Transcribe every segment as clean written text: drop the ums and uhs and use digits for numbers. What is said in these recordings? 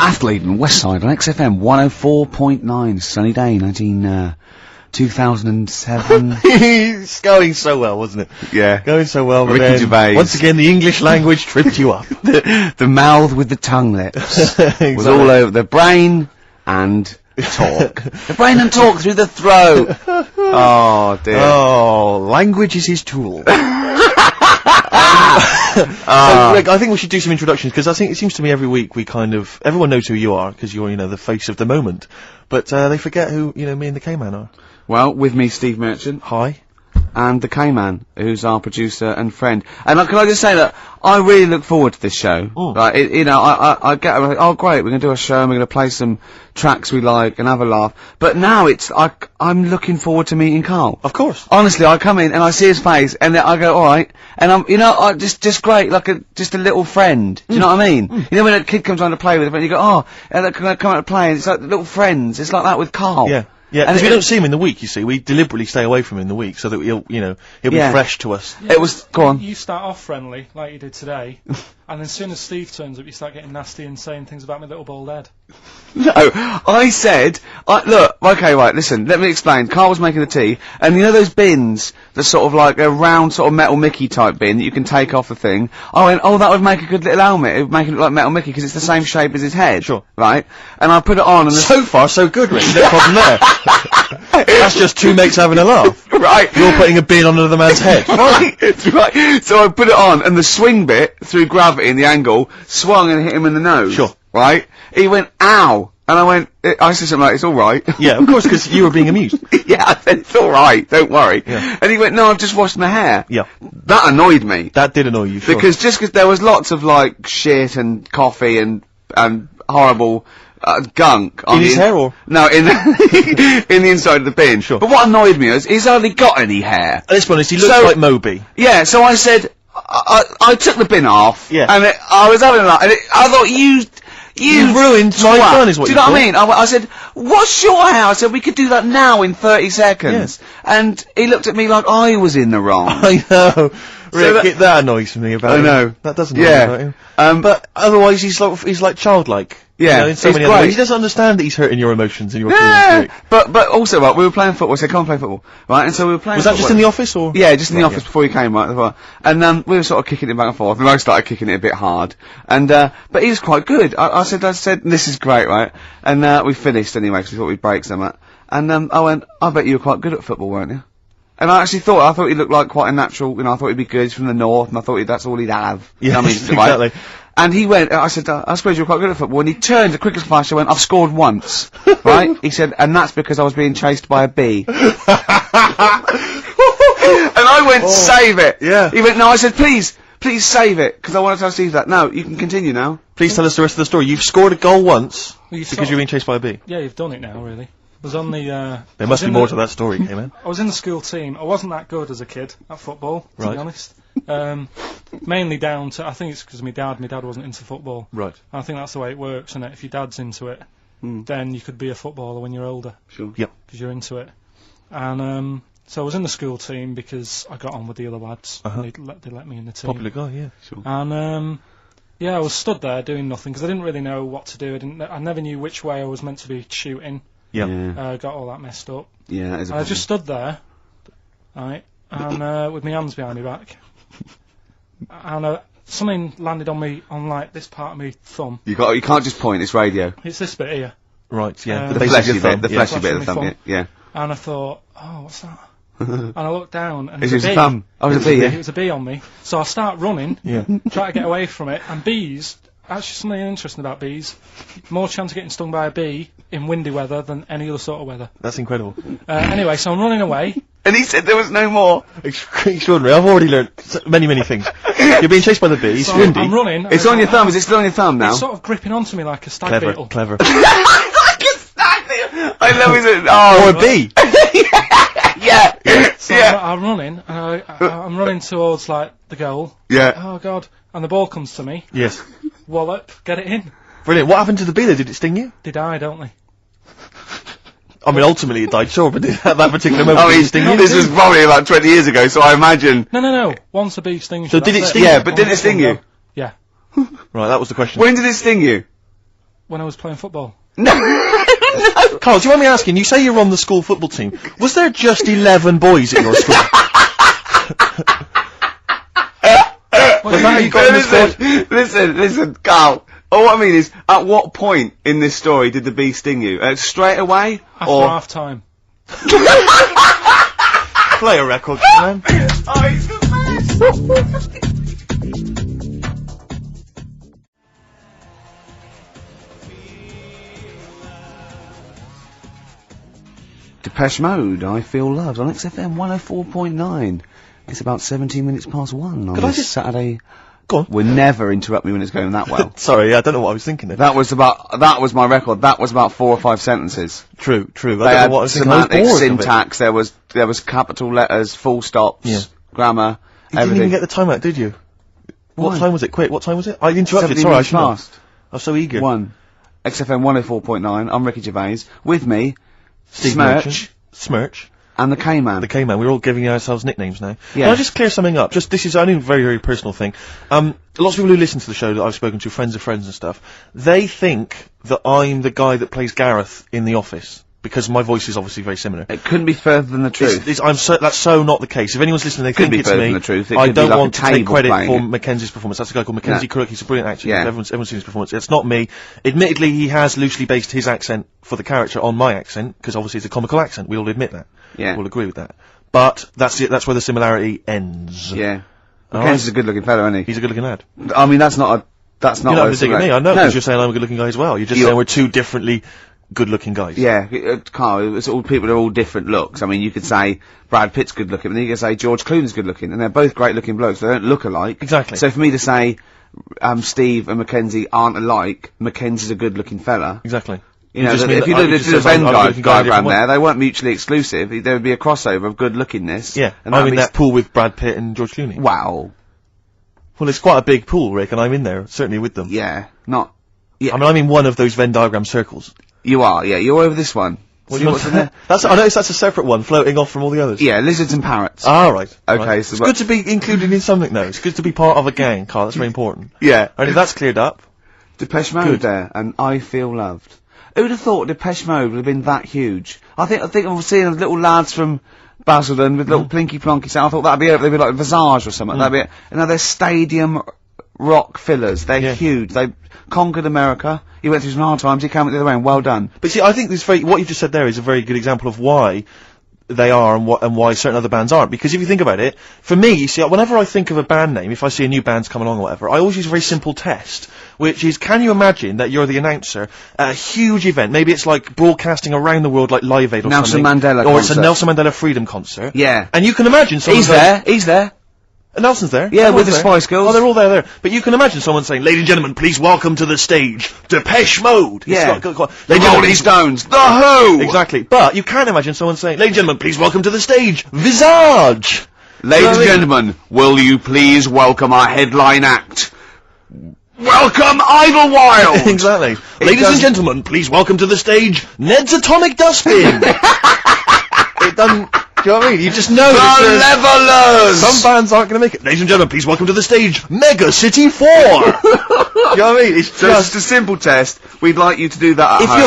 Athlete and Westside on XFM 104.9. Sunny day, 2007. It's going so well, wasn't it? Yeah. Going so well. But Ricky Gervais. Once again, the English language tripped you up. The mouth with the tongue lips was all over the brain and talk. The brain and talk through the throat. Oh dear. Oh, language is his tool. So, Rick, I think we should do some introductions, because I think it seems to me every week everyone knows who you are, because you're, the face of the moment, but they forget who, me and the K-Man are. Well, with me, Steve Merchant. Hi. And the K-Man, who's our producer and friend. And can I just say that I really look forward to this show. Right, I get, oh great, we're gonna do a show and we're gonna play some tracks we like and have a laugh. But now I'm looking forward to meeting Karl. Of course. Honestly, I come in and I see his face and then I go, alright, and I'm, just great, like just a little friend. Do you know what I mean? You know when a kid comes on to play with a friend, you go, oh, and can I come out to play? And it's like little friends. It's like that with Karl. Yeah. Yeah, because we don't see him in the week, you see. We deliberately stay away from him in the week so that he'll be fresh to us. Yeah, it was, go on. You start off friendly, like you did today, and then as soon as Steve turns up, you start getting nasty and saying things about my little bald head. No, I said, look, okay, right, listen, let me explain. Karl was making the tea, and you know those bins, the sort of like a round sort of Metal Mickey type bin that you can take off the thing? I went, oh, that would make a good little helmet. It would make it look like Metal Mickey, because it's the same shape as his head. Sure. Right? And I put it on, and so far, so good, Rick. No problem there. That's just two mates having a laugh. Right. You're putting a bin on another man's head. Right, right. So I put it on, and the swing bit, through gravity and the angle, swung and hit him in the nose. Sure. Right? He went, ow! And I went, I said something like, it's alright. Yeah, of course, because you were being amused. Yeah, I said, it's alright, don't worry. Yeah. And he went, no, I've just washed my hair. Yeah. That annoyed me. That did annoy you, sure. Because there was lots of, like, shit and coffee and horrible, gunk. In his hair, or? No, in the inside of the bin. Sure. But what annoyed me is, he's hardly got any hair. Let's be honest, he looks like Moby. Yeah, so I said, I took the bin off. Yeah. And I was having a laugh, and I thought, you ruined my fun, is what do you know what I mean? I said, what's your hair? I said, we could do that now in 30 seconds. Yes. And he looked at me like I was in the wrong. I know. Rick, that annoys me about him. I know. That doesn't annoy me about him. But otherwise he's like childlike. Yeah, in so many other ways. He doesn't understand that he's hurting your emotions and your feelings. But also, right, we were playing football, so I can't play football, right, and so we were playing football. Was that just in the office, or? Yeah, just in the office before you came, right, and we were sort of kicking it back and forth, and I started kicking it a bit hard, and but he was quite good. I said, this is great, right, and we finished anyway, because we thought we'd break some, and I went, I bet you were quite good at football, weren't you? And I actually thought he looked like quite a natural, I thought he'd be good, he's from the north, and I thought that's all he'd have. Yeah, I mean, exactly. And he went, I said, I suppose you're quite good at football. And he turned, the quick as flash, I went, I've scored once. Right? He said, and that's because I was being chased by a bee. And I went, save it. Yeah. He went, no, I said, please save it, because I want to tell Steve that. No, you can continue now. Please tell us the rest of the story. You've scored a goal once, because you're being chased by a bee. Yeah, you've done it now, really. I was on the, there must be more to that story, man. I was in the school team. I wasn't that good as a kid at football, to be honest. Mainly down to, I think it's because of my dad wasn't into football. Right. I think that's the way it works, isn't it? If your dad's into it, then you could be a footballer when you're older. Sure. Yep. Because you're into it. And, so I was in the school team because I got on with the other lads. They let me in the team. Popular guy, yeah. Sure. And, yeah, I was stood there doing nothing, because I didn't really know what to do. I never knew which way I was meant to be shooting. Yeah. Got all that messed up. Yeah, that is a I just stood there, right, and with my hands behind my back, and something landed on me, on like this part of my thumb. You can't just point. It's radio. It's this bit here. Right. Yeah. The fleshy bit. The fleshy bit of the thumb. Yeah. And I thought, oh, what's that? And I looked down, and it was was a bee. a thumb. Oh, it was a bee. Yeah. It was a bee on me. So I start running. Yeah. Try to get away from it, and bees. Actually, something interesting about bees. More chance of getting stung by a bee in windy weather than any other sort of weather. That's incredible. Anyway, so I'm running away. And he said there was no more. Extraordinary. I've already learned many things. You're being chased by the bee. It's so windy. I'm running. It's on your thumb. Is it still on your thumb now? It's sort of gripping onto me like a stag beetle. Clever. Like a stag beetle. I love it. Oh, or a bee. Yeah. So I'm running, and I'm running towards, like, the goal. Yeah. Oh, God. And the ball comes to me. Yes. Wallop. Get it in. Brilliant. What happened to the bee there? Did it sting you? They die, don't they? I mean, ultimately it died, sure, but at that particular moment, did it sting you? This was probably about 20 years ago, so I imagine... No. Once a bee stings you. So did it sting you? Yeah, but did it sting you? Yeah. Right, that was the question. When did it sting you? when I was playing football. No. Karl, do you mind me asking, you say you're on the school football team. Was there just 11 boys at your school? What about how you got in the squad? Listen, Karl. All I mean is, at what point in this story did the bee sting you? Straight away? After or half time. Play a record, man. Oh, he's the best. Depeche Mode, I Feel Loved, on XFM 104.9. It's about 17 minutes past 1 on this Saturday. Go on. We'll never interrupt me when it's going that well. Sorry, I don't know what I was thinking there. That was my record. That was about 4 or 5 sentences. True. They I don't know had what I was thinking. semantic syntax, there was capital letters, full stops, grammar, You everything. didn't even get the time out, did you? What time was it? Quick, what time was it? I interrupted, 17 sorry, I minutes shouldn't have. past. I was so eager. 1. XFM 104.9, I'm Ricky Gervais. With me, Steve Smirch, Merchant. Smirch. and the K-Man. The K-Man. We're all giving ourselves nicknames now. Yeah. Can I just clear something up? This is only a very, very personal thing. Lots of people who listen to the show that I've spoken to, friends of friends and stuff, they think that I'm the guy that plays Gareth in The Office. Because my voice is obviously very similar. It couldn't be further than the truth. That's so not the case. If anyone's listening, they think it's me. The truth. I don't want to take table credit playing for it. Mackenzie's performance. That's a guy called Mackenzie Crook. He's a brilliant actor. Yeah. Everyone's seen his performance. It's not me. Admittedly, he has loosely based his accent for the character on my accent, because obviously it's a comical accent. We all admit that. Yeah. We'll agree with that. But that's it. That's where the similarity ends. Yeah. Mackenzie's a good-looking fella, isn't he? He's a good-looking lad. I mean, that's not You're not a digging me. I know, because you're saying I'm a good-looking guy as well. You're just saying we're two differently good-looking guys. Yeah, Karl, it's all people are all different looks. I mean, you could say Brad Pitt's good looking, and then you could say George Clooney's good looking, and they're both great looking blokes. They don't look alike. Exactly. So for me to say Steve and Mackenzie aren't alike, Mackenzie's a good looking fella. Exactly. You know, just that mean if you that I looked just at the said I'm Venn a good-looking guy in a diagram different there, they weren't mutually exclusive. There would be a crossover of good lookingness. Yeah, and I'm in that pool with Brad Pitt and George Clooney. Wow. Well, it's quite a big pool, Rick, and I'm in there, certainly with them. Yeah. Not. Yeah. I mean, I'm in one of those Venn diagram circles. You are. Yeah. You're over this one. What's in there? I noticed that's a separate one, floating off from all the others. Yeah. Lizards and parrots. Ah, right. Okay. Right. So it's good to be included in something, though. It's good to be part of a gang, Karl. That's very important. Yeah. And if that's cleared up. Depeche Mode Good. there, and I Feel Loved. Who'd have thought Depeche Mode would have been that huge? I think I've seen the little lads from Basildon with little plinky plonky sound. I thought that'd be it. They'd be like Visage or something. That'd be it. And now they're stadium rock fillers. They're huge. They conquered America. He went through some hard times. He came out the other way. And well done. But see, I think what you just said there is a very good example of why they are and why certain other bands aren't. Because if you think about it, for me, you see, whenever I think of a band name, if I see a new band's come along or whatever, I always use a very simple test, which is, can you imagine that you're the announcer at a huge event? Maybe it's like broadcasting around the world, like Live Aid or Nelson something. Mandela or it's concert. a Nelson Mandela Freedom concert. Yeah. And you can imagine someone He's there. Nelson's there. Yeah, with the Everyone's Spice there. Girls. Oh, they're all there. But you can imagine someone saying, "Ladies and gentlemen, please welcome to the stage, Depeche Mode." Yeah. Ladies and The gentlemen, Rolling please- Stones. The Who. Exactly. But you can imagine someone saying, "Ladies and gentlemen, please welcome to the stage, Visage." Ladies and gentlemen, will you please welcome our headline act? Welcome Idlewild! Exactly. Ladies and gentlemen, please welcome to the stage, Ned's Atomic Dustbin. It doesn't. Do you know what I mean? You just know The Levelers! some bands aren't going to make it. Ladies and gentlemen, please welcome to the stage, Mega City 4. Do you know what I mean? It's So it's just a simple test. We'd like you to do that at home.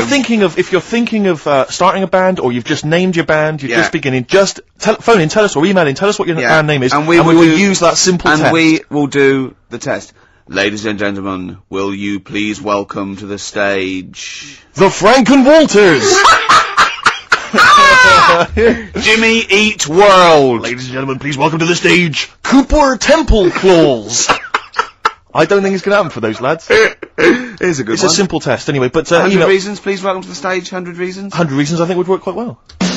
if you're thinking of starting a band, or you've just named your band, you're just beginning, just phone in, tell us, or email in, tell us what your band name is, and we will will use that simple test. And we will do the test. Ladies and gentlemen, will you please welcome to the stage the Franken Walters. Jimmy Eat World? Ladies and gentlemen, please welcome to the stage, Cooper Temple Claws. I don't think it's going to happen for those lads. Here's a good It's one. a simple test anyway, but 100 reasons, please welcome to the stage. 100 reasons. 100 reasons I think would work quite well. I'm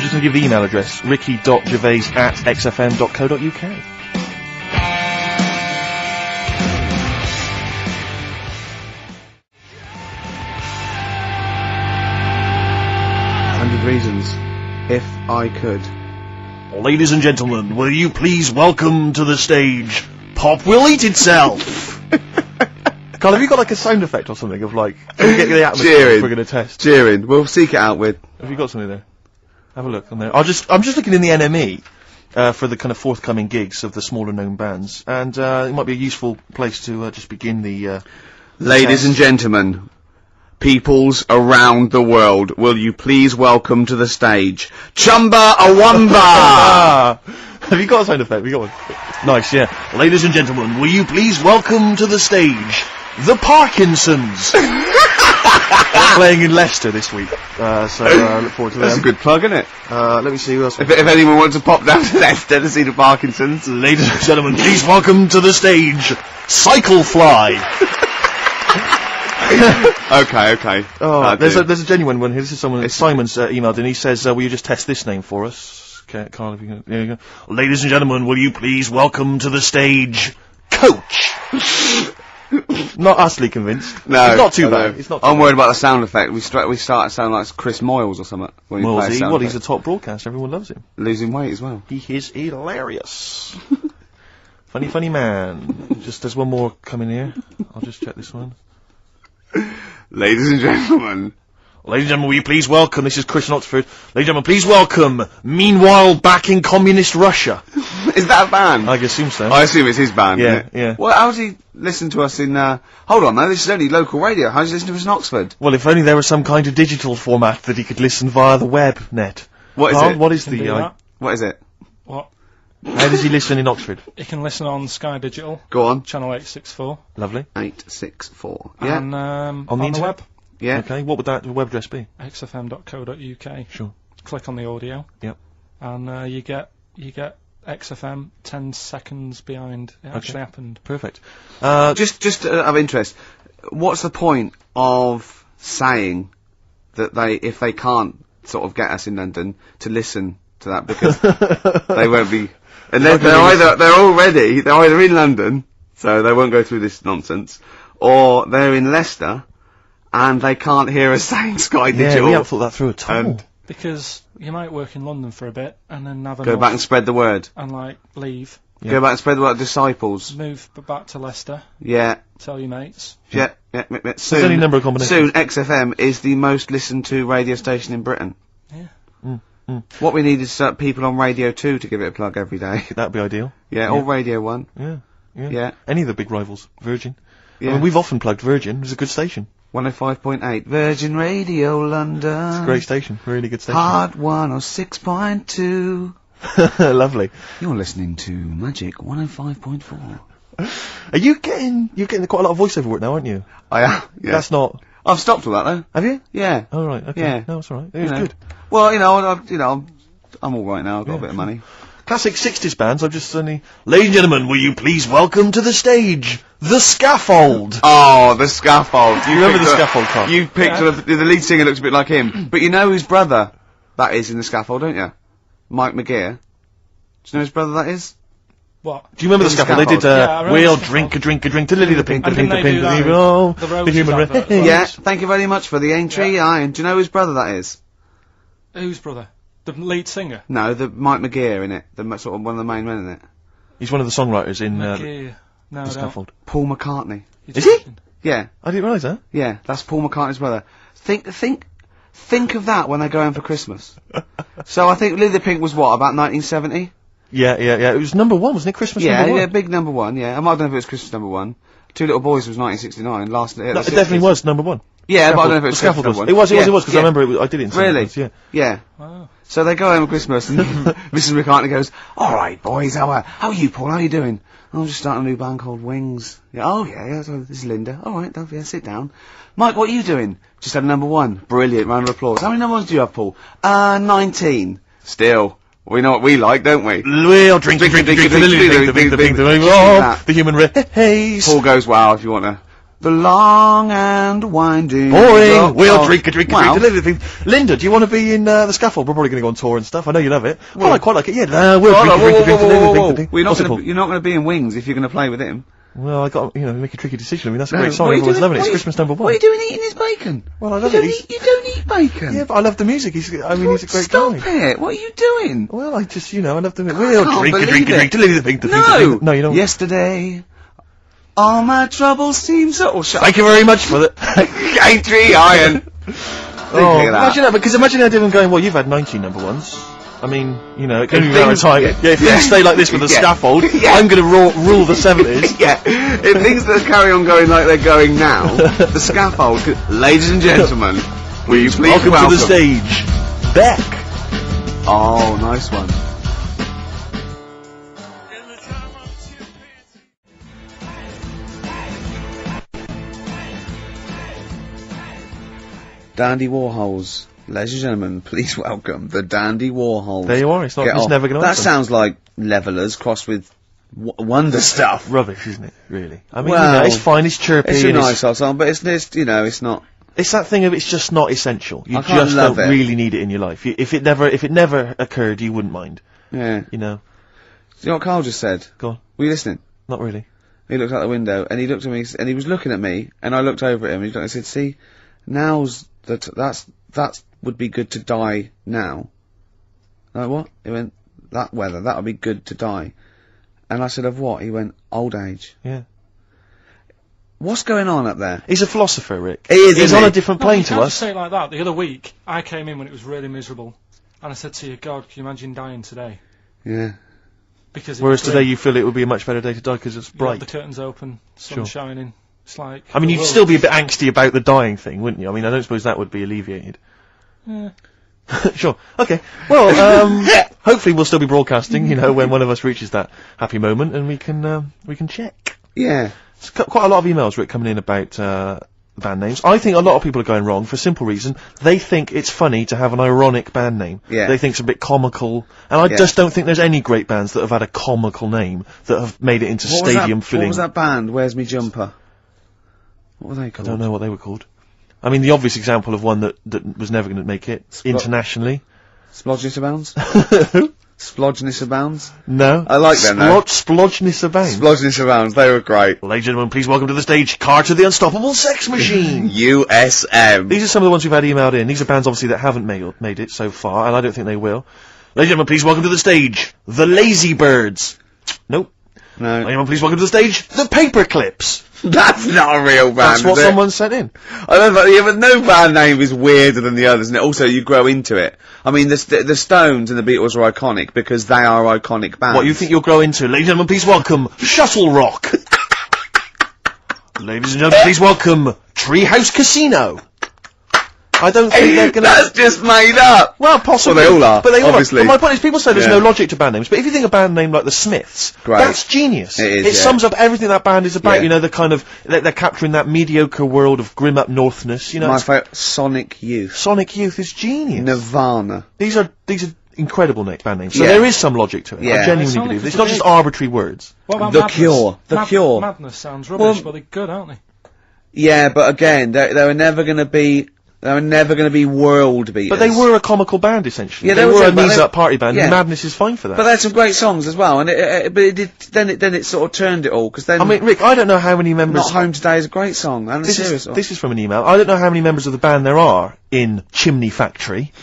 just going to give the email address, ricky.gervais@xfm.co.uk. Reasons, if I could. Ladies and gentlemen, will you please welcome to the stage, Pop Will Eat Itself. Karl, have you got like a sound effect or something of like, get the atmosphere Cheering. we're going to test? Cheering. We'll seek it out with. Have you got something there? Have a look on there. I'm just looking in the NME, for the kind of forthcoming gigs of the smaller known bands, and it might be a useful place to just begin the. Ladies and gentlemen, peoples around the world, will you please welcome to the stage Chumba Awamba? Have you got a sound effect? Have you got one? Nice, yeah. Ladies and gentlemen, will you please welcome to the stage the Parkinsons? They're playing in Leicester this week, so look forward to That's them. a good plug, isn't it? Let me see who else. If anyone wants to pop down to Leicester to see the Parkinsons. Ladies and gentlemen, please welcome to the stage Cyclefly. Okay. Oh, there's a genuine one here. This is someone. Simon's emailed and he says, "Will you just test this name for us, Karl? If you can, there you go. Ladies and gentlemen, will you please welcome to the stage Coach." Not utterly convinced. No, it's not too bad. It's not. I'm worried about the sound effect. We start sounding like Chris Moyles or something. When you play a sound Well, he's effect. a top broadcaster. Everyone loves him. Losing weight as well. He is hilarious. Funny man. Just there's one more coming here. I'll just check this one. Ladies and gentlemen. Ladies and gentlemen, will you please welcome, this is Chris in Oxford, ladies and gentlemen, please welcome, meanwhile back in communist Russia. Is that a band? I assume so. I assume it's his band, Yeah, isn't it? yeah. Well, how does he listen to us in, hold on, though, this is only local radio. How does he listen to us in Oxford? Well, if only there was some kind of digital format that he could listen via the web net. What is Carl, it? What is Can do the, that. What is it? What? how does he listen in Oxford? You can listen on Sky Digital, Go on. channel 864, Lovely. 864. Yeah. and On the on the internet? web, Yeah. Okay, what would that web address be? xfm.co.uk. Sure. Click on the audio. Yep. And you get XFM 10 seconds behind it actually happened. Perfect. Just of interest, what's the point of saying that if they can't sort of get us in London to listen to that, because they won't be, and they're either in London, so they won't go through this nonsense, or they're in Leicester, and they can't hear us saying Sky Digital. Yeah, we haven't thought that through at all. And Because you might work in London for a bit and then have go back and spread the word. and like leave, Yeah. Go back and spread the word. Disciples. move back to Leicester, Yeah. tell your mates. Yeah. Soon, There's any number of combinations. soon XFM is the most listened to radio station in Britain. Yeah. What we need is people on Radio 2 to give it a plug every day. That'd be ideal. Yeah, or Radio 1. Yeah. Yeah. Any of the big rivals. Virgin. Yeah. I mean, we've often plugged Virgin. It was a good station. 105.8 Virgin Radio London. It's a great station. Really good station. Hard 106.2. Lovely. You're listening to Magic 105.4. Are you're getting quite a lot of voiceover work now, aren't you? I am. Yeah. That's not. I've stopped all that though. Have you? Yeah. Oh right. Okay. Yeah. No, it's all right. It was You know. good. Well, I'm all right now. I've got a bit of money. Classic 60s bands. I've just suddenly. Ladies and gentlemen, will you please welcome to the stage The Scaffold? Oh, the Scaffold. You remember The Scaffold, Carl? You picked the lead singer looks a bit like him. But you know whose brother that is in The Scaffold, don't you? Mike McGear. Do you know whose brother that is? What? Do you remember The The Scaffold? They did, Scaffold. Yeah, I remember we'll The drink a to Lily the Pink, the And Pink, the didn't they Pink, do the that? oh, The the Roses human advert as well? Yeah, thank you very much for the entry. Iron. Do you know whose brother that is? Whose brother? The lead singer? No, the Mike McGear in it. Sort of one of the main men in it. He's one of the songwriters in Yeah. No, The I don't. Scaffold. Paul McCartney. You're Is he? joking. Yeah, I didn't realise that. yeah, that's Paul McCartney's brother. Think of that when they go home for Christmas. So I think Lily the Pink was what, about 1970? Yeah. It was number one, wasn't it? Christmas Yeah, number one. yeah, big number one, yeah. I don't know if it was Christmas number one. Two Little Boys was 1969, last year. No, it definitely was number one. Yeah, but I don't know if it The was Scaffold Christmas was. number It was, one. because I remember I did it in Really? Sundays, yeah. Yeah. Wow. So they go home at Christmas and Mrs. McCartney goes, alright boys, how are you, Paul, how are you doing? I'm just starting a new band called Wings. Yeah, oh yeah, so this is Linda. Alright, yeah, sit down. Mike, what are you doing? Just had a number one. Brilliant, round of applause. How many number ones do you have, Paul? 19. Still. We know what we like, don't we? We'll drink the human race. Paul goes, wow, if you want to. The long and winding. Boring. We'll drink Wow. Linda, do you want to be in The Scaffold? We're probably going to go on tour and stuff. I know you love it. Well, I quite like it. Yeah. We'll Hold on, drink. You're not What's it called? going to be in Wings if you're going to play with him. Well, I got make a tricky decision. I mean, that's a No, great song. what are you Everyone's doing? loving it. It's What are you- Christmas number one. What are you doing eating his bacon? Well, I love you it. You don't eat bacon. Yeah, but I love the music. He's a great Stop guy. it. What are you doing? Well, I just, I love the music. I We'll can't drink believe it. No. No, you don't. Yesterday, all my troubles seem so... Thank you very much for that. Aintree Iron. Imagine that, because imagine I did him going, well, you've had 19 number ones. I mean, you know, it can be around time. Yeah, if things stay like this with the Yeah. scaffold, Yeah. I'm going to rule the 70s. Yeah, if things that carry on going like they're going now, the scaffold, ladies and gentlemen, will you please Welcome to the stage, Beck. Oh, nice one. Dandy Warhols. Ladies and gentlemen, please welcome the Dandy Warhols. There you are, it's never going to That sounds like Levellers crossed with Wonder Stuff. Rubbish, isn't it, really? I mean, Well, you know, it's fine, it's chirpy. It's a and nice old song, but it's you know, it's not... It's that thing of it's just not essential. You I can't just love don't it. really need it in your life. If it never occurred, you wouldn't mind. Yeah. You know? Do you know what Karl just said? Go on. Were you listening? Not really. He looked out the window, and he looked at me, and he was looking at me, and I looked over at him, and he said, see, now's that would be good to die now. Like, what? He went, that weather, that would be good to die. And I said, of what? He went, old age. Yeah. What's going on up there? He's a philosopher, Rick. He is, He's isn't on he? a different No, plane you to can't us. just say it like that. The other week, I came in when it was really miserable, and I said to you, God, can you imagine dying today? Yeah. Because Whereas today you feel it would be a much better day to die because it's bright. bright. The curtains open, sun Sure. shining. It's like... I mean, the you'd world- still be a bit angsty about the dying thing, wouldn't you? I mean, I don't suppose that would be alleviated. Yeah. Sure. Okay. Well, hopefully we'll still be broadcasting, you know, when one of us reaches that happy moment, and we can check. Yeah. It's quite a lot of emails, Rick, coming in about band names. I think a lot of people are going wrong for a simple reason. They think it's funny to have an ironic band name. Yeah. They think it's a bit comical. And I Yeah. just don't think there's any great bands that have had a comical name that have made it into stadium filling. What was that band? Where's Me Jumper? What were they I called? don't know what they were called. I mean, the obvious example of one that was never going to make it internationally. Splodgeness Abounds? Splodgeness Abounds? No. I like them, though. Splodgeness Abounds. Splodgeness Abounds, they were great. Ladies and gentlemen, please welcome to the stage, Carter the Unstoppable Sex Machine. USM. These are some of the ones we've had emailed in. These are bands, obviously, that haven't made it so far, and I don't think they will. Ladies and gentlemen, please welcome to the stage, the Lazy Birds. Nope. Ladies and No. gentlemen, please welcome to the stage, the Paperclips. That's not a real band, That's what is it? someone sent in. I don't know, yeah, but no band name is weirder than the others, and also you grow into it. I mean, the Stones and the Beatles are iconic because they are iconic bands. What you think you'll grow into? Ladies and gentlemen, please welcome Shuttle Rock. Ladies and gentlemen, please welcome Treehouse Casino. I don't think they're gonna... That's just made up! Well, possibly. Well, they all are, But they all obviously. are. But my point is, people say there's Yeah. no logic to band names, but if you think a band name like the Smiths, Great. that's genius. It is, It yeah. sums up everything that band is about, Yeah. you know, the kind of, they're capturing that mediocre world of grim up northness, you know. My it's- favourite, Sonic Youth. Sonic Youth is genius. Nirvana. These are incredible band names. So Yeah. there is some logic to it. Yeah. I genuinely Sonic believe. is It's not just great. arbitrary words. What about The Madness? Cure. The Cure. Madness sounds rubbish, Well- but they're good, aren't they? Yeah, but again, they were never gonna be world beaters. But they were a comical band, essentially. Yeah, they they were were a too, but knees-up they- party band, yeah. and Madness is fine for that. But they had some great songs as well, and but it did, then it sort of turned it all, because then... I mean, Rick, I don't know how many members... Not Home Today is a great song, and a serious song. This is from an email. I don't know how many members of the band there are in Chimney Factory,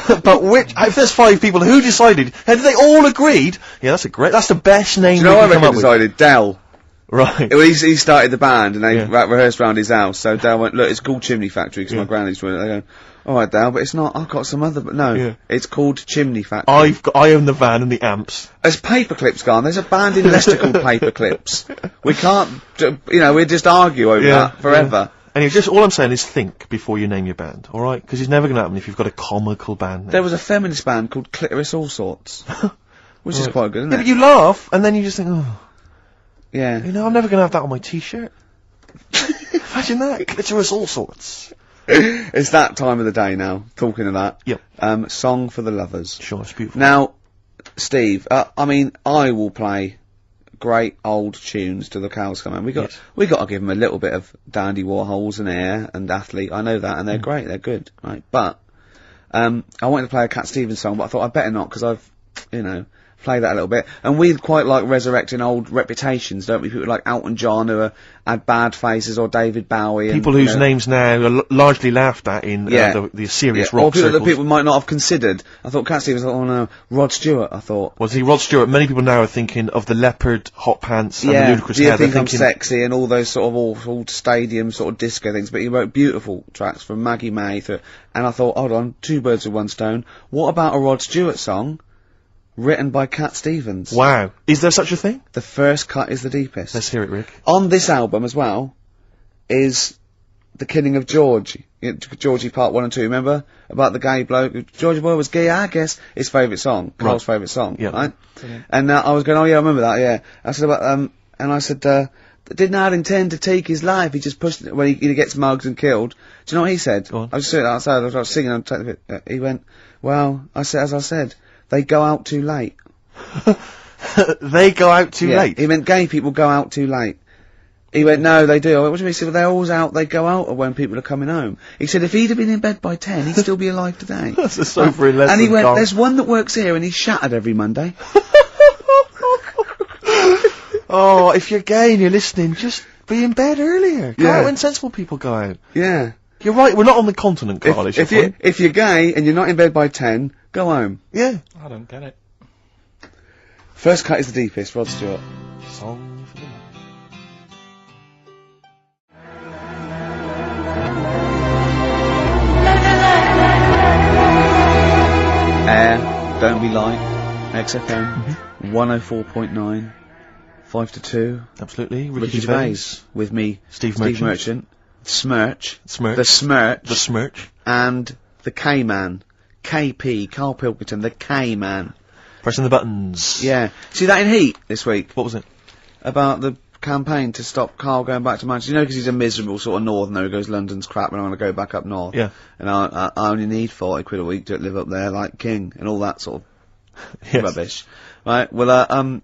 but if there's 5 people, who decided? Did they all agreed? Yeah, that's the best name Do you know we what can I come up with. decided? Dell. Right. Well, he started the band, and they Yeah. rehearsed around his house, so Dale went, look, it's called Chimney Factory, because my granny's doing it. They go, alright Dale, but it's not, I've got some other, but no, Yeah. it's called Chimney Factory. I own the van and the amps. As Paperclips gone, there's a band in Leicester called Paperclips. We can't, we'd just argue over that forever. Anyway, just all I'm saying is think before you name your band, alright? Because it's never going to happen if you've got a comical band name. There was a feminist band called Clitoris All Sorts, which is quite good, isn't Yeah, it? but you laugh, and then you just think, oh, Yeah. you know, I'm never going to have that on my t-shirt. Imagine that. Clitoris all sorts. It's that time of the day now, talking of that. Yep. Song for the Lovers. Sure, it's beautiful. Now, Steve, I mean, I will play great old tunes till the cows come home. We got to give them a little bit of Dandy Warhols and Air and Athlete. I know that, and they're great. They're good, right? But I wanted to play a Cat Stevens song, but I thought I'd better not, because I've play that a little bit. And we quite like resurrecting old reputations, don't we? People like Elton John who had bad faces, or David Bowie. People and, whose names now are largely laughed at in the serious rock or people circles. that people might not have considered. I thought Cat Stevens, oh no, Rod Stewart, I thought. Well, see, Rod Stewart, many people now are thinking of the leopard hot pants and the ludicrous Do you hair. They're think I'm thinking, sexy and all those sort of awful stadium sort of disco things, but he wrote beautiful tracks from Maggie May and I thought, hold on, two birds with one stone. What about a Rod Stewart song written by Cat Stevens? wow. Is there such a thing? The first cut is the deepest. Let's hear it, Rick. On this album as well is The Killing of George. Georgie Part 1 and 2, remember? About the gay bloke. Georgie Boy was gay, I guess. His favourite song. Carl's favourite song. Yeah. Right? Brilliant. And I was going, oh yeah, I remember that, yeah. I said about, and I said, did not intend to take his life. He just pushed it when he gets mugged and killed. Do you know what he said? Go on. I was sitting outside, I was singing, he went, well, as I said, they go out too late. They go out too late. He meant gay people go out too late. He went, no, they do. I went, what do you mean? He said, well, they're always out, they go out when people are coming home. He said, if he'd have been in bed by 10, he'd still be alive today. That's a sobering lesson, And he went, Karl. there's one that works here and he's shattered every Monday. Oh, if you're gay and you're listening, just be in bed earlier. Go out when sensible people go out. Yeah. You're right, we're not on the continent, Karl, is your point. If you're gay and you're not in bed by 10, go home. Yeah. I don't get it. First cut is the deepest, Rod Stewart. Song for the night. Air, Don't Be Light, XFM, 104.9, 5 to 2. Absolutely. Ricky Gervais with me, Steve Merchant, Smirch, Smirch. the Smirch, The Smirch. and the K-Man, KP, Karl Pilkington, the K-Man. Pressing the buttons. Yeah. See that in Heat this week? What was it? About the campaign to stop Karl going back to Manchester. You know, because he's a miserable sort of northerner who goes, London's crap and I want to go back up north. Yeah. And I only need 40 quid a week to live up there like king and all that sort of Yes. rubbish. Right, well,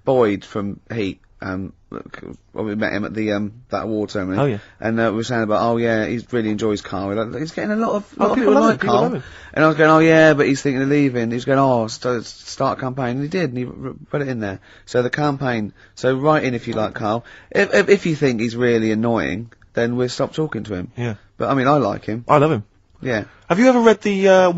Boyd from Heat, well, we met him at the, that award ceremony. Oh, yeah. And, we were saying about, oh yeah, he really enjoys Karl. He's getting a lot of people people love like him, people Karl. love him. And I was going, oh yeah, but he's thinking of leaving. He was going, oh, start a campaign. And he did, and he put it in there. So the campaign, so write in if you like Karl. If you think he's really annoying, then we'll stop talking to him. Yeah. But I mean, I like him. I love him. Yeah. Have you ever read the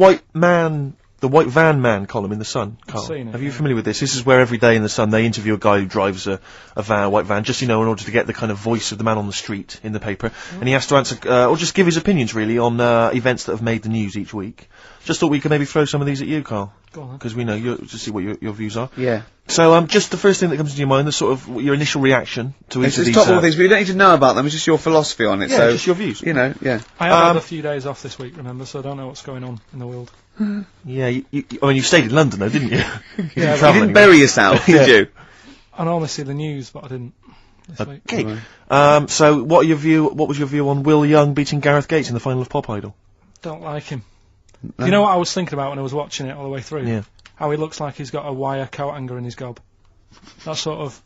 White Van Man column in The Sun, Karl? seen it, Are you yeah. familiar with this? This is where every day in The Sun they interview a guy who drives a white van, just, in order to get the kind of voice of the man on the street in the paper. And he has to answer, or just give his opinions, really, on events that have made the news each week. Just thought we could maybe throw some of these at you, Karl. Go on then. Because we know, to see what your views are. Yeah. So, just the first thing that comes to your mind, the sort of, your initial reaction to each of It's these. top all things, but you don't need to know about them, it's just your philosophy on it, Yeah, so. just your views. You know, yeah. I have had a few days off this week, remember, so I don't know what's going on in the world. Yeah, I mean, you stayed in London, though, didn't you? Yeah, You but didn't you You travel didn't anywhere. bury yourself, did you? I normally see the news, but I didn't this week. Okay. So what was your view on Will Young beating Gareth Gates in the final of Pop Idol? Don't like him. Do you know what I was thinking about when I was watching it all the way through? Yeah. How he looks like he's got a wire coat hanger in his gob. That sort of...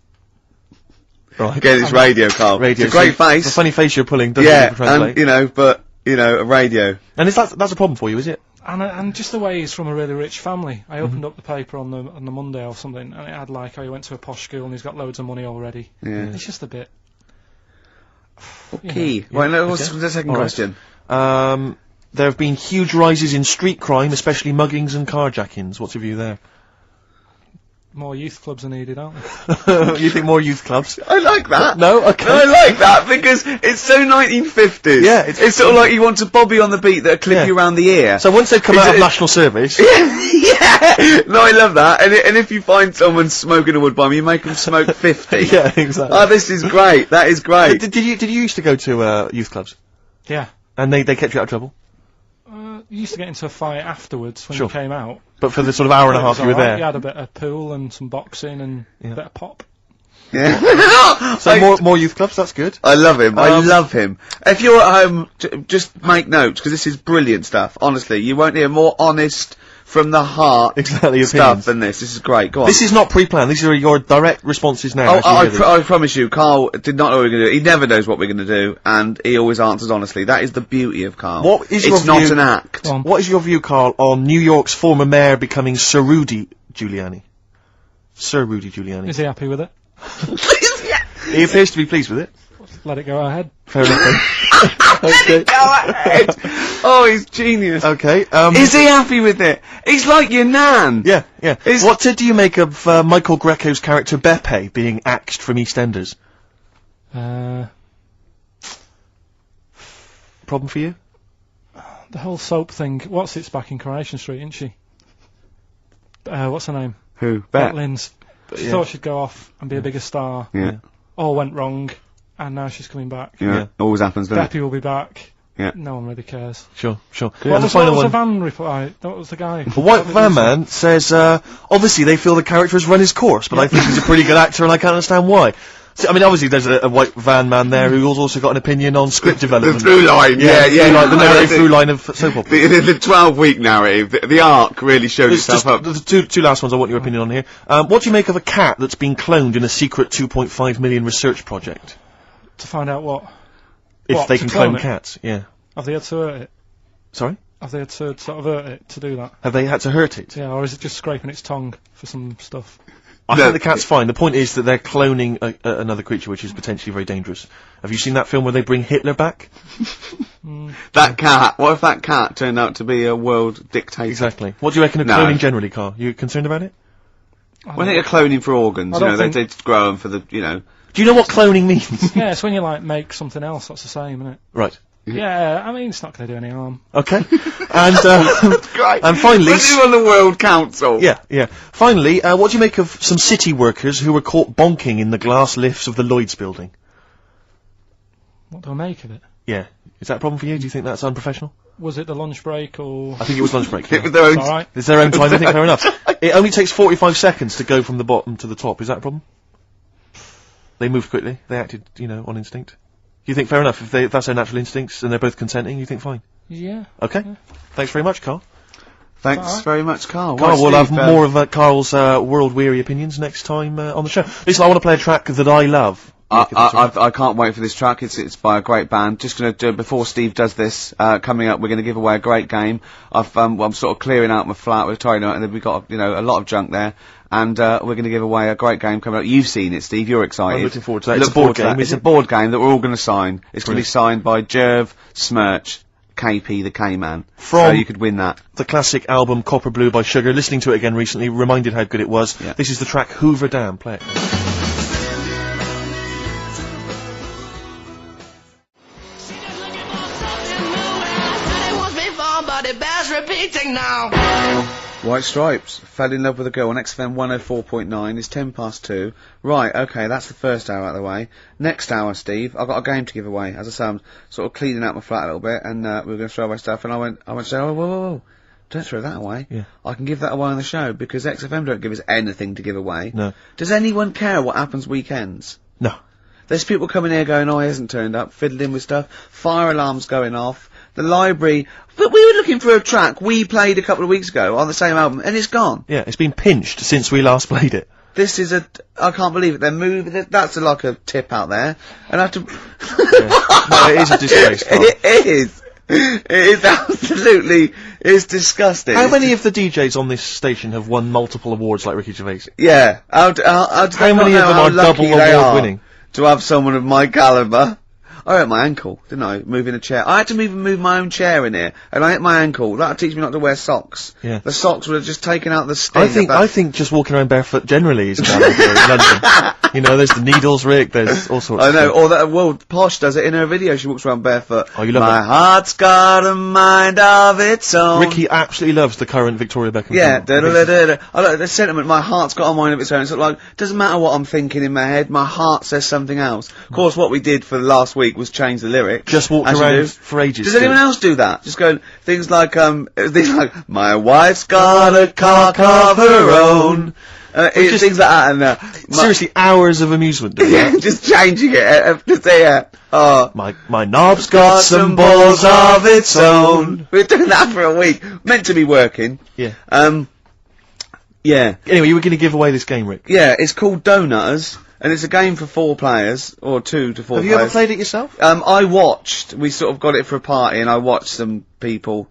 Right. Again, it's radio, Karl. Radio. It's a great so face. The funny face you're pulling doesn't Yeah, even translate. and, a radio. And that's a problem for you, is it? And just the way he's from a really rich family. I opened up the paper on the Monday or something, and it had like how he went to a posh school and he's got loads of money already. Yeah. It's just a bit... Okay. Right, now, what's the second All right. question? There have been huge rises in street crime, especially muggings and carjackings. What's your view there? More youth clubs are needed, aren't there? You think more youth clubs? I like that. No? Okay. I like that because it's so 1950s. Yeah, it's sort of like you want a bobby on the beat that'll clip Yeah. you around the ear. So once they've come Is out of it- national service, yeah! No, I love that. And if you find someone smoking a wood bomb, you make them smoke 50. yeah, exactly. Oh, this is great. That is great. Did you used to go to youth clubs Yeah. and they kept you out of trouble? You used to get into a fight afterwards when Sure. you came out. But for the sort of hour and a It was half you were alright. there. You had a bit of pool and some boxing and a bit of pop. Yeah. So more youth clubs, that's good. I love him. I Um, love him. If you're at home, just make notes because this is brilliant stuff. Honestly, you won't hear more honest, from the heart Exactly, stuff opinions. than this. This is great. Go on. This is not pre-planned. These are your direct responses now. I promise you, Karl did not know what we were going to do. He never knows what we're going to do, and he always answers honestly. That is the beauty of Karl. What is your it's not view- an act. What is your view, Karl, on New York's former mayor becoming Sir Rudy Giuliani? Sir Rudy Giuliani. Is he happy with it? He appears to be pleased with it. Let it go ahead. Fair enough. Then. Okay. Go ahead. Oh, he's genius. Okay. Is he happy with it? He's like your nan. Yeah, yeah. Is- What do you make of Michael Greco's character Beppe being axed from EastEnders? Problem for you? The whole soap thing. What's it's back in Coronation Street, isn't she? What's her name? Who? Bet Bet. Lynn's. She yeah. thought she'd go off and be a bigger star. Yeah. All went wrong, and now she's coming back. Yeah. Yeah. Always happens, doesn't it? Beppe will be back. Yeah. No one really cares. Sure, sure. What And the was, final what was the one. van reply? What was the guy? The White Van Man says, obviously they feel the character has run his course, but I think he's a pretty good actor and I can't understand why. See, I mean, obviously there's a White Van Man there who's also got an opinion on script The development. through line, yeah. Like the narrative The- through line of soap opera. The 12-week narrative, the arc really showed It's itself just up. the two last ones I want your opinion on here. What do you make of a cat that's been cloned in a secret 2.5 million research project? To find out what? If What, they to can clone clone it? cats, yeah. Have they had to hurt it? Sorry? Have they had to sort of hurt it to do that? Have they had to hurt it? Yeah, or is it just scraping its tongue for some stuff? I No. think the cat's fine. The point is that they're cloning another creature which is potentially very dangerous. Have you seen that film where they bring Hitler back? That cat, what if that cat turned out to be a world dictator? Exactly. What do you reckon of No. cloning generally, Karl? You concerned about it? Well, I think they're cloning for organs, I you know, don't they grow them for the, you know. Do you know what cloning means? Yeah, it's when you like make something else. That's the same, isn't it? Right. Yeah, I mean it's not going to do any harm. Okay. And Great. and finally, Put him on the World Council. yeah. Finally, what do you make of some city workers who were caught bonking in the glass lifts of the Lloyd's building? What do I make of it? Yeah. Is that a problem for you? Do you think that's unprofessional? Was it the lunch break or? I think it was lunch break. It Yeah. was their own. It's all right. It's their own time. I think fair enough. It only takes 45 seconds to go from the bottom to the top. Is that a problem? They moved quickly. They acted, on instinct. You think fair enough? If that's their natural instincts and they're both consenting, you think fine? Yeah. Okay. Yeah. Thanks very much, Karl. Thanks Alright. very much, Karl. Karl, Right, we'll have Steve, more of Karl's world-weary opinions next time on the show. Listen, I want to play a track that I love. I can't wait for this track. It's by a great band. Just going to do it before Steve does this. Coming up, we're going to give away a great game. I'm sort of clearing out my flat with tidying out, and then we've got a lot of junk there. And we're going to give away a great game coming up. You've seen it, Steve. You're excited. I'm looking forward to that. Look It's a board forward to game, that. It's isn't a it? board game that we're all going to sign. It's going to be Brilliant. signed by Gervais, Smirch, KP, the K-Man. So From- you could win that. The classic album Copper Blue by Sugar. Listening to it again recently, reminded how good it was. Yeah. This is the track Hoover Dam. Play it. White Stripes fell in love with a girl on XFM 104.9. It's 2:10. Right, okay, that's the first hour out of the way. Next hour, Steve, I've got a game to give away. As I say, I'm sort of cleaning out my flat a little bit, and we were going to throw away stuff, and I went, say, oh, whoa, don't throw that away. Yeah. I can give that away on the show, because XFM don't give us anything to give away. No. Does anyone care what happens weekends? No. There's people coming here going, oh, he hasn't turned up, fiddling with stuff, fire alarms going off, the library. But we were looking for a track we played a couple of weeks ago on the same album, and it's gone. Yeah, it's been pinched since we last played it. This is I can't believe it, they're moving, that's like a tip out there, and I have to... No, it is a disgrace, Karl. It is. It is absolutely, it's disgusting. How many of the DJs on this station have won multiple awards like Ricky Gervais? Yeah, how many of them are double award winning? To have someone of my calibre. I hurt my ankle, didn't I? Moving a chair. I had to even move my own chair in here, and I hit my ankle. That'll teach me not to wear socks. Yeah. The socks would have just taken out the sting. I think just walking around barefoot generally is kind of in London. There's the needles, Rick, there's all sorts I of know, stuff. or that, well, Posh does it in her video, she walks around barefoot. Oh, you love My it. heart's got a mind of its own. Ricky absolutely loves the current Victoria Beckham Yeah, film. I like the sentiment, my heart's got a mind of its own. It's like, doesn't matter what I'm thinking in my head, my heart says something else. Of course, what we did for the last week was change the lyrics. Just walked as you around do. for ages. Does anyone else do that? Just go, things like, my wife's got a cock of her own. Things like that, and Seriously, hours of amusement doing that. just changing it. Just oh, My knob's got some balls of its own. we're doing that for a week. Meant to be working. Yeah. Yeah. Anyway, you were going to give away this game, Rick. Yeah, it's called Donutters, and it's a game for 4 players, or 2 to 4 Have players. you ever played it yourself? We sort of got it for a party, and I watched some people.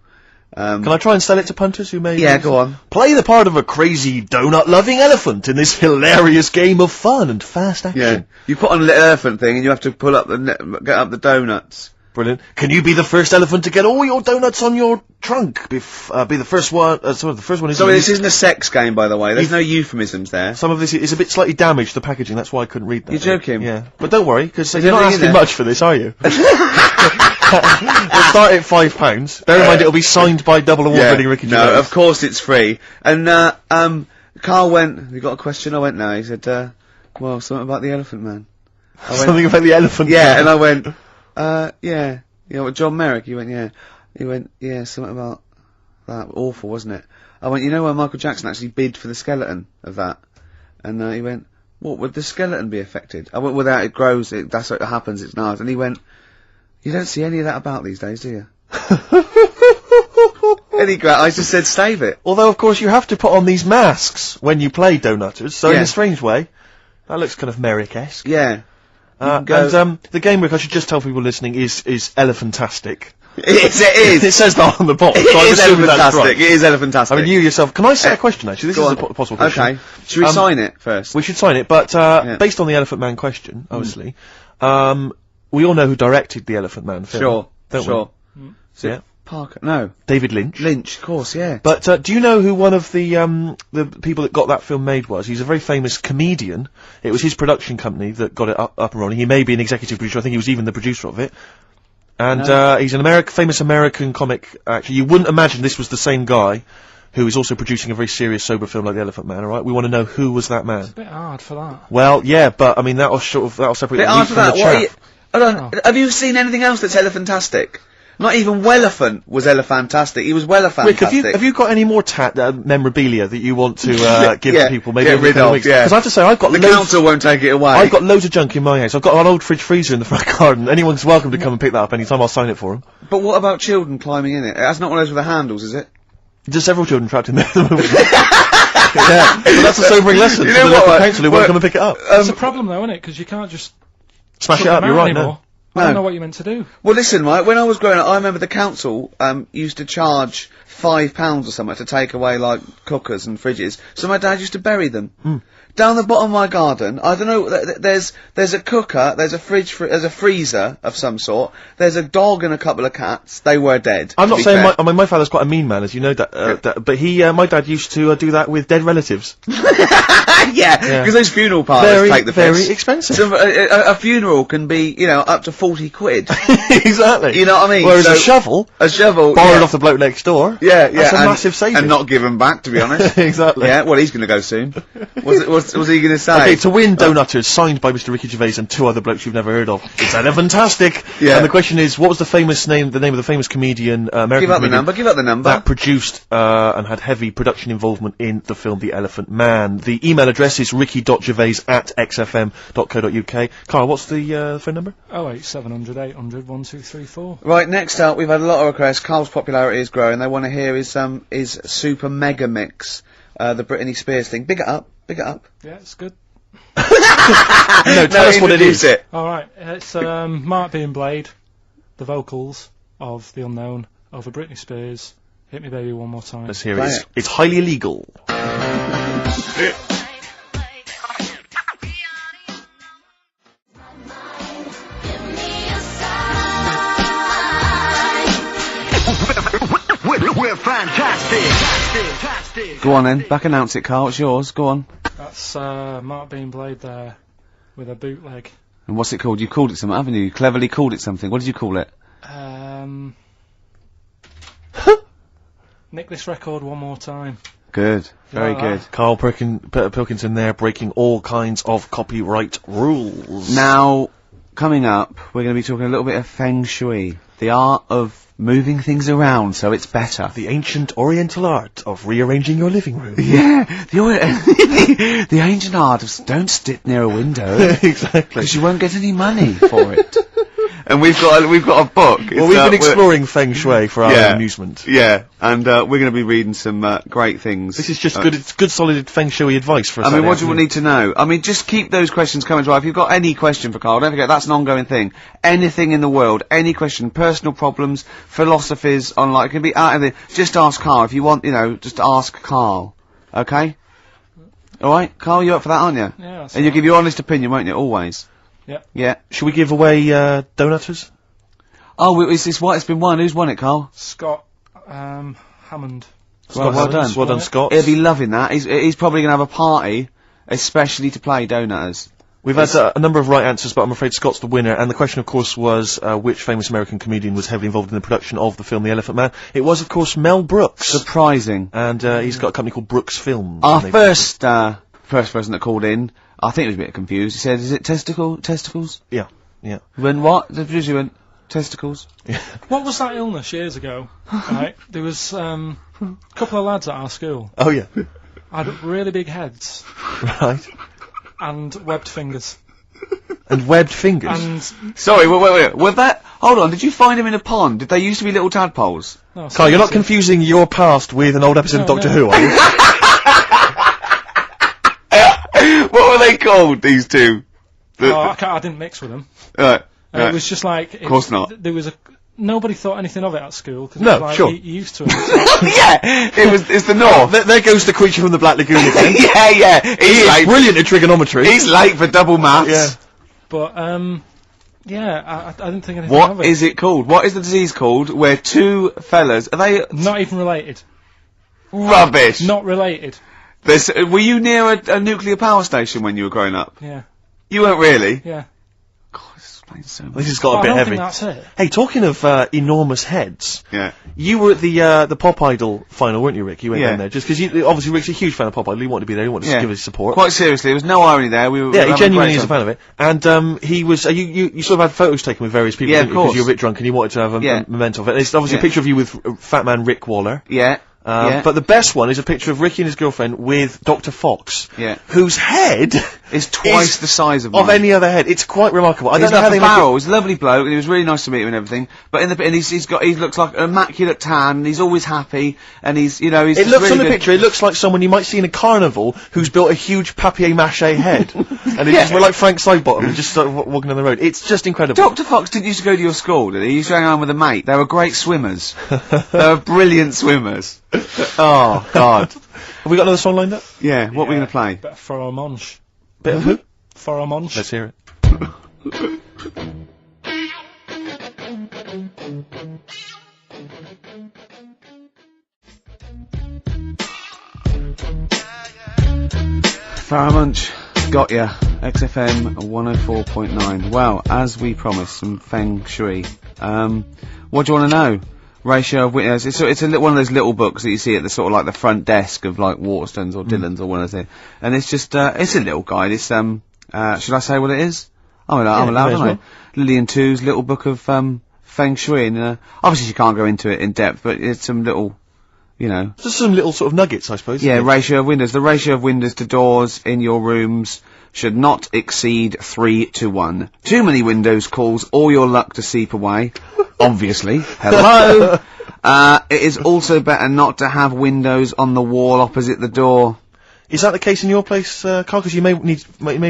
Can I try and sell it to punters who may... Yeah, go on. Play the part of a crazy donut-loving elephant in this hilarious game of fun and fast action. Yeah. You put on a little elephant thing, and you have to pull up get up the donuts. Brilliant. Can you be the first elephant to get all your donuts on your trunk? Be the first one... the first one is... Sorry, this isn't a sex game, by the way. There's no euphemisms there. Some of this is a bit slightly damaged, the packaging, that's why I couldn't read that. You're joking? Yeah. But don't worry, because Is you're not everything in asking there? much for this, are you? We'll start at £5. Bear in mind, it'll be signed by double award-winning Ricky Gervais. No, of course it's free. And, Karl went, you got a question? I went, no. He said, well, something about the Elephant Man. I went, Something about the elephant. yeah, and I went, yeah. You know what, John Merrick? He went, yeah. He went, yeah, something about that. Awful, wasn't it? I went, you know where Michael Jackson actually bid for the skeleton of that? And, he went, what, would the skeleton be affected? I went, without it grows, that's what happens, it's nice. And he went, you don't see any of that about these days, do you? I just said, save it. Although, of course, you have to put on these masks when you play Donutters, so in Yeah. a strange way, that looks kind of Merrick-esque. Yeah. And, the game, Rick, I should just tell people listening, is Elephantastic. It is. It says that on the box, It so I'm is assuming that's elephantastic. right. It is elephantastic. I mean, you yourself, can I say a question, actually? This Go is on. a possible question. Okay. Should we sign it first? We should sign it, but, based on the Elephant Man question, obviously, we all know who directed the Elephant Man film. Sure. Don't Sure. we? Yeah. Parker. No. David Lynch. Lynch, of course, yeah. But, do you know who one of the people that got that film made was? He's a very famous comedian. It was his production company that got it up and running. He may be an executive producer. I think he was even the producer of it. And, he's an famous American comic actor. You wouldn't imagine this was the same guy who is also producing a very serious, sober film like The Elephant Man, alright? We want to know who was that man. It's a bit hard for that. Well, yeah, but, I mean, that'll separate Bit the wheat after from that, the what are you, chaff. hold on, have you seen anything else that's elephantastic? Not even Wellephant was elephantastic. He was Wellefantastic. Rick, have you got any more memorabilia that you want to give yeah, to people? Maybe get every rid couple of, weeks? yeah. Because I have to say, I've got The loads. council won't take it away. I've got loads of junk in my house. I've got an old fridge freezer in the front garden. Anyone's welcome to come and pick that up anytime. I'll sign it for them. But what about children climbing in it? That's not one of those with the handles, is it? There's several children trapped in there at the moment. Yeah, but that's a sobering lesson You for know the what, local right? council who won't come and pick it up. It's a problem though, isn't it? Because you can't just Smash it put up, them you're out right, anymore. I No. don't know what you're meant to do. Well, listen, right, when I was growing up, I remember the council, used to charge £5 or something to take away, like, cookers and fridges, so my dad used to bury them. Down the bottom of my garden, I don't know, there's a cooker, there's a fridge, there's a freezer of some sort, there's a dog and a couple of cats, they were dead. I'm to not be saying fair. my father's quite a mean man, as you know, but my dad used to do that with dead relatives. Yeah, because those funeral parlours Very, take the very piss. expensive. So, a funeral can be, you know, up to 40 quid. Exactly. You know what I mean? Whereas So- a shovel, A shovel. borrowed yeah. off the bloke next door. Yeah, yeah. That's a and- massive saving. And not given back, to be honest. Exactly. Yeah, well, he's going to go soon. Was he going to say? Okay, to win Donutters, signed by Mr. Ricky Gervais and 2 other blokes you've never heard of. It's elephantastic. Yeah. And the question is, what was the name of the famous comedian, American Give out the comedian, number, give out the number. that produced, and had heavy production involvement in the film The Elephant Man? The email address is ricky.gervais@xfm.co.uk. Karl, what's the, phone number? 08700 800 1234. Right, next up, we've had a lot of requests. Karl's popularity is growing. They want to hear his Super Mega Mix, the Britney Spears thing. Big it up, big it up. Yeah, it's good. No, tell us what it introduce is. it. Alright, it's Mark Bean Blade, the vocals of The Unknown over Britney Spears. Hit Me Baby One More Time. Let's hear Play it. it. It's highly illegal. We're fantastic. Go on then, back announce it, Karl. It's yours. Go on. That's Mark Bean Blade there with a bootleg. And what's it called? You called it something, haven't you? You cleverly called it something. What did you call it? Nick this record one more time. Good. Very like good. that? Karl Pilkington there, breaking all kinds of copyright rules. Now, coming up, we're going to be talking a little bit of Feng Shui. The art of moving things around so it's better. The ancient Oriental art of rearranging your living room. Yeah, the ancient art of don't sit near a window. Exactly. Because you won't get any money for it. And we've got a book. Well, we've been exploring Feng Shui for our own amusement. Yeah, and we're going to be reading some great things. This is just good. It's good, solid Feng Shui advice for us. I mean, what do you need to know? I mean, just keep those questions coming to life. If you've got any question for Karl, don't forget that's an ongoing thing. Anything in the world, any question, personal problems, philosophies, on like, it can be out of the. Just ask Karl if you want. Just ask Karl. Okay. All right, Karl, you're up for that, aren't you? Yeah. That's and you'll give your honest opinion, won't you? Always. Yeah. Yeah. Should we give away donuters? Oh, it's been won. Who's won it, Karl? Scott Hammond. Well, well done. Well done, Scott. He'll be loving that. He's probably going to have a party, especially to play Donuters. We've had a number of right answers, but I'm afraid Scott's the winner. And the question, of course, was which famous American comedian was heavily involved in the production of the film The Elephant Man? It was, of course, Mel Brooks. Surprising. And he's got a company called Brooks Films. Our first person that called in, I think he was a bit confused. He said, "Is it testicles?" Yeah, yeah. When what? The producer went, testicles. Yeah. What was that illness years ago? Right, there was a couple of lads at our school. Oh yeah. Had really big heads Right. and webbed fingers. And webbed fingers. And Sorry, wait. Was that? Hold on. Did you find him in a pond? Did they used to be little tadpoles? no, Karl, you're not seriously. confusing your past with an old episode of No, Doctor no. Who, are you? What were they called? These two. Oh, I didn't mix with them. Right. It was just like. Of course not. There was nobody thought anything of it at school. Cause No, it was like, sure. You used to it. So- Yeah, it's the north. There goes the creature from the Black Lagoon again. yeah. He He's is late. brilliant at trigonometry. He's late for double maths. Yeah. But yeah, I didn't think anything of What it. is it called? What is the disease called where two fellas, are they Not even related. rubbish? Not related. Were you near a nuclear power station when you were growing up? Yeah. You weren't really? Yeah. God, this explains so much. This has got But a bit I don't heavy. think that's it. Hey, talking of enormous heads, Yeah. you were at the Pop Idol final, weren't you, Rick? You went Yeah. down there just because obviously Rick's a huge fan of Pop Idol. He wanted to be there. He wanted to Yeah. give his support. Quite seriously, there was no irony there. We were Yeah, he having genuinely great is a time. fan of it. And he was. You sort of had photos taken with various people, Yeah, didn't of you? Because course. you were a bit drunk and you wanted to have a Yeah. memento of it. And it's obviously Yeah. a picture of you with Fat Man Rick Waller. Yeah. Yeah. But the best one is a picture of Ricky and his girlfriend with Dr. Fox. Yeah. Whose head It's twice the size of mine. of any other head. It's quite remarkable. I He's don't know how like they a make barrel. He's a lovely bloke, and he was really nice to meet him and everything. But he looks like an immaculate tan, and he's always happy, and he's It just looks really on the good. picture, it looks like someone you might see in a carnival who's built a huge papier-mâché head. And it's just, we're like Frank Sidebottom, and just walking on the road. It's just incredible. Dr. Fox didn't used to go to your school, did he? He used to hang around with a mate. They were great swimmers. They were brilliant swimmers. Oh, God. Have we got another song lined up? Yeah, what are we going to play? Bit of Pharomonge. Bit of who? Pharomonge. Let's hear it. Faramunch, got ya. XFM 104.9. Well, as we promised, some Feng Shui. What do you want to know? Ratio of witness. It's one of those little books that you see at the sort of like the front desk of like Waterstones or Dillon's or one of those. And it's just it's a little guide. It's should I say what it is? I'm allowed, may as aren't I? well. Lillian Tu's little book of Feng Shui, and obviously you can't go into it in depth, but it's some little, Just some little sort of nuggets, I suppose. yeah, isn't it? ratio of windows. The ratio of windows to doors in your rooms should not exceed 3-1. Too many windows calls all your luck to seep away. Obviously. Hello! It is also better not to have windows on the wall opposite the door. Is that the case in your place, Karl? Because you may need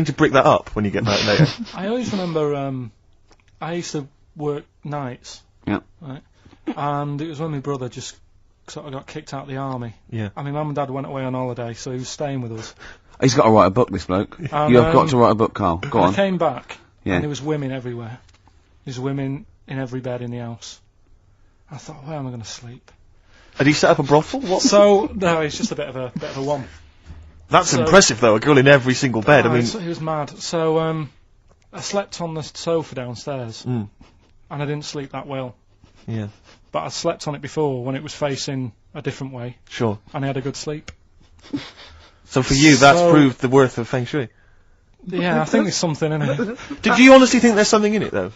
to brick that up when you get back later. I always remember, I used to work nights. Yeah. Right. And it was when my brother just sort of got kicked out of the army. Yeah. And my mum and dad went away on holiday, so he was staying with us. He's got to write a book, this bloke. And, You have got to write a book, Karl. Go I on. came back, Yeah. and there was women everywhere. There's women in every bed in the house. I thought, where am I going to sleep? Had he set up a brothel? What? So, no, it's just a bit of a one. That's so- impressive, though. A girl in every single bed. I mean, He was mad. So, I slept on the sofa downstairs, and I didn't sleep that well. yeah, But I slept on it before when it was facing a different way, sure. and I had a good sleep. So for you, that's So- proved the worth of Feng Shui. Yeah, I think there's something in it. Did you honestly think there's something in it, though?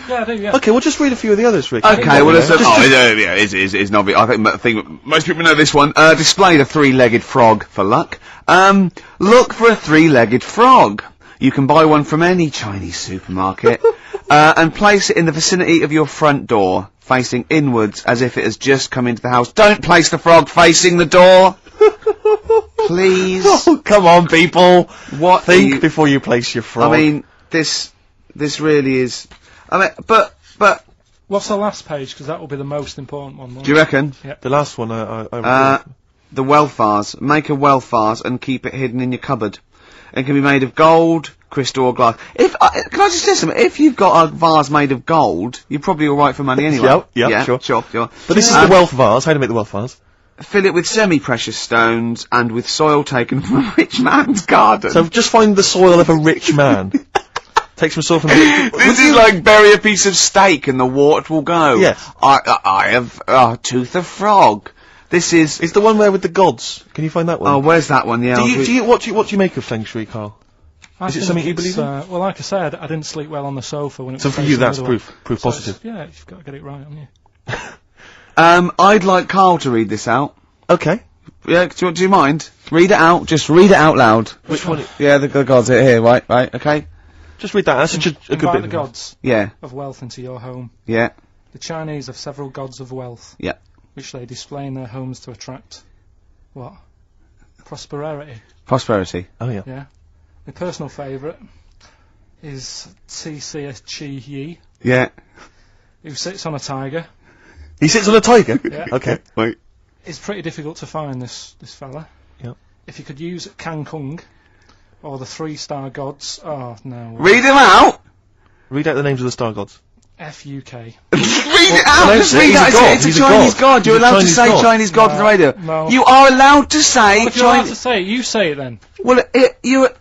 Yeah, I do, yeah. Okay, well, just read a few of the others, Rick. Okay, well, it's not big. I think most people know this one. Display the three-legged frog for luck. Look for a three-legged frog. You can buy one from any Chinese supermarket, and place it in the vicinity of your front door, facing inwards as if it has just come into the house. Don't place the frog facing the door! Please. Oh, come on, people. What Think before you place your frog. I mean, this really is... I mean, but... What's the last page? Because that will be the most important one. Do you reckon? the last one, I The wealth vase. Make a wealth vase and keep it hidden in your cupboard. It can be made of gold, crystal or glass. Can I just say something? If you've got a vase made of gold, you're probably alright for money anyway. Yeah, sure. But this is the wealth vase. How to make the wealth vase? Fill it with semi-precious stones and with soil taken from a rich man's garden. So just find the soil of a rich man. Take some soil from This is like bury a piece of steak and the water will go. Yeah. I have a tooth of frog. This is... It's the one where with the gods. Can you find that one? Oh, where's that one? Yeah. What do you make of Feng Shui, Karl? Is it something you believe in? Well, like I said, I didn't sleep well on the sofa when it was... So for you, that's proof positive. Yeah, you've got to get it right, haven't you? I'd like Karl to read this out. Okay. Yeah, do you mind? Read it out. Just read it out loud. Which one? Yeah, the gods are here. Right, okay. Just read that. That's such a good Invite bit. the gods Yeah, of wealth into your home. yeah, The Chinese have several gods of wealth, yeah. which they display in their homes to attract what? Prosperity. Prosperity. Oh yeah. Yeah. My personal favourite is Chi Yi, Yeah. who sits on a tiger. He sits on a tiger. Yeah. Okay. Wait. It's pretty difficult to find this fella. Yep. If you could use Kang Kung or the 3-star gods. Oh no. Read him out. Read out the names of the star gods. FUK. Read it out. no, Just sir, read he's it out. a god. It's a He's a Chinese god. god. You're He's a allowed to Chinese say god. Chinese god on the radio. No. You are allowed to say Well, if you're allowed to Chinese. say it, you say it then. Well,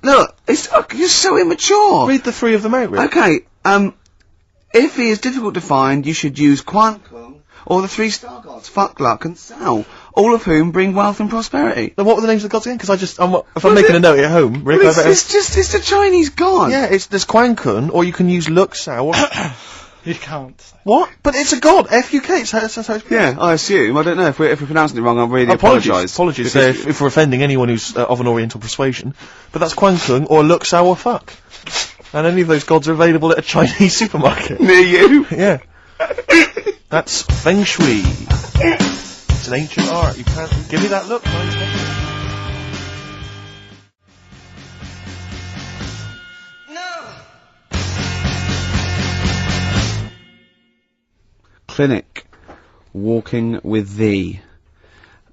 look. You're so immature. Read the three of them out, Rick. Okay. If he is difficult to find, you should use Quan Kung or the 3-star gods, Fuck, Luck, and Sao, all of whom bring wealth and prosperity. Now, what were the names of the gods again? Because if I'm making a note at home, Rick, Well, I better... it's the Chinese god. Yeah, there's Quan Kun, or you can use Luk Sao. Or... You can't. What? But it's a god. FUK. That's how it's pronounced. Yeah, I assume. I don't know if we're pronouncing it wrong. I really apologise. Apologies Because if we're offending anyone who's of an Oriental persuasion. But that's Quan Kun or Luk Sao or Fuck. And any of those gods are available at a Chinese supermarket. near you. Yeah. That's Feng Shui. It's an ancient art. You can't give me that look. Clinic. Walking with thee.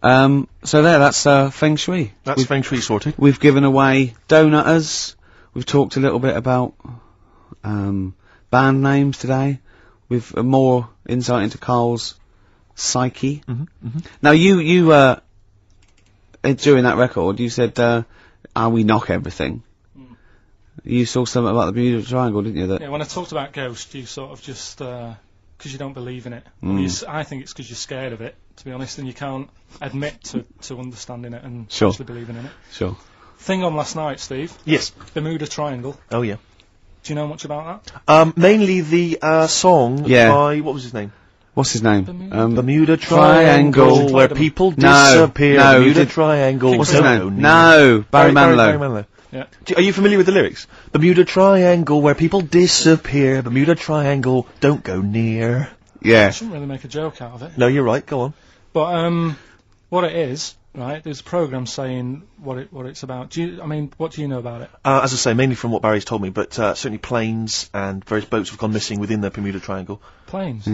So that's Feng Shui. That's Feng Shui sorted. We've given away donutters. We've talked a little bit about band names today. With more insight into Karl's psyche. Now you during that record you said, we knock everything. You saw something about the Bermuda Triangle, didn't you? Yeah, when I talked about Ghost, you sort of just, because you don't believe in it. I think it's because you're scared of it, to be honest, and you can't admit to understanding it and Sure. actually believing in it. Sure. Thing on last night, Steve. Yes. Bermuda Triangle. Oh yeah. Do you know much about that? Mainly the song by what was his name? What's his name? Bermuda Triangle, where people disappear. No, Bermuda Triangle. What's his name? No, Barry Manilow. Barry Manilow. Yeah. Are you familiar with the lyrics? Bermuda Triangle, where people disappear. Bermuda Triangle, don't go near. Yeah. I shouldn't really make a joke out of it. No, you're right. Go on. But what it is, right? There's a program saying what it's about. What do you know about it? As I say, mainly from what Barry's told me, but certainly planes and various boats have gone missing within the Bermuda Triangle. Planes.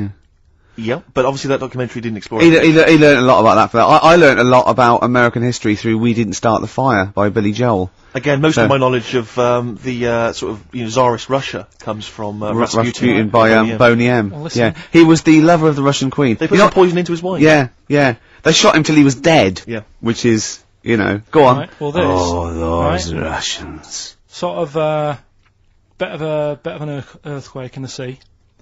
Yeah, but obviously that documentary didn't explore He it. learned a lot about that. I learned a lot about American history through "We Didn't Start the Fire" by Billy Joel. Again, most of my knowledge of the sort of Tsarist Russia comes from Rasputin by Boney M. Well, listen. Yeah, he was the lover of the Russian queen. They put some poison into his wine. Yeah, yeah. They shot him till he was dead. Yeah. Which is, go on. Right, well, this. Oh, those right, Russians. Sort of bit of an earthquake in the sea.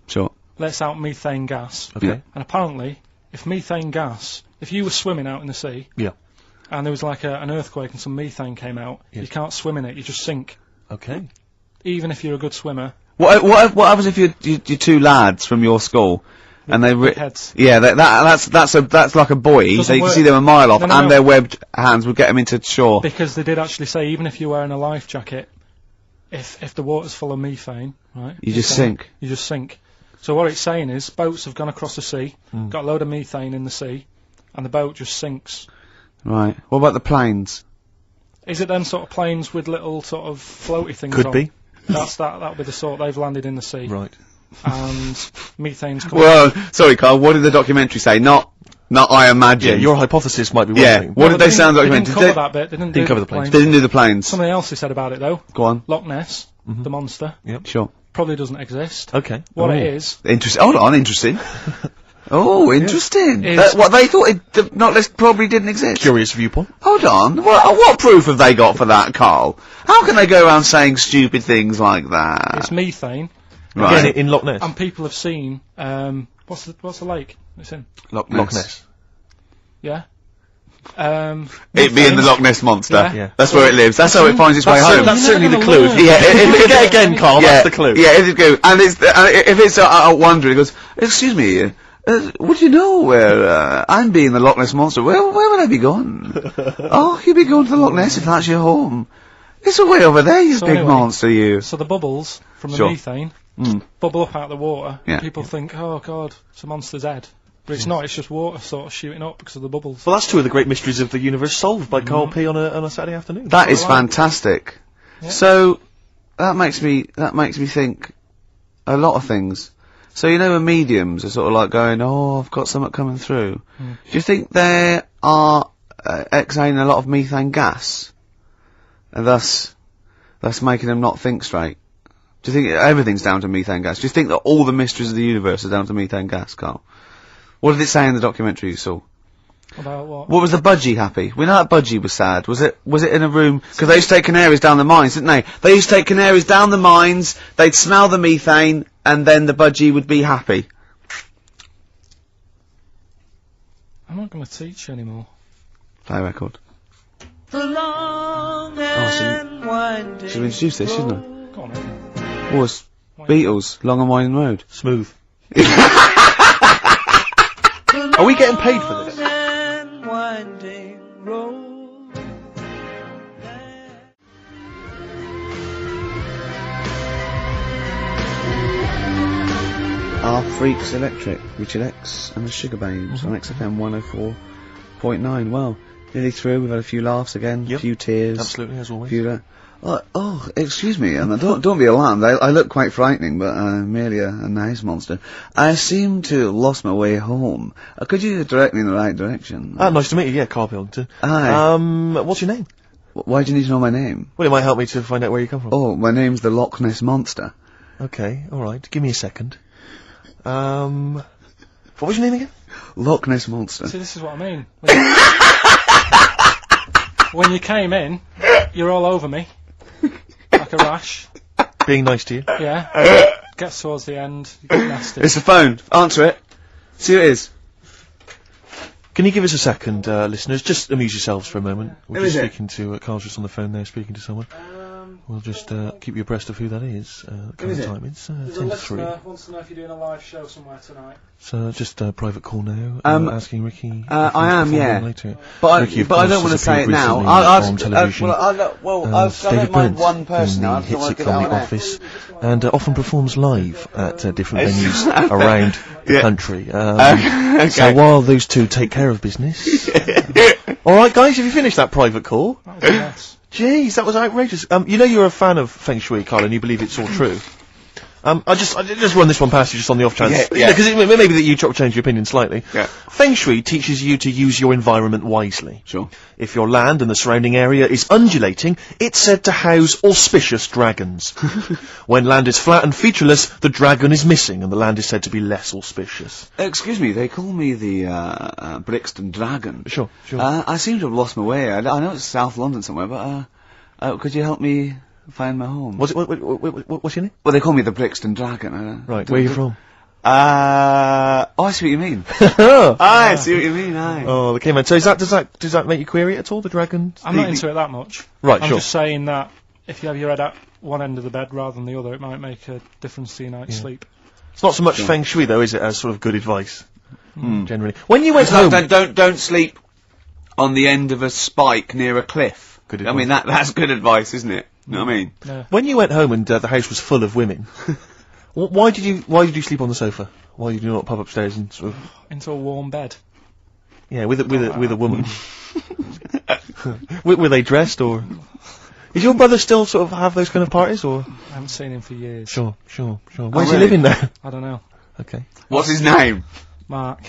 Sure. Lets out methane gas. Okay. Yeah. And apparently, if you were swimming out in the sea, Yeah. and there was like an earthquake and some methane came out, Yes. you can't swim in it, you just sink. Okay. even if you're a good swimmer, What happens if you're two lads from your school? And they big heads. yeah, that's like a buoy. Doesn't So you can work. see them a mile off, No, no, and no. their webbed hands would get them into shore. Because they did actually say, even if you're wearing a life jacket, if the water's full of methane, right? You just sink. You just sink. So what it's saying is, boats have gone across the sea, got a load of methane in the sea, and the boat just sinks. Right. What about the planes? Is it them sort of planes with little sort of floaty things Could on? be. That'll be the sort they've landed in the sea. Right. And methane's coming. Well, sorry, Carl. What did the documentary say? Not I imagine. Yeah, your hypothesis might be one Yeah. thing. What did they say on the They documentary? didn't cover that bit. They didn't do cover the planes. They didn't do the planes. Something else they said about it though. Go on. Loch Ness, the monster, Sure. probably doesn't exist. Okay. What Oh. it is, Interesting. Hold on. Interesting. Oh, interesting. Is- What they thought the Loch Ness probably didn't exist. Curious viewpoint. Hold on. What proof have they got for that, Carl? How can they go around saying stupid things like that? it's methane, Right. Again, in Loch Ness. and people have seen. What's the lake it's in? Loch Loch Ness. Yeah. It being the Loch Ness monster. Yeah. Yeah. That's where it lives. That's how it finds its way home. That's You're certainly never the gonna clue. learn. Yeah, if Get again, Carl. yeah, That's the clue. Yeah, if it's good. And it's if it's out wandering, it goes, excuse me, would you know where I'm being the Loch Ness monster? Where would I be going? Oh, you'd be going to the Loch Ness if that's your home. It's way over there, you So big anyway, monster, you. So the bubbles from the Sure. methane Mm. bubble up out of the water. Yeah. And people think, oh god, it's a monster's head. But it's not. It's just water sort of shooting up because of the bubbles. Well, that's two of the great mysteries of the universe solved by Karl P on a Saturday afternoon. That is Right. fantastic. Yeah. So that makes me think a lot of things. So you know, when mediums are sort of like going, "Oh, I've got something coming through." Do you think they are exhaling a lot of methane gas, and thus making them not think straight? Do you think everything's down to methane gas? Do you think that all the mysteries of the universe are down to methane gas, Carl? What did it say in the documentary you saw? About what? What was the budgie happy? We know that budgie was sad. Was it in a room? Because they used to take canaries down the mines, didn't they? They used to take canaries down the mines, they'd smell the methane, and then the budgie would be happy. I'm not going to teach you anymore. Play a record. The long and winding Should we introduce this, shouldn't I? Go on then. Oh, it's Beatles, Long and Winding Road. Smooth. Are we getting paid for this? and winding road. Our Freaks Electric, Richard X and the Sugar Babes on XFM 104.9. Well, nearly through. We've had a few laughs again, a Yep. few tears. Absolutely, as always. Few, excuse me, and don't be alarmed. I look quite frightening, but I'm merely a nice monster. I seem to have lost my way home. Could you direct me in the right direction? Nice to meet you. Yeah, Karl Pilkington. Hi. What's your name? Why do you need to know my name? Well, it might help me to find out where you come from. Oh, my name's the Loch Ness Monster. Okay, alright. Give me a second. What was your name again? Loch Ness Monster. See, this is what I mean. When you came in, you're all over me. Like a rash. Being nice to you. Yeah. Gets towards the end, you get nasty. It's the phone. Answer it. See who it is. Can you give us a second, listeners? Just amuse yourselves for a moment. We're Who just is it? speaking to, Carl's just on the phone there, speaking to someone. We'll just, keep you abreast of who that is. Current is it? time, it's, There's 10 a to 3. listener wants to know if you're doing a live show somewhere tonight. So, just a private call now, asking Ricky. if he's I am, performing yeah. Later. But Ricky, of I course, don't want to has say it appeared now. recently on television. I David don't mind Brent one person in now. I the don't hit want to get it sitcom out The there. Office, and often performs live at different venues around the Yeah. country. Okay. So while those two take care of business, all right, guys, have you finished that private call? That was a mess. Jeez, that was outrageous. You know you're a fan of Feng Shui, Karl, and you believe it's all true. I just run this one past you just on the off chance. Yeah. Because it may be that you change your opinion slightly. Yeah. Feng Shui teaches you to use your environment wisely. Sure. If your land and the surrounding area is undulating, it's said to house auspicious dragons. When land is flat and featureless, the dragon is missing and the land is said to be less auspicious. Excuse me, they call me the Brixton Dragon. Sure. I seem to have lost my way. I know it's South London somewhere, but could you help me find my home? What's your name? Well, they call me the Brixton Dragon. Right, where are you from? I see what you mean. I see what you mean. Aye. Oh, okay, man. So does that make you query it at all, the dragon? I'm not into it that much. Right, I'm sure. just saying that if you have your head one end of the bed rather than the other, it might make a difference to your night's sleep. It's not so much feng shui though, is it, as sort of good advice? Generally. When you went It's like, home... don't sleep on the end of a spike near a cliff. Good I mean, that's good advice, isn't it? You know what I mean? Yeah. When you went home and the house was full of women, why did you sleep on the sofa? Why did you not pop upstairs and sort of... Into a warm bed. Yeah, with a woman. Were they dressed, or... Is your brother still sort of have those kind of parties, or...? I haven't seen him for years. Sure. Where's he really? living now? I don't know. Okay. What's his name? Mark.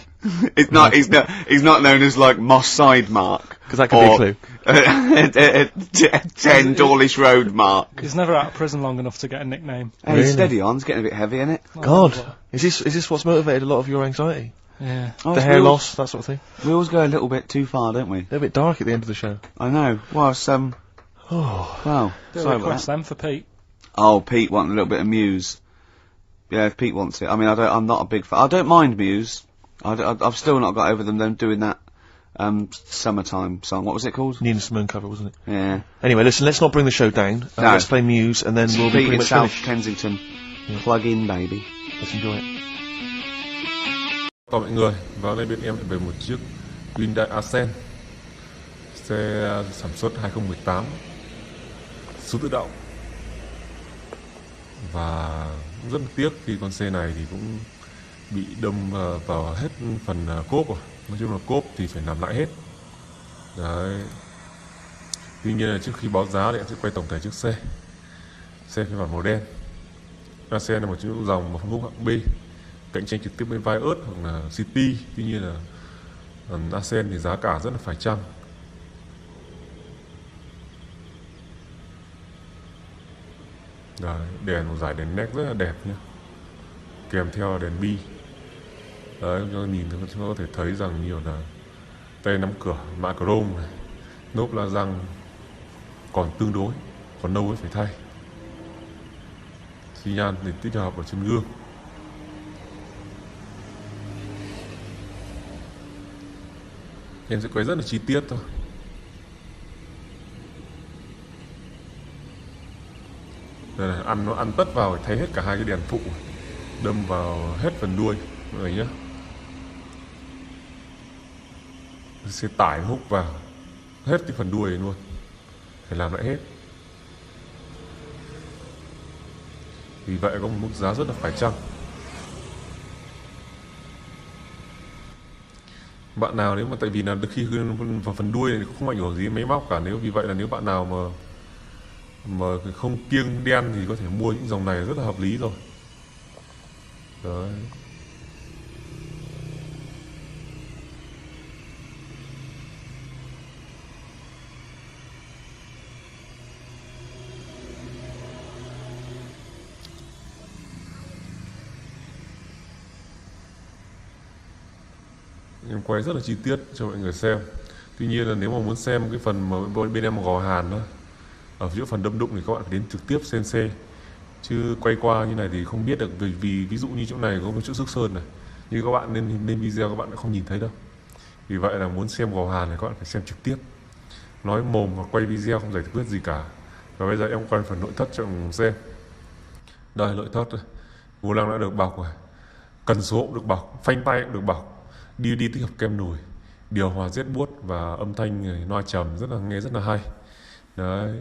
He's not known as like Moss Side Mark. Because that could be a clue. 10 Dawlish Road Mark. He's never out of prison long enough to get a nickname. Hey, Really? steady on, it's getting a bit heavy, isn't it? God, is this what's motivated a lot of your anxiety? Yeah. Oh, The hair loss, that sort of thing? We always go a little bit too far, don't we? They're a bit dark at the end of the show. I know. Well, it's, Oh. well, Do a sorry about request that. then for Pete. Oh, Pete wanting a little bit of Muse. Yeah, if Pete wants it. I mean, I'm not a big fan. I don't mind Muse. I've still not got over them doing that, summertime song. What was it called? Nina Simone cover, wasn't it? Yeah. Anyway, listen, let's not bring the show down. No. Let's play Muse, and then we'll be Pete pretty in much South finished. Kensington. Plug in, baby. Let's enjoy it. Chào mọi người, và đây bên em lại về một chiếc Hyundai Accent xe sản xuất 2018 số tự động, và rất tiếc khi con xe này thì cũng bị đâm vào hết phần cốp rồi. Nói chung là cốp thì phải làm lại hết đấy. Tuy nhiên là trước khi báo giá thì em sẽ quay tổng thể chiếc xe phiên bản màu đen. Accent là một chiếc dòng mà phân khúc hạng B, cạnh tranh trực tiếp với Vios hoặc là City. Tuy nhiên là Accent thì giá cả rất là phải chăng. Đấy, đèn một dải đèn nét rất là đẹp nhé, kèm theo đèn bi. Đấy, cho nhìn thì chúng ta có thể thấy rằng nhiều là tay nắm cửa mạ chrome này, nốp la răng còn tương đối, còn nâu ấy phải thay. Xi nhan thì tích hợp ở trên gương. Em sẽ quay rất là chi tiết thôi. Đây này, nó ăn tất vào thay hết cả hai cái đèn phụ, đâm vào hết phần đuôi mọi người nhé. Xe tải húc vào hết cái phần đuôi này luôn, phải làm lại hết. Vì vậy có một mức giá rất là phải chăng. Bạn nào nếu mà tại vì là khi vào phần đuôi này không ảnh hưởng gì đến máy móc cả, vì vậy là nếu bạn nào mà không kiêng đen thì có thể mua những dòng này rất là hợp lý rồi. Đấy. Em quay rất là chi tiết cho mọi người xem. Tuy nhiên là nếu mà muốn xem cái phần mà bên em gò hàn đó, ở giữa phần đâm đụng thì các bạn phải đến trực tiếp xem xe, chứ quay qua như này thì không biết được. Vì ví dụ như chỗ này có một chỗ xước sơn này, như các bạn lên video các bạn đã không nhìn thấy đâu. Vì vậy là muốn xem gò hàn này các bạn phải xem trực tiếp. Nói mồm và quay video không giải quyết gì cả. Và bây giờ em quay phần nội thất cho mọi người xem. Đây, nội thất này, vô lăng đã được bọc rồi, cần số cũng được bọc, phanh tay cũng được bọc, đi tích hợp kem nồi, điều hòa rét buốt và âm thanh loa trầm nghe rất là hay. Đấy,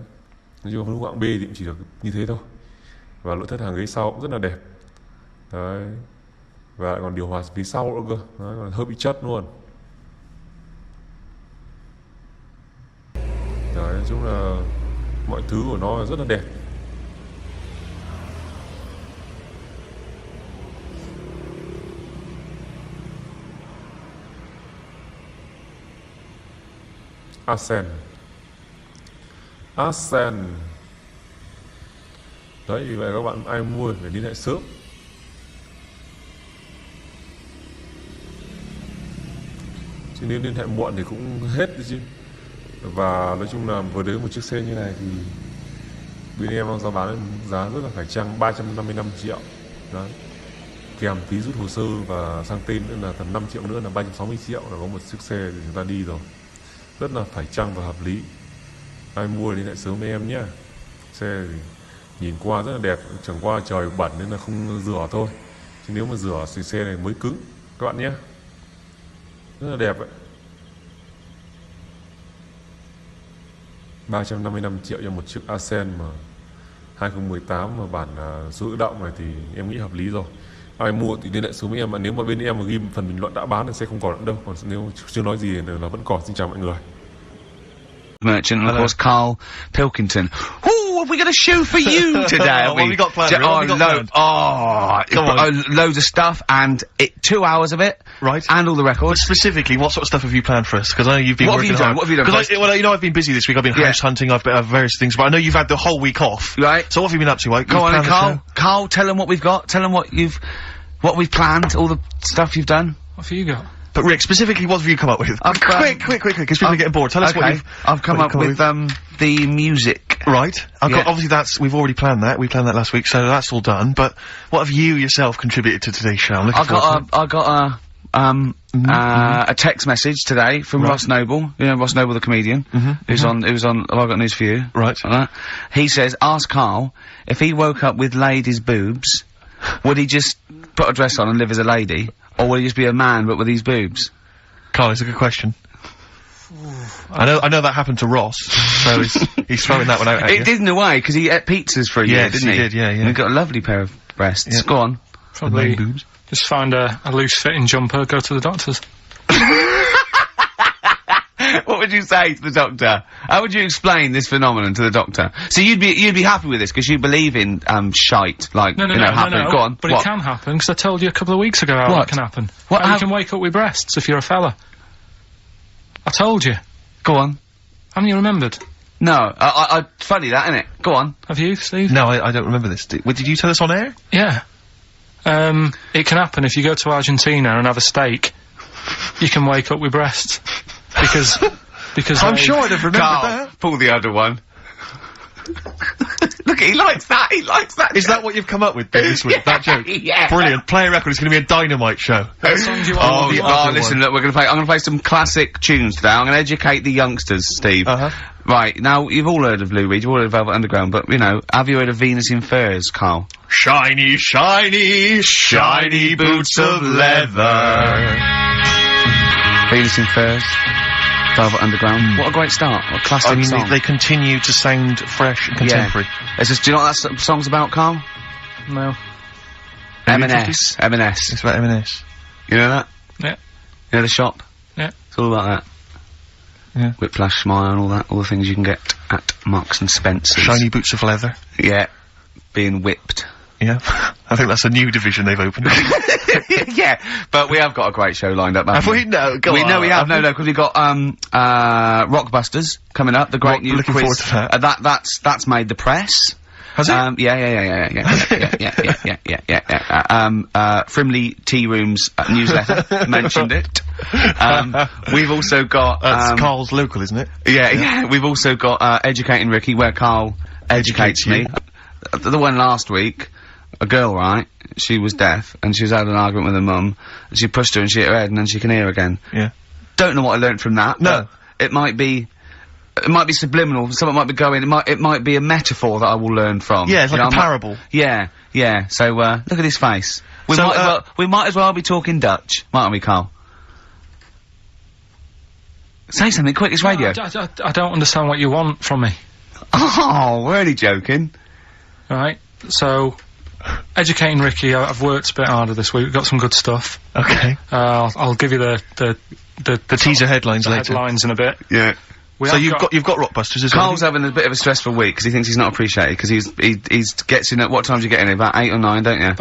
nói chung phân khúc hạng B thì cũng chỉ được như thế thôi. Và nội thất hàng ghế sau cũng rất là đẹp. Đấy, và lại còn điều hòa phía sau nữa cơ. Đấy, còn hơi bị chất luôn. Đấy, nói chung là mọi thứ của nó rất là đẹp. Accent. Đấy, vì vậy các bạn ai mua phải liên hệ sớm. Chứ nếu liên hệ muộn thì cũng hết đấy chứ. Và nói chung là vừa đến một chiếc xe như này thì bên em đang giao bán giá rất là phải chăng, 355 triệu. Đấy, kèm phí rút hồ sơ và sang tên nữa là tầm 5 triệu nữa là 360 triệu là có một chiếc xe để chúng ta đi rồi. Rất là phải chăng và hợp lý. Ai mua thì liên hệ sớm với em nhé. Xe thì nhìn qua rất là đẹp, chẳng qua trời bẩn nên là không rửa thôi, chứ nếu mà rửa thì xe này mới cứng các bạn nhé, rất là đẹp ấy. 355 triệu cho một chiếc Ascent mà 2018 mà bản số tự động này thì em nghĩ hợp lý rồi. Ai mua thì liên hệ xuống với em, mà nếu mà bên em mà ghi phần bình luận đã bán thì sẽ không còn nữa đâu, còn nếu chưa nói gì là vẫn còn. Xin chào mọi người. Merchant, and of course, Karl Pilkington. Ooh, have we got a show for you today? What have we got planned? Loads of stuff, and 2 hours of it, Right. and all the But records. specifically, what sort of stuff have you planned for us? Because I know you've been What have working you done? hard. What have you done? Because well, you know, I've been busy this week. I've been Yeah. house hunting. I've various things, but I know you've had the whole week off. Right. So what have you been up to? Right? Go on, You've then, planned the Karl. show? Karl, tell them what we've got. Tell them what we've planned, all the stuff you've done. What have you got? But Rick, specifically, what have you come up with? I've, quick, because people are getting bored. Tell us what Okay, you've. I've come what up you've with the music. Right. Yeah. Obviously we've already planned that. We planned that last week, so that's all done. But what have you yourself contributed to today's show? I'm looking forward to it. I got a text message today from Right. Ross Noble. You know Ross Noble, the comedian, who's on. Have I got news for you? Right. He says, ask Karl if he woke up with ladies' boobs, would he just put a dress on and live as a lady, or would he just be a man but with these boobs? Karl, it's a good question. I know that happened to Ross, so he's throwing that one out at you. It did in a way because he ate pizzas for a year, Yes, didn't he? he did, yeah. And he got a lovely pair of breasts. Yeah. Go on. Probably boobs. just find a loose-fitting jumper, go to the doctor's. What would you say to the doctor? How would you explain this phenomenon to the doctor? So you'd be happy with this because you believe in shite, like No, happening. Go on. But What? it can happen, because I told you a couple of weeks ago how What? it can happen. What How hap- you can wake up with breasts if you're a fella. I told you. Go on. Haven't you remembered? No, funny that, innit? Go on. Have you, Steve? No, I don't remember this. Did you tell us on air? Yeah. It can happen if you go to Argentina and have a steak. You can wake up with breasts. Because I'm they- sure I'd have remembered Karl, that. pull the other one. Look, he likes that. He likes that. Is that what you've come up with this week? That joke? Yeah. Brilliant. Play a record. It's going to be a dynamite show. What songs you Oh, want? the other listen, one. look, I'm gonna play some classic tunes today. I'm gonna educate the youngsters, Steve. Uh-huh. Right, now, you've all heard of Lou Reed, you've all heard of Velvet Underground, but, have you heard of Venus in Furs, Karl? Shiny, shiny, shiny boots of leather. Venus in Furs, Velvet Underground. What a great start, what a classic I mean, song. they continue to sound fresh and contemporary. It's just, do you know what that song's about, Karl? No. M&S. M&S. It's about M&S. You know that? Yeah. You know the shop? Yeah. It's all about that. Yeah. Whiplash, Smile and all that, all the things you can get at Marks and Spencer's. Shiny boots of leather. Yeah. Being whipped. Yeah. I think that's a new division they've opened. Yeah, but we have got a great show lined up, haven't Have we? No, go we on. know we have, no, because we've got, Rockbusters coming up, the great new looking quiz. forward to that. That's made the press. Has it? Yeah. Frimley Tea Room's newsletter mentioned it. We've also got, That's Karl's local, isn't it? yeah, we've also got, Educating Ricky, where Karl educates me. The one last week, a girl, right, she was deaf, and she was had an argument with her mum, and she pushed her and she hit her head, and then she can hear again. Yeah. Don't know what I learnt from that. No. but it might be subliminal, something might be going, it might be a metaphor that I will learn from. Yeah, it's You like know, a I might- parable. Yeah, so, look at his face. We So, might as well be talking Dutch, mightn't we, Karl? Say something quick, it's radio. I don't understand what you want from me. Oh, we're only joking. Right? So, educating Ricky, I've worked a bit harder this week. We've got some good stuff. Okay. I'll give you the teaser headlines later. headlines in a bit. Yeah. So you've got Rockbusters as Karl's having a bit of a stressful week because he thinks he's not appreciated because he gets in at what time do you get in? About 8 or 9, don't you?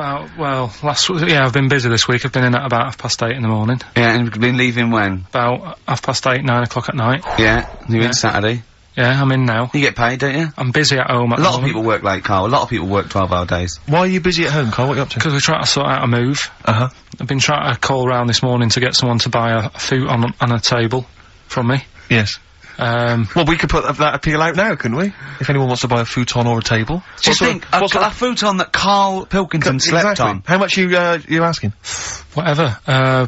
I've been busy this week. I've been in at about 8:30 in the morning. Yeah, and you've been leaving when? About 8:30, 9 o'clock at night. Yeah, you're Yeah. in Saturday. Yeah, I'm in now. You get paid, don't you? I'm busy at home at A the lot of moment. people work late, Karl. A lot of people work 12-hour days. Why are you busy at home, Karl? What are you up to? Because we're trying to sort out a move. Uh-huh. I've been trying to call round this morning to get someone to buy a foot on a table from me. Yes. Well, we could put that appeal out now, couldn't we? If anyone wants to buy a futon or a table. Just think, a futon that Karl Pilkington slept on. How much you asking? Whatever.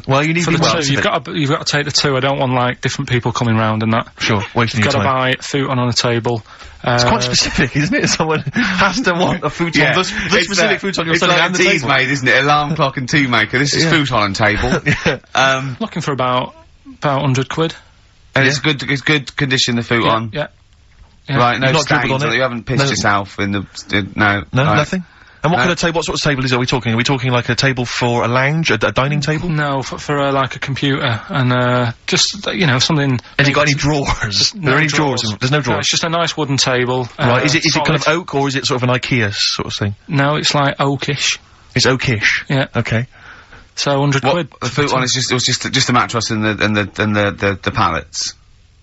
Well, you need For the the two, you've got to take the two. I don't want like different people coming round and that. Sure, wasting your Got to time. buy a futon on a table. It's quite specific, isn't it? Someone has to want a futon. Yeah. The specific futon you're it's selling like and a the tea's table. made, isn't it? Alarm clock and tea maker. This is futon and table. Looking for about 100 quid. And it's good condition, the futon. Yeah. Right, no You've not dribbled stains, on it? you haven't pissed No. yourself in the, no. No, right. nothing. And what kind of table? What sort of table are we talking? Are we talking like a table for a lounge, a dining table? No, for like a computer and just something. Has it got any drawers? Are there any drawers? There's no No, drawers. it's just a nice wooden table. Right, is it kind of solid. oak or is it sort of an IKEA sort of thing? No, it's like oakish. It's oakish. Yeah. Okay. So 100 quid. The futon is just the mattress and the pallets.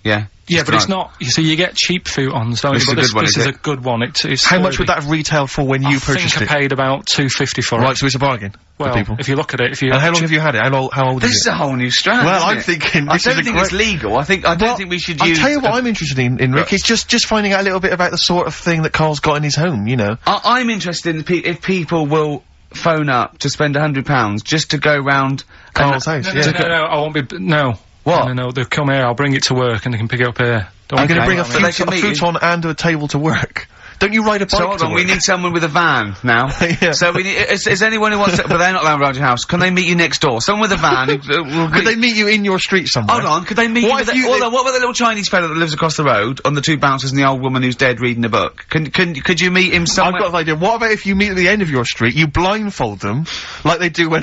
Yeah. Yeah, but it's not. You see, you get cheap futons, don't This you? is a good one, this is is it? a good one. It's How much sturdy. would that have retailed for when you purchased I think I it? paid about $2.50 for Right, it. so it's a bargain Well, for people. if you look at it, if you And how long have you had it? How old This is is it? a whole new strand. Well, isn't I'm it? thinking I this don't is a think it's legal. I don't think we should use. I'll tell you what I'm interested in Rick, is just finding out a little bit about the sort of thing that Karl's got in his home, you know. I'm interested in if people will phone up to spend £100 just to go round Karl's house, No, yeah. no, I won't be. No. What? No, they'll come here. I'll bring it to work, and they can pick it up here. Don't I'm going to worry. bring a But they can meet you. futon and a table to work. Don't you ride a bike So hold to on, work? we need someone with a van now. Yeah. So we need. Is anyone who wants to? But they're not allowed around your house. Can they meet you next door? Someone with a van. Could they meet you in your street somewhere? Hold on, could they meet What you? if With you- hold on, what about the little Chinese fellow that lives across the road on the two bouncers and the old woman who's dead reading a book? Could you meet him somewhere? I've got an idea. What about if you meet at the end of your street, you blindfold them, like they do when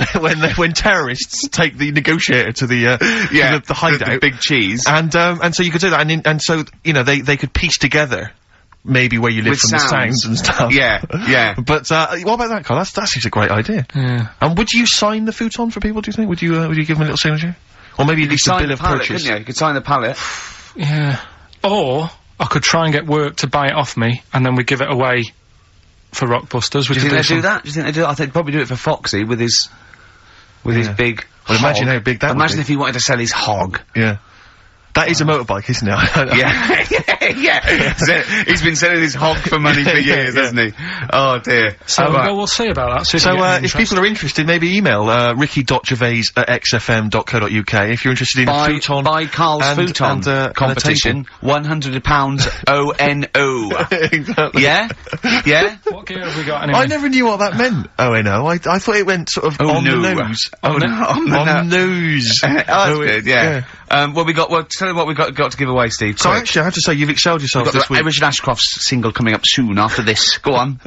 terrorists take the negotiator to the the hideout, the big cheese. and so you could do that, and so they could piece together maybe where you live With from the sounds. sounds and stuff. Yeah, yeah. But what about that, Karl? That's a great idea. Yeah. And would you sign the futon for people? Do you think? Would you give them a little signature, or maybe at least a Sign bill the of pallet, purchase? couldn't you? You could sign the pallet. Yeah. Or I could try and get work to buy it off me, and then we give it away for Rockbusters. Do you think they do that? Do you think they do that? I think they'd probably do it for Foxy with his big. Well, imagine hog. how big that would Imagine be. if he wanted to sell his hog. Yeah. That is a motorbike, isn't it? Yeah. So, he's been selling his hog for money for years, Yeah. hasn't he? Oh dear. So Right. we'll see about that. See So, we get any if interest. people are interested, maybe email, ricky.gervais@xfm.co.uk if you're interested in a futon. By Karl's and- futon and a competition, £100 ONO. Exactly. Yeah? Yeah? What gear have we got anyway? I never knew what that meant. Oh, I know. I thought it went sort of Oh, on no. the nose. Oh, no. On the nose. Oh, that's Oh, good, yeah. Well, tell you what we got to give away, Steve. So quick. actually, I have to say, you've excelled yourself We've got this the week. Richard Ashcroft's single coming up soon after this. Go on.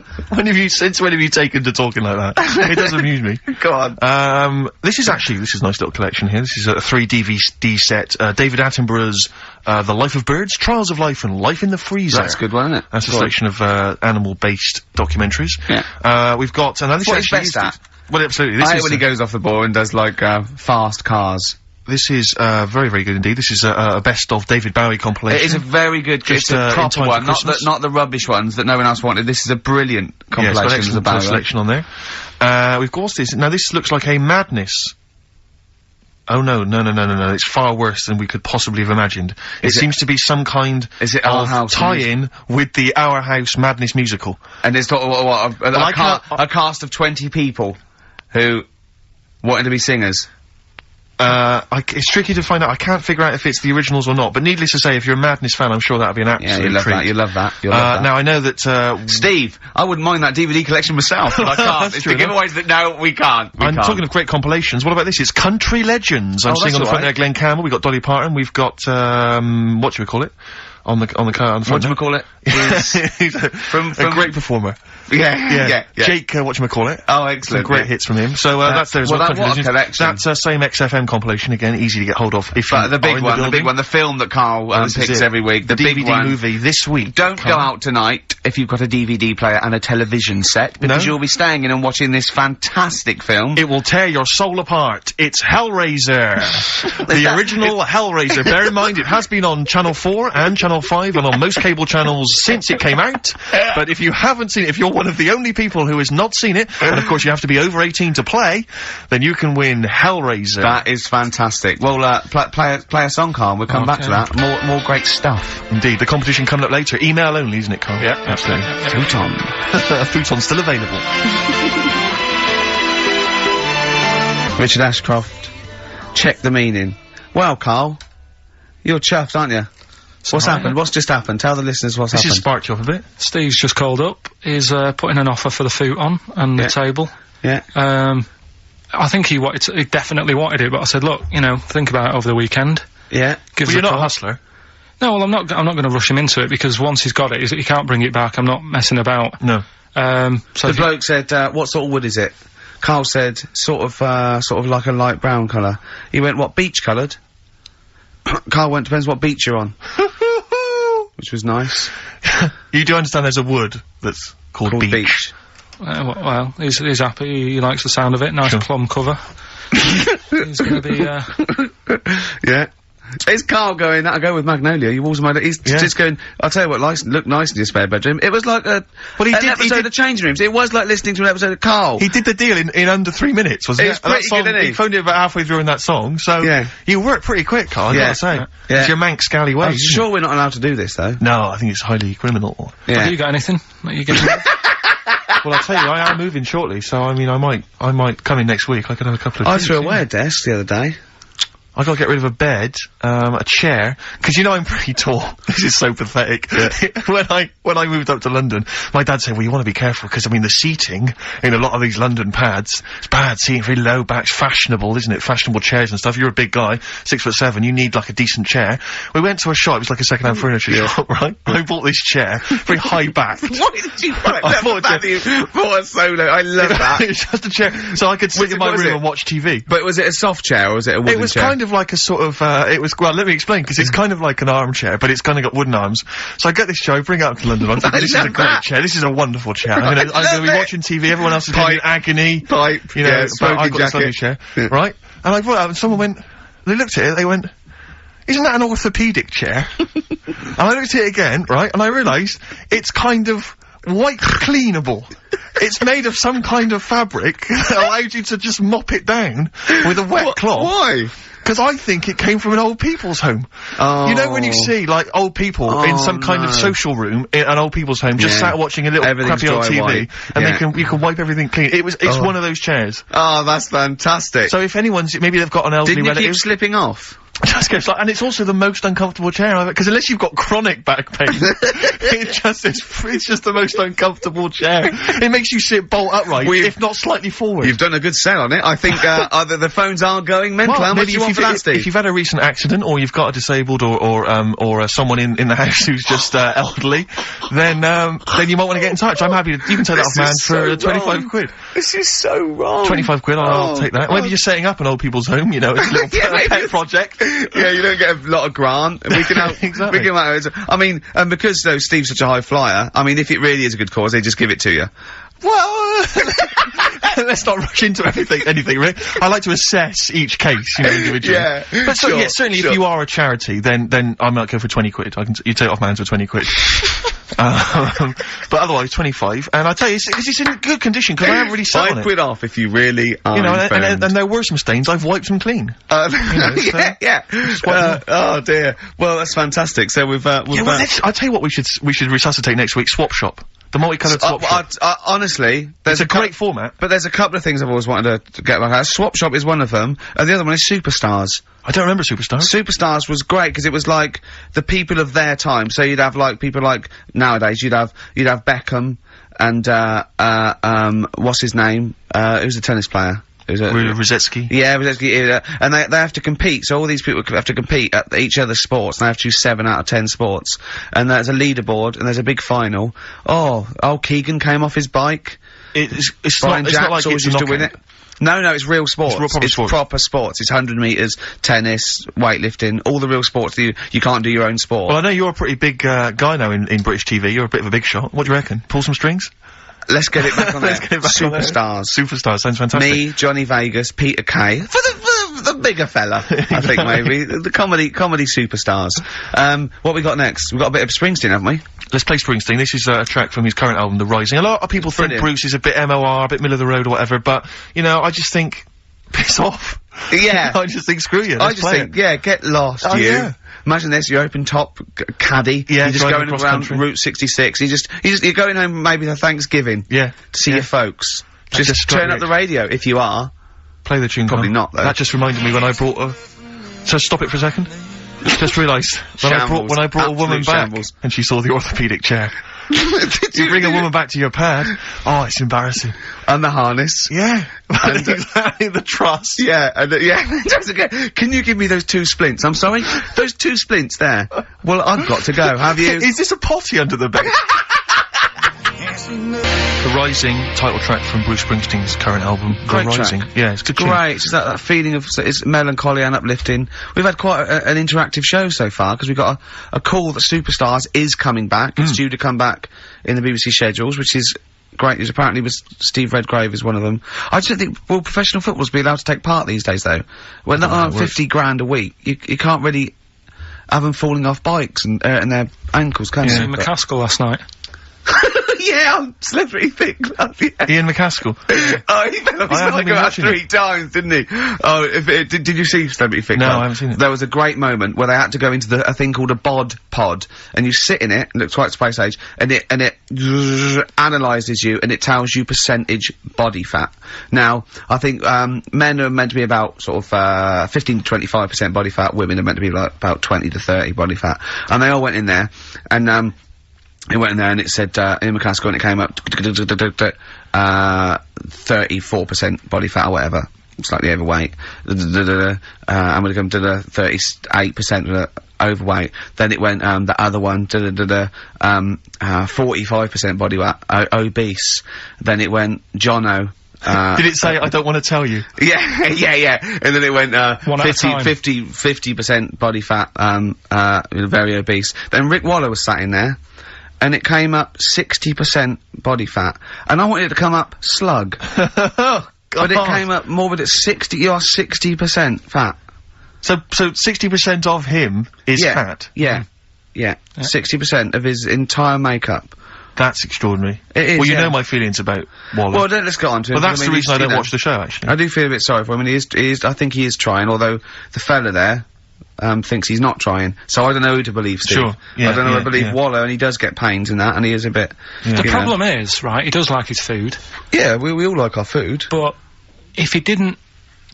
Since when have you taken to talking like that? It does amuse me. Go on. This is a nice little collection here. This is a 3 DVD set. David Attenborough's, The Life of Birds, Trials of Life, and Life in the Freezer. That's a good one, isn't it? That's a Go on. selection of, animal-based documentaries. Yeah. We've got, and now this What is he's actually best at. Well, absolutely. I This hate is, when he goes off the ball and does, like, fast cars. this is, very, very good indeed. This is a best of David Bowie compilation. It is a very good, Just, it's a in proper time for one, Christmas. not the rubbish ones that no one else wanted. This is a brilliant Yeah, it's got an compilation excellent about selection on there. We've got this. Now, this looks like a madness. Oh, no. It's far worse than we could possibly have imagined. It seems to be some kind Is it Our of House tie-in with the Our House Madness musical. And it's got a cast of 20 people who wanted to be singers. It's tricky to find out. I can't figure out if it's the originals or not, but needless to say, if you're a Madness fan, I'm sure that'd be an absolute Yeah, you love treat. that, you love that, you love that. Now, I know that, Steve, I wouldn't mind that DVD collection myself, but I can't. That's It's true the giveaways that, no, we can't. I'm talking of great compilations. What about this? It's Country Legends. I'm Oh, seeing that's on the front all there Glenn Campbell, we've got Dolly Parton, we've got, whatchamacallit? On the front What do you call it? He's a great performer. Yeah. Jake, whatchamacallit. Oh, Some excellent. great hits from him. So, that's there as well, well. that- Country what a Legends. collection. That's, same XFM compilation, again, easy to get hold of if you But the are big in one, the film that Karl This is picks it. every week, the DVD big one. movie this week. Don't go Karl. out tonight if you've got a DVD player and a television set, because No. you'll be staying in and watching this fantastic film. It will tear your soul apart. It's Hellraiser. The original Hellraiser. Bear in mind, it has been on Channel 4 and Channel 5 and on most cable channels since it came out. But if you haven't seen it, if you're one of the only people who has not seen it, and of course you have to be over 18 to play, then you can win Hellraiser. That is fantastic. Well, play a song, Karl. We'll come back to that. More great stuff. Indeed. The competition coming up later. Email only, isn't it, Karl? Yeah, absolutely. Futon. Futon's still available. Richard Ashcroft. Check the meaning. Well, Karl, you're chuffed, aren't you? What's happened? What's just happened? Tell the listeners what's happened. This has sparked you up a bit. Steve's just called up. He's putting an offer for the futon and the table. Yeah. I think he definitely wanted it, but I said, look, you know, think about it over the weekend. Yeah. Give You're not a hustler. No, well, I'm not going to rush him into it, because once he's got it, he can't bring it back. I'm not messing about. No. So the bloke said, what sort of wood is it? Karl said, sort of like a light brown colour. He went, what, beach coloured? Karl went, depends what beach you're on. Which was nice. You do understand there's a wood that's called beach. Well, he's happy. He likes the sound of it. Nice plum cover. He's gonna be, Yeah. It's Karl going, that'll go with Magnolia. You walls he's just going, I'll tell you what, look nice in your spare bedroom. It was like an episode of Changing Rooms. It was like listening to an episode of Karl. He did the deal in under 3 minutes, wasn't it? It was pretty good, didn't he? He phoned it about halfway through in that song, so you worked pretty quick, Karl, I gotta say. Yeah. It's your Manx scally way. I'm sure we're not allowed to do this, though. No, I think it's highly criminal. Yeah. Have you got anything that you getting? Well, I'll tell you, I am moving shortly, so I mean, I might come in next week. I could have a couple of I drinks, threw away a desk the other day. I gotta get rid of a bed, a chair, because you know I'm pretty tall. This is so pathetic. When I moved up to London, my dad said, well, you want to be careful, because, I mean, the seating in a lot of these London pads, it's bad seating, very low backs, fashionable, isn't it? Fashionable chairs and stuff. You're a big guy, 6'7", you need, like, a decent chair. We went to a shop, it was like a second-hand furniture shop, right? I bought this chair, very high-backed. Why did you buy it? Bought a solo, I love that. It was just a chair, so I could sit in my room and watch TV. But was it a soft chair, or was it a wooden chair? It was kind of like a sort of, well, let me explain, because it's kind of like an armchair, but it's kind of got wooden arms. So I get this chair, I bring it up to London, I'm thinking, this is a great chair, this is a wonderful chair. I'm gonna be watching TV, everyone else is going in agony. You know, but I got this lovely chair, right? And I brought it up, and someone went, they looked at it, they went, isn't that an orthopedic chair? And I looked at it again, right, and I realised, it's kind of white cleanable. It's made of some kind of fabric that allows you to just mop it down with a wet cloth. Why? Because I think it came from an old people's home. Oh. You know when you see, like, old people in some kind of social room in an old people's home, just sat watching a little crappy old TV, and you can wipe everything clean. It's one of those chairs. Oh, that's fantastic. So if anyone's, maybe they've got an elderly relative. Didn't you keep slipping off? Just goes like, and it's also the most uncomfortable chair I've ever, because unless you've got chronic back pain, it's just the most uncomfortable chair. It makes you sit bolt upright, if not slightly forward. You've done a good sell on it. I think, the phones are going mental. Well, how much do you want for that, Steve? If you've had a recent accident, or you've got a disabled, or someone in the house who's just, elderly, then you might want to get in touch. I'm happy to, you can take that off, man, for 25 quid. This is so wrong. 25 quid, I'll take that. Whether you're setting up an old people's home, you know, it's a little pet project. Yeah, you don't get a lot of grant. We can help. Exactly. We can I mean, because though Steve's such a high flyer, I mean, if it really is a good cause, they just give it to you. Well, let's not rush into anything, really. I like to assess each case, you know, individually. Yeah. But certainly if you are a charity, then I might go for 20 quid. You take it off my hands for 20 quid. But otherwise 25. And I tell you, it's in good condition, because I haven't really sat on it. 5 quid off if you really are. You know, and there were some stains, I've wiped them clean. Oh dear. Well, that's fantastic. So I tell you what we should resuscitate next week, Swap Shop. The multicoloured Swap Shop. Honestly, it's a great format. But there's a couple of things I've always wanted to get back at. Swap Shop is one of them, and the other one is Superstars. I don't remember Superstars. Superstars was great, because it was like the people of their time. So you'd have like people like nowadays, you'd have Beckham and what's his name? Who's the tennis player? Rosetsky. Yeah, Rosetsky, and they have to compete, so all these people have to compete at each other's sports, and they have to choose 7 out of 10 sports. And there's a leaderboard, and there's a big final. Oh, Keegan came off his bike. It's Brian not Jacks like always it's used to win it. No, it's real sports. It's proper sports. It's 100 metres, tennis, weightlifting, all the real sports that you can't do your own sport. Well, I know you're a pretty big guy now in British TV. You're a bit of a big shot. What do you reckon? Pull some strings? Let's get it back on there. Superstars. Superstars sounds fantastic. Me, Johnny Vegas, Peter Kay. For the bigger fella, I think, maybe. The comedy superstars. What we got next? We've got a bit of Springsteen, haven't we? Let's play Springsteen. This is a track from his current album, The Rising. A lot of people think Bruce is a bit MOR, a bit middle of the road or whatever, but, you know, I just think, piss off. Yeah. I just think, screw you, let's play it. Yeah, get lost, you. Yeah. Imagine this, you're open top caddy. Yeah, you're just going across around country. Route 66. You're going home maybe for Thanksgiving. Yeah. To see your folks. Just struck turn me. up the radio, if you are. Play the tune, Probably Karl. not, though. That just reminded me when I brought a... So stop it for a second. Just realised when I brought a woman back shambles. and she saw the orthopaedic chair. You bring a woman back to your pad. Oh, it's embarrassing. And the harness. Yeah. And, exactly, the truss. Yeah, and can you give me those 2 splints? I'm sorry? Those 2 splints there. Well, I've got to go, have you? Is this a potty under the bed? The Rising, title track from Bruce Springsteen's current album, Great The Rising. track. Yeah, it's a good tune. Great, it's that feeling of, it's melancholy and uplifting. We've had quite an interactive show so far, because we've got a call that Superstars is coming back. It's due to come back in the BBC schedules, which is great. It apparently was Steve Redgrave is one of them. I just don't think, will professional footballers be allowed to take part these days, though? When they're on 50 grand a week, you can't really have them falling off bikes and their ankles, can See you? McCaskill last night. Yeah, on Slippery Thick Glove, yeah. Ian McCaskill. Oh, he fell off his haven't bike been about watching 3 times, didn't he? Oh, did you see Celebrity Thick No, Glove? I haven't seen it. There was a great moment where they had to go into a thing called a bod pod, and you sit in it, and looks quite space age, and it analyses you, and it tells you percentage body fat. Now, I think, men are meant to be about sort of, 15 to 25% body fat, women are meant to be like about 20 to 30 body fat. And they all went in there, and, it went in there and it said, Ian McCaskill, and it came up, 34% body fat or whatever. Slightly overweight. I'm gonna come to the 38% overweight. Then it went, the other one, 45% body fat, obese. Then it went, Jono. Did it say, I don't want to tell you? Yeah. And then it went, 50% body fat, very obese. Then Rick Waller was sat in there, and it came up 60% body fat. And I wanted it to come up slug. But it came up more, but it's 60, you are 60% fat. So 60% of him is fat? Yeah. 60% of his entire makeup. That's extraordinary. It is, well, you yeah. know my feelings about Waller. Well, let's get on to it. Well, that's I mean, the reason I you don't know, watch the show, actually. I do feel a bit sorry for him, and he is, I think he is trying, although the fella there, thinks he's not trying. So I don't know who to believe, Steve. Sure. Yeah, I don't know who to believe yeah. Waller, and he does get pains in that, and he is a bit... The problem is, right, he does like his food. Yeah, we all like our food. But if he didn't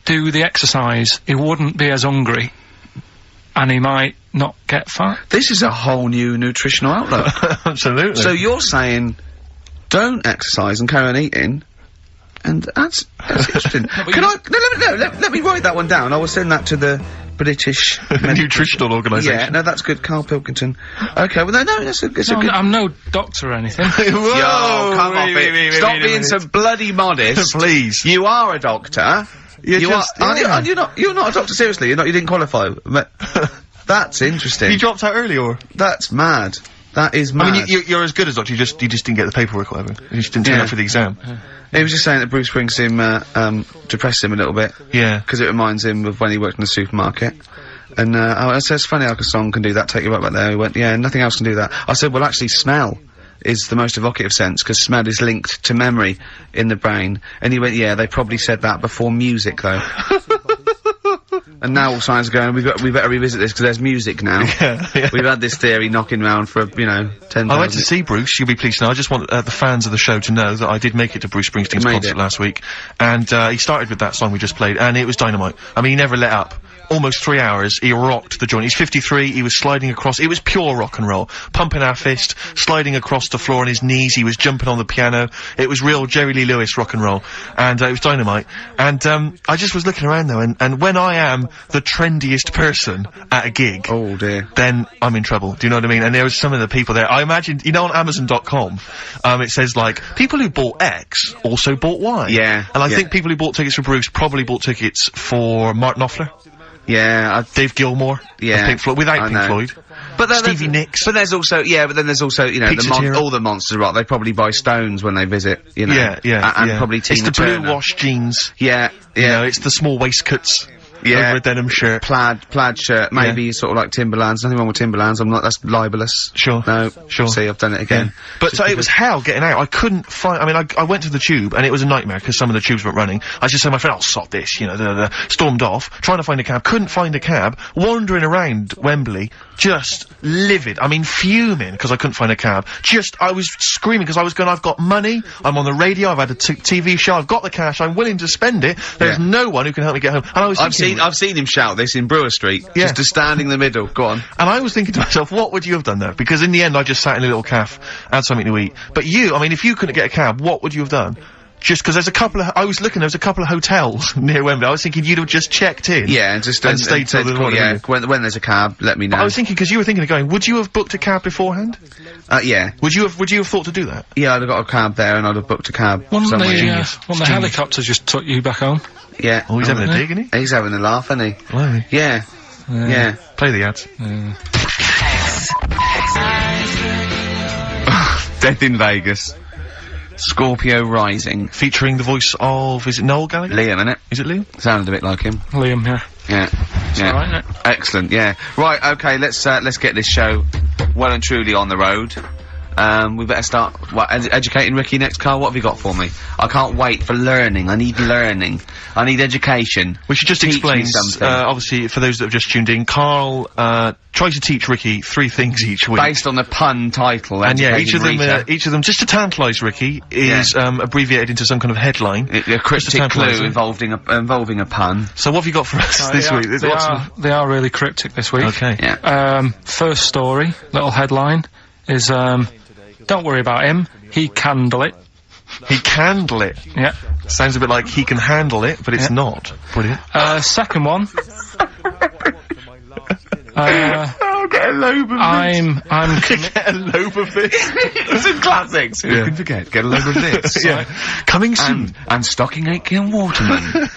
do the exercise, he wouldn't be as hungry, and he might not get fat. This is a whole new nutritional outlook. Absolutely. So you're saying, don't exercise and carry on eating, and that's interesting. Let me write that one down. I will send that to the British Nutritional Organisation. Yeah, no, that's good. Karl Pilkington. Okay, well, no, it's a good... I'm no doctor or anything. Whoa, Yo, come off it. Stop being so bloody modest. Please. You are a doctor. You're not a doctor, seriously. You didn't qualify. That's interesting. You dropped out early, or? That's mad. That is mad. I mean, you're as good as doctor, you just didn't get the paperwork or whatever. You just didn't turn up for the exam. He was just saying that Bruce Springsteen, depressed him a little bit. Yeah. Because it reminds him of when he worked in the supermarket. And, I said, it's funny how a song can do that, take you right back there. He went, yeah, nothing else can do that. I said, well, actually, smell is the most evocative sense, because smell is linked to memory in the brain. And he went, yeah, they probably said that before music, though. And now all science are going, we better revisit this, because there's music now. Yeah. We've had this theory knocking around for, 10,000. I went to see Bruce, you'll be pleased to know. I just want the fans of the show to know that I did make it to Bruce Springsteen's concert last week. And he started with that song we just played, and it was dynamite. I mean, he never let up. Almost 3 hours, he rocked the joint. He's 53, he was sliding across, it was pure rock and roll. Pumping our fist, sliding across the floor on his knees, he was jumping on the piano. It was real Jerry Lee Lewis rock and roll. And, it was dynamite. And, I just was looking around though, and when I am the trendiest person at a gig... Oh dear. Then I'm in trouble, do you know what I mean? And there was some of the people there, I imagined, on Amazon.com, it says like, people who bought X also bought Y. Yeah. And I think people who bought tickets for Bruce probably bought tickets for Martin Knopfler. Yeah, Dave Gilmour. Yeah. Pink Floyd, without Pink Floyd. But then Stevie Nicks. But there's also, but then there's also, all the monsters of rock, they probably buy Stones when they visit, Yeah. And probably Tina It's the Turner. blue wash jeans. Yeah. You know, it's the small waistcoats. Yeah. Over a denim shirt. Plaid shirt, maybe sort of like Timberlands. Nothing wrong with Timberlands. I'm not. That's libelous. Sure. No. Sure. See, I've done it again. But so it was hell getting out. I couldn't find. I mean, I went to the tube and it was a nightmare because some of the tubes weren't running. I just said to my friend, "I'll sod this," you know. Stormed off, trying to find a cab. Couldn't find a cab. Wandering around Wembley, just livid. I mean, fuming because I couldn't find a cab. I was screaming because I was going. I've got money. I'm on the radio. I've had a TV show. I've got the cash. I'm willing to spend it. There's no one who can help me get home. And I was. I've seen him shout this in Brewer Street. Yeah. Just standing in the middle. Go on. And I was thinking to myself, what would you have done there? Because in the end, I just sat in a little cafe, had something to eat. But you, I mean, if you couldn't get a cab, what would you have done? Just because there's a couple of, I was looking, there was a couple of hotels near Wembley. I was thinking you'd have just checked in. Yeah, and just and stayed till the morning. Yeah, when there's a cab, let me know. But I was thinking, because you were thinking of going, would you have booked a cab beforehand? Yeah. Would you have thought to do that? Yeah, I'd have got a cab there and I'd have booked a cab. One of somewhere. the helicopters just took you back home. Yeah. Oh, he's having a dig, isn't he? He's having a laugh, isn't he? Blimey. Yeah. Yeah. Play the ads. Death in Vegas. Scorpio Rising. Featuring the voice of, is it Noel Gallagher? Liam, innit? Is it Liam? Sounded a bit like him. Liam, yeah. Yeah. Alright, isn't it? Excellent, yeah. Right, okay, let's get this show well and truly on the road. We better start, educating Ricky next, Karl? What have you got for me? I can't wait for learning. I need learning. I need education. We should just Teach explain, me something. obviously, for those that have just tuned in, Karl, tries to teach Ricky 3 things each week. Based on the pun title, And yeah, each Educating of them, just to tantalise Ricky, is, abbreviated into some kind of headline. a cryptic clue involving a pun. So what have you got for us this week? They are really cryptic this week. Okay. Yeah. First story, little headline, is, don't worry about him, he can handle it. He can handle it. Yeah. Sounds a bit like he can handle it, but it's not. Brilliant. Second one. Get a lobe of I'm Get a lobe of this. Some classics. Who can forget? Get a lobe of this. Yeah. Coming soon. And Stocking Aitken Waterman.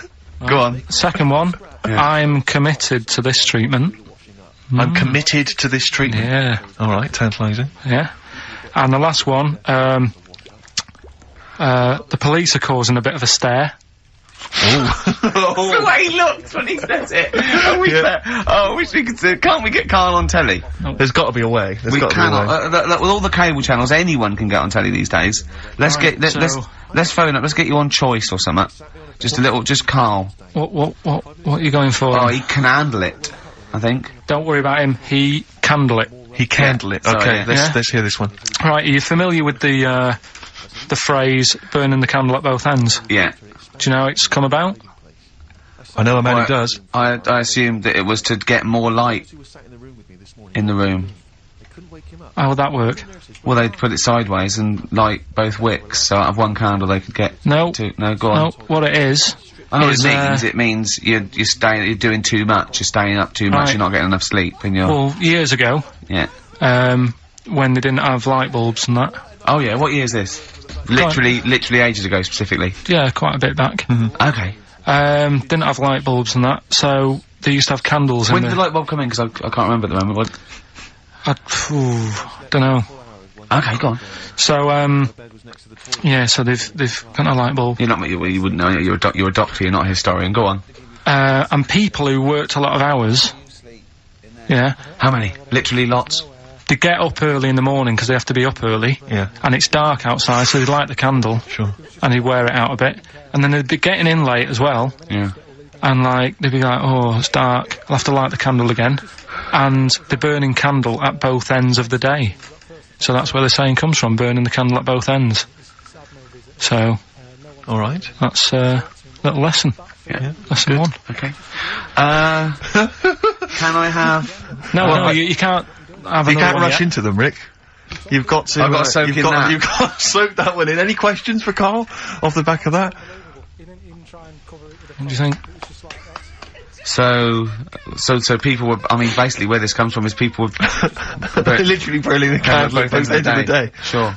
Go on. Second one. Yeah. I'm committed to this treatment. I'm committed to this treatment. Yeah. Alright, tantalising. Yeah. And the last one, the police are causing a bit of a stare. The way he looks when he says it. I wish we could say, can't we get Karl on telly? There's got to be a way. We cannot. With all the cable channels, anyone can get on telly these days. Let's let's phone up. Let's get you on Choice or something. Just Karl. What are you going for? Oh, he can handle it. I think. Don't worry about him. He can handle it. He can handle it. Sorry, Okay, yeah. let's hear this one. Right. Are you familiar with the phrase "burning the candle at both ends"? Yeah. Do you know how it's come about? I know a man Well, who does. I assumed that it was to get more light in the room. How would that work? Well, they'd put it sideways and light both wicks, so out of one candle they could get No. two. No, go on. No. What it is? I know what is, it means. It means you're doing too much. You're staying up too much. Right. You're not getting enough sleep, and you're Well, years ago, yeah. when they didn't have light bulbs and that. Oh yeah. What year is this? Literally ages ago, specifically. Yeah, quite a bit back. Okay. Didn't have light bulbs and that, so they used to have candles When in did the light bulb come in? Because I can't remember at the moment. don't know. Okay, go on. So, yeah, so they've got a light bulb. You're not. You wouldn't know. You're a doctor. You're not a historian. Go on. And people who worked a lot of hours, yeah, How many? Literally lots. they get up early in the morning because they have to be up early. Yeah. And it's dark outside, so they light the candle. Sure. And they wear it out a bit. And then they'd be getting in late as well. Yeah. And like, they'd be like, oh, it's dark, I'll have to light the candle again. And they're burning candle at both ends of the day. So that's where the saying comes from, burning the candle at both ends. So, Alright. that's a little lesson. Yeah. Lesson one. Okay. Can I have? No, you can't have You another can't one rush yet. into them, Rick. You've got to. I've got to soak you've in got, that. You've got to soak that one in. Any questions for Karl off the back of that? What do you think? So people were. I mean, basically, where this comes from is people were Literally burning the candle at both ends of the day. Sure.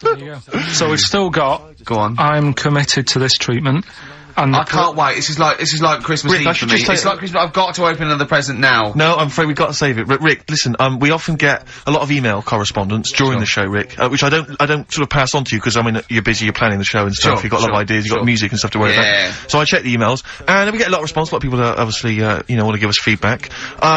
There you go. So we've still got, Go on. I'm committed to this treatment, And I can't wait. This is like Christmas Rick, I Eve should for me. just say- It's like Christmas. I've got to open another present now. No, I'm afraid we've got to save it. Rick, listen, we often get a lot of email correspondence during the show, Rick, which I don't sort of pass on to you, because, I mean, you're busy, you're planning the show and stuff, Sure, you've got a lot of sure, ideas, you've got sure. music and stuff to worry Yeah. about. So I check the emails, and we get a lot of response, a lot of people that obviously, you know, want to give us feedback.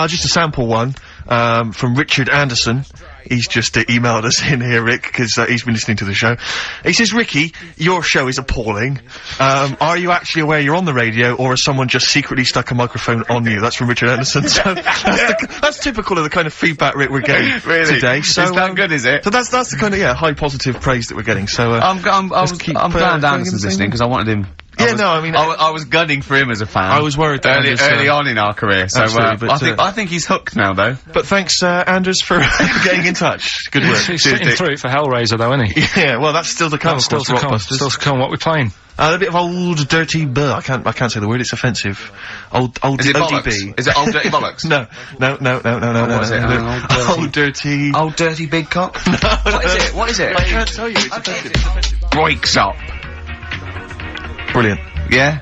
Just a sample one, from Richard Anderson. He's just emailed us in here, Rick, because he's been listening to the show. He says, Ricky, your show is appalling. Are you actually aware you're on the radio, or has someone just secretly stuck a microphone on you? That's from Richard Anderson. So that's typical of the kind of feedback, Rick, we're getting Really? today. So, Is that good, is it? So that's the kind of, high positive praise that we're getting. So, I'm keep, glad going Anderson's in the listening, because I wanted him. I was gunning for him as a fan. I was worried that Anders, early on in our career, so absolutely, but, I think he's hooked now, though. But thanks, Anders, for getting in touch. Good work. He's sitting through it for Hellraiser, though, isn't he? Yeah, well, that's still to come. Still to come. Still to come. What we playing? A bit of old dirty I can't say the word, it's offensive. Old Is it ODB. bollocks? Is it old dirty bollocks? No. What is it? Old dirty. Old dirty big cock? What is it? I can't tell you, it's offensive. Breaks up. Brilliant. Yeah?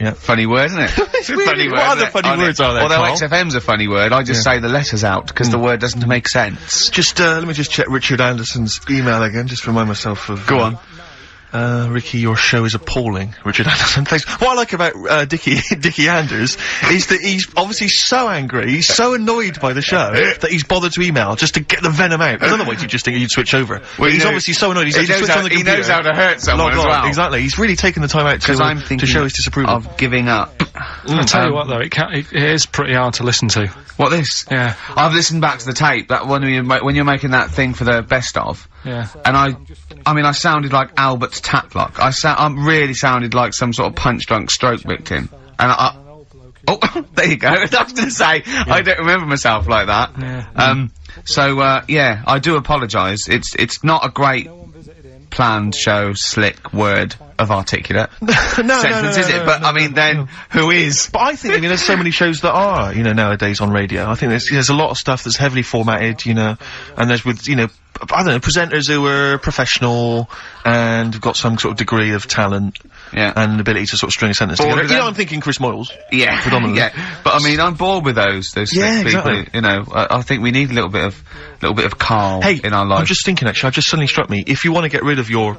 Yeah. Funny word, isn't it? It's a funny word. What other isn't it? funny words are there, Although Karl? XFM's a funny word, I just say the letters out, because the word doesn't make sense. Just, let me just check Richard Anderson's email again, just to remind myself of... Go on. Ricky, your show is appalling. Richard Anderson, thanks. What I like about, Dickie Anders is that he's obviously so angry, he's so annoyed by the show, that he's bothered to email just to get the venom out. Because otherwise you'd just think you'd switch over. Well, he's obviously so annoyed, he's actually switched on the computer. He knows how to hurt someone as well. Exactly. He's really taken the time out to show his disapproval. of giving up. I'll tell you what, though, it is pretty hard to listen to. What, this? Yeah. I've listened back to the tape, that when you're making that thing for the best of. Yeah. And I sounded like Albert's Taplock. I really sounded like some sort of punch-drunk stroke victim. And oh, there you go. I was gonna say, I don't remember myself like that. Yeah. Yeah, I do apologise. It's not a great planned show, slick word of articulate sentence, is it? But I mean, then who is? But I think, there's so many shows that are, nowadays on radio. I think there's a lot of stuff that's heavily formatted, and there's with, I don't know, presenters who are professional and have got some sort of degree of talent. Yeah. And ability to sort of string a sentence together. I'm thinking Chris Moyles. Yeah. Predominantly. Yeah. But I mean, I'm bored with those slick people, exactly. I think we need a little bit of Karl in our life. I'm just thinking, actually, I've just suddenly struck me, if you want to get rid of your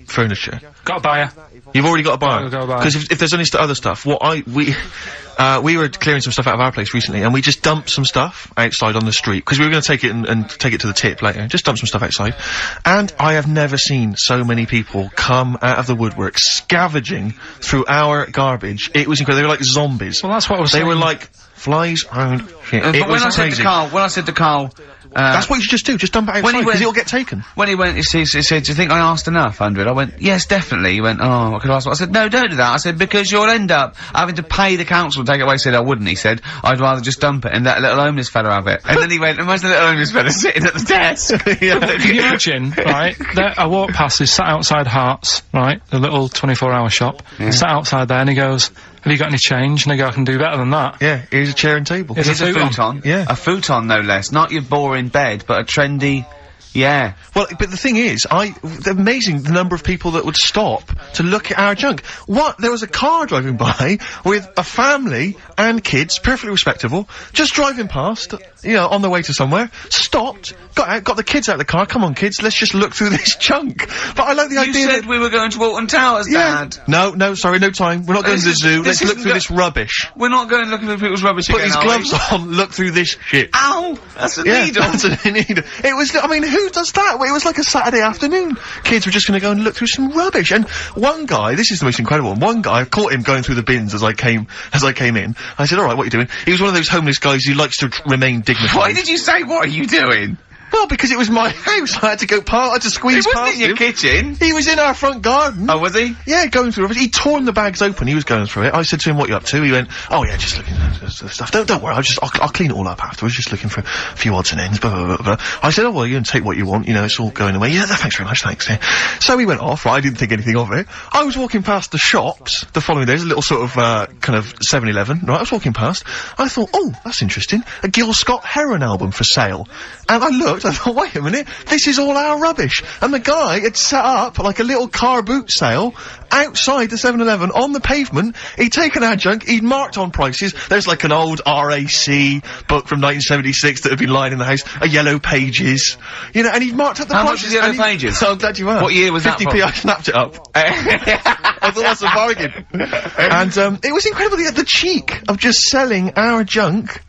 furniture. Got a buyer. You've already got a buyer. Got a buyer. Because if there's any other stuff, we were clearing some stuff out of our place recently, and we just dumped some stuff outside on the street, because we were going to take it and take it to the tip later. Just dump some stuff outside. And I have never seen so many people come out of the woodwork scavenging through our garbage. It was incredible. They were like zombies. Well, that's what I was saying. They were like flies around shit. But It was crazy. when I said to Karl, that's what you should just do. Just dump it outside, because it'll get taken. When he went, he said, do you think I asked enough, 100? I went, yes, definitely. He went, oh, I could ask. I said, no, don't do that. I said, because you'll end up having to pay the council to take it away. He said, I wouldn't. He said, I'd rather just dump it and let a little homeless fella have it. And then he went, imagine a little homeless fella sitting at the desk. Can you imagine, right, I walk past, he's sat outside Hearts, right, the little 24-hour shop, sat outside there, and he goes, have you got any change? And I go, I can do better than that. Yeah, here's a chair and table. Here's a futon. Yeah. A futon, no less. Not your boring bed, but a trendy... Yeah. Well, but the thing is, amazing the number of people that would stop to look at our junk. There was a car driving by with a family and kids, perfectly respectable, just driving past, on their way to somewhere, stopped, got out, got the kids out of the car, come on kids, let's just look through this junk. But I like the idea You said we were going to Alton Towers, Dad. No, sorry, no time. We're not going to the zoo, let's look through this rubbish. We're not going looking for people's rubbish Put again, these gloves on, look through this shit. Ow! That's a needle! That's a needle. It was, who does that? It was like a Saturday afternoon. Kids were just gonna go and look through some rubbish. And one guy, this is the most incredible one, one guy, I caught him going through the bins as I came in. I said, alright, what are you doing? He was one of those homeless guys who likes to remain dignified. Why did you say, what are you doing? Well, because it was my house. I had to go I had to squeeze past him. He wasn't in your kitchen. He was in our front garden. Oh, was he? Yeah, going through rubbish. He torn the bags open. He was going through it. I said to him, what you up to? He went, oh yeah, just looking at the stuff. Don't worry, I'll clean it all up afterwards. Just looking for a few odds and ends, blah, blah, blah, blah. I said, oh well, you can take what you want, it's all going away. Yeah, thanks very much, thanks. Yeah. So he went off, right, I didn't think anything of it. I was walking past the shops the following day, there's a little sort of, kind of 7-Eleven, right, I was walking past. I thought, oh, that's interesting. A Gil Scott Heron album for sale. And I looked, looked, I thought, wait a minute, this is all our rubbish. And the guy had set up, like, a little car boot sale outside the 7-Eleven on the pavement. He'd taken our junk, he'd marked on prices. There's, like, an old RAC book from 1976 that had been lying in the house, a Yellow Pages, you know, and he'd marked up the How much prices. was Yellow Pages? So I'm glad you asked. What year was that 50p, I snapped it up. I thought that's a bargain. And, it was incredible, the cheek of just selling our junk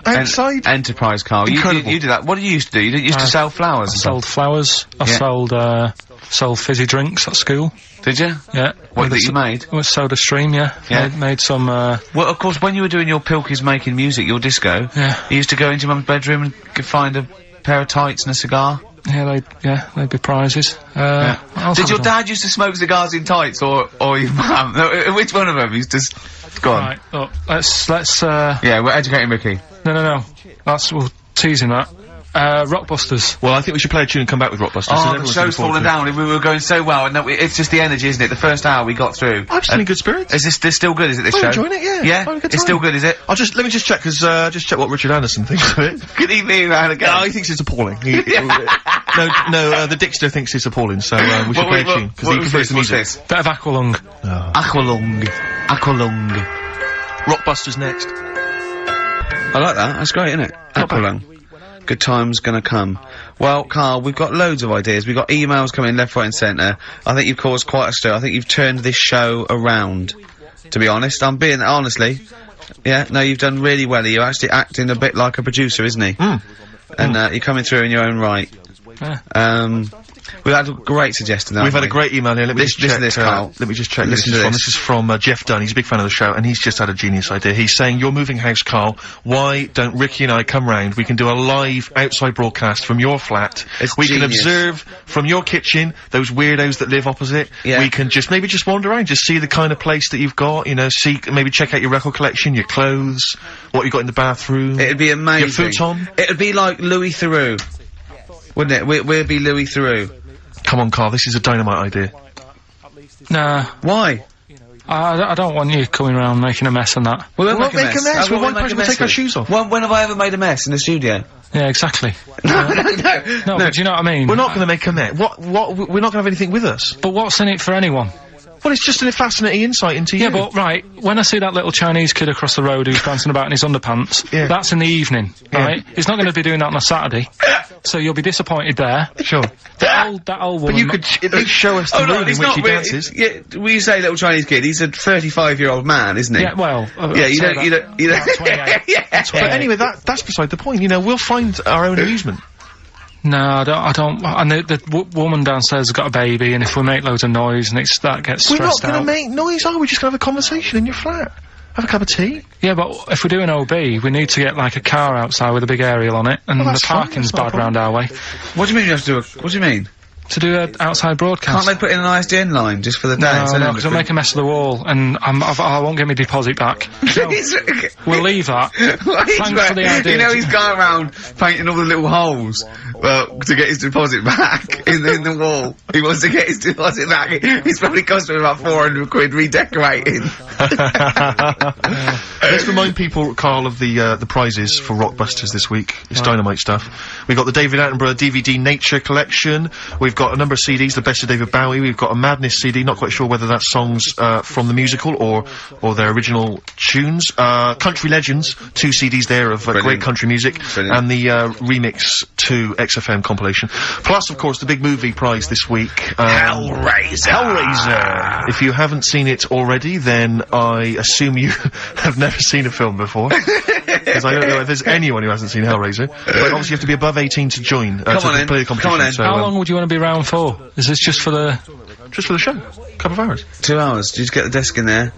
outside. Enterprise, Karl. You did that. What did you used to do? You used to sell flowers. I sold flowers. I sold fizzy drinks at school. Did you? Yeah. What that you made? It was Soda Stream, yeah. Made some, Well, of course, when you were doing your Pilkies making music, your disco, you used to go into mum's bedroom and find a pair of tights and a cigar. They'd be prizes. Did your dad used to smoke cigars in tights, or your mum? No, which one of them used to? Go on. Right, look, let's, Yeah, we're educating Ricky. No. We're teasing that. Rockbusters. Well, I think we should play a tune and come back with Rockbusters. Oh, the show's fallen down. We were going so well, and it's just the energy, isn't it? The first hour we got through. I'm still in good spirits. Is this still good, is it, this show? I'm enjoying it, yeah. Yeah? It's still good, is it? Let me just check, just check what Richard Anderson thinks of it. Good evening, round again. No, he thinks it's appalling. No, the Dixter thinks it's appalling, so, we should play a tune, because he prefers the music. Bit of Aqualung. Aqualung. Rockbusters next. I like that. That's great, isn't it? Aqualung. Good time's gonna come. Well, Karl, we've got loads of ideas. We've got emails coming left, right and centre. I think you've caused quite a stir. I think you've turned this show around, to be honest. I'm being, honestly. Yeah, no, you've done really well. You're actually acting a bit like a producer, isn't he? And, you're coming through in your own right. We've had a great suggestion. We've had a great email here. Let me just check. Karl. Let me just check. This is from Jeff Dunn. He's a big fan of the show, and he's just had a genius idea. He's saying, "You're moving house, Karl. Why don't Ricky and I come round? We can do a live outside broadcast from your flat. We can observe from your kitchen those weirdos that live opposite. Yeah. We can maybe just wander around, just see the kind of place that you've got. You know, maybe check out your record collection, your clothes, what you got in the bathroom. It'd be amazing. Your futon. It'd be like Louis Theroux, wouldn't it? We'd be Louis Theroux. Come on, Karl. This is a dynamite idea. Nah. Why? I don't want you coming around making a mess and that. We won't make a mess. We won't take our shoes off. When have I ever made a mess in the studio? Yeah, exactly. No. But do you know what I mean? We're not going to make a mess. We're not going to have anything with us. But what's in it for anyone? Well, it's just a fascinating insight into you. Yeah, but, right, when I see that little Chinese kid across the road who's dancing about in his underpants, that's in the evening, right? He's not gonna be doing that on a Saturday. So you'll be disappointed there. Sure. That old woman... But you could at least show us the room in which he dances. Yeah, when you say little Chinese kid, he's a 35-year-old man, isn't he? Yeah, well... yeah, you don't... Yeah. But anyway, that's beside the point. You know, we'll find our own amusement. No, I don't, and the woman downstairs has got a baby, and if we make loads of noise, and that gets stressed out. We're not gonna make noise, are we? Just gonna have a conversation in your flat. Have a cup of tea. Yeah, but if we're doing OB, we need to get, like, a car outside with a big aerial on it, and the parking's bad round our way. What do you mean you have to do what do you mean? To do an outside broadcast. Can't they put in an ISDN line just for the dance? No, because it'll make a mess of the wall, and I won't get my deposit back. So, we'll leave that. Thanks for the idea. You know, he's going around painting all the little holes, to get his deposit back in the wall. He wants to get his deposit back. It's probably cost him about 400 quid redecorating. Let's remind people, Karl, of the prizes for Rockbusters this week. It's dynamite stuff. We've got the David Attenborough DVD Nature Collection. We've got a number of CDs, the best of David Bowie. We've got a Madness CD, not quite sure whether that's songs from the musical or their original tunes. Country Legends, 2 CDs there of great country music. Brilliant. And the remix to XFM compilation. Plus, of course, the big movie prize this week. Hellraiser! If you haven't seen it already, then I assume you have never seen a film before. Because I don't know if there's anyone who hasn't seen Hellraiser. But obviously you have to be above 18 to join, to play the competition. Come on in. So, how long would you want to be around for? Is this just for the... Just for the show. Couple of hours. 2 hours. Just get the desk in there.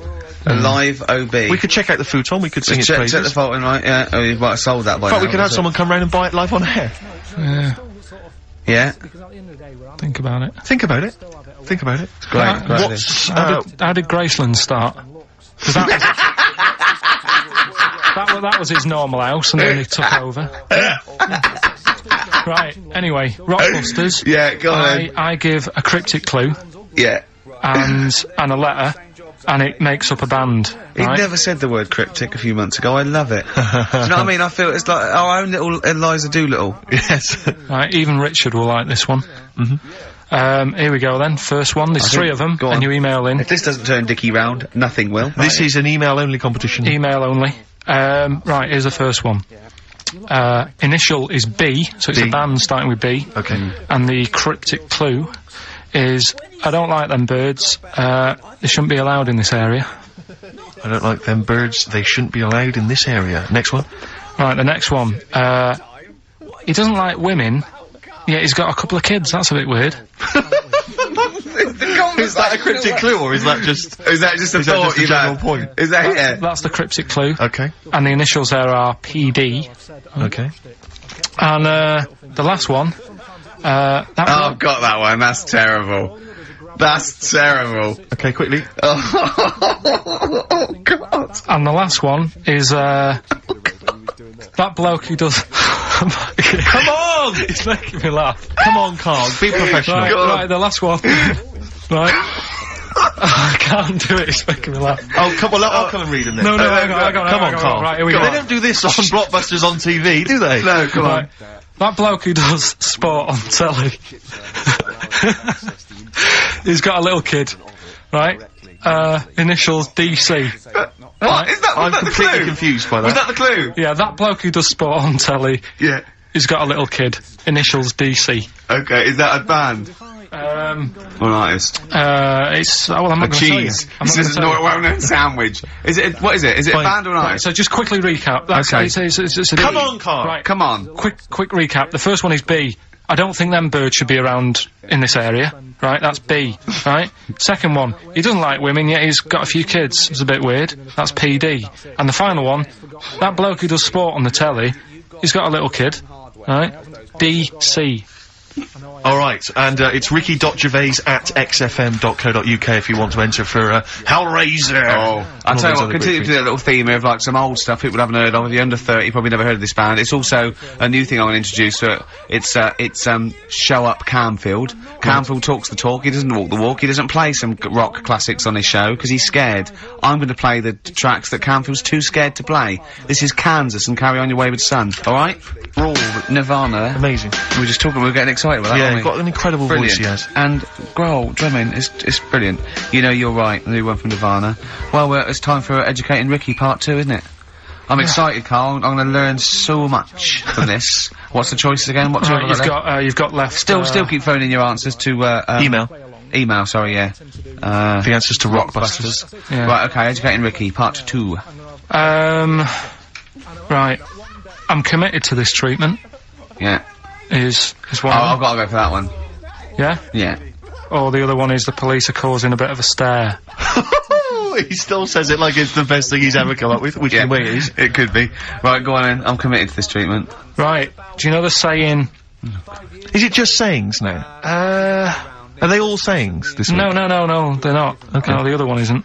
A live OB. We could check out the futon, we could sing its praises. Check the Fulton, right? Yeah. Oh, you might have sold that by now. But we could have someone come round and buy it live on air. Yeah. Yeah. Think about it. Think about it. Think about it. It's great. How did Graceland start? 'Cause that was his normal house, and then he took over. Right, anyway, Rockbusters. Yeah, go on. I give a cryptic clue. Yeah. And a letter. and it makes up a band. He Right? never said the word cryptic a few months ago. I love it. Do you know what I mean? I feel it's like our own little Eliza Doolittle. Yes. Right, even Richard will like this one. Here we go then. First one. There's 3 of them, go on. and you email in. If this doesn't turn Dickie round, nothing will. This is an email-only competition. Email only. Right, here's the first one. Initial is B, so it's a band starting with B. Okay. And the cryptic clue is, I don't like them birds, they shouldn't be allowed in this area. I don't like them birds, they shouldn't be allowed in this area. Next one. Right, the next one. He doesn't like women, yet he's got a couple of kids, that's a bit weird. Is that a cryptic clue, or is that just... Is that just a thought just a general point? Is that it? That's the cryptic clue. Okay. And the initials there are PD. Okay. And, the last one, Oh, I've got that one. That's terrible. That's terrible. Okay, quickly. Oh, God. And the last one is, that bloke who does... Come on! It's making me laugh. Come on, Karl, be professional. Right, the last one. Right. I can't do it, it's making me laugh. Oh, come on, I'll come and read them then. No, hang on, Come on, Karl. Right, here we They go. don't do this on Blockbusters on TV, do they? No, come on. Right. That bloke who does sport on telly. He's got a little kid, right? Initials DC. What? Is that, was I'm that the completely clue? confused by that. Was that the clue? Yeah, that bloke who does sport on telly. Yeah. He's got a little kid. Initials DC. Okay, is that a band? Or an artist? It's, well, I'm A not gonna tell you. cheese. I'm This not is gonna tell not a well-known sandwich. Is it, what is it? Is it a Fine. band or an you. artist? So just quickly recap. That's, Okay. it's a Come D. on, Karl. Right. Come on. Quick recap. The first one is B. I don't think them birds should be around in this area. Right, that's B. Right? Second one, he doesn't like women, yet he's got a few kids. It's a bit weird. That's PD. And the final one, that bloke who does sport on the telly, he's got a little kid. Right? DC. Alright, and it's ricky.gervais@xfm.co.uk if you want to enter for Hellraiser. Oh, I'll tell you what, continue to do that little theme of like some old stuff people haven't heard of. If you're under 30, you probably never heard of this band. It's also a new thing I want to introduce to it. It's Show Up Camfield. Camfield talks the talk, he doesn't walk the walk, he doesn't play some rock classics on his show, because he's scared. I'm going to play the tracks that Camfield's too scared to play. This is Kansas and Carry On Your Wayward Son, alright? Brawl, Nirvana. Amazing. We were just talking, we were getting excited with that, Yeah, aren't he's we? got an incredible Brilliant. voice he has. And Grohl, drumming, it's brilliant. You Know You're Right, the new one from Nirvana. Well, it's time for Educating Ricky Part 2, isn't it? I'm excited, Karl. I'm going to learn so much from this. What's the choices again? What's Right, you've got left. Still keep phoning your answers to, Email. Email, sorry, yeah. The answers to Rockbusters. Yeah. Right, okay, Educating Ricky, Part 2. Right. I'm committed to this treatment. Yeah. Is one. I've got to go for that one. Yeah? Yeah. Or the other one is the police are causing a bit of a stir. He still says it like it's the best thing he's ever come up with, which in a way it is. It could be. Right, go on then. I'm committed to this treatment. Right. Do you know the saying? Is it just sayings now? Are they all sayings this week? No, they're not. Okay. No, the other one isn't.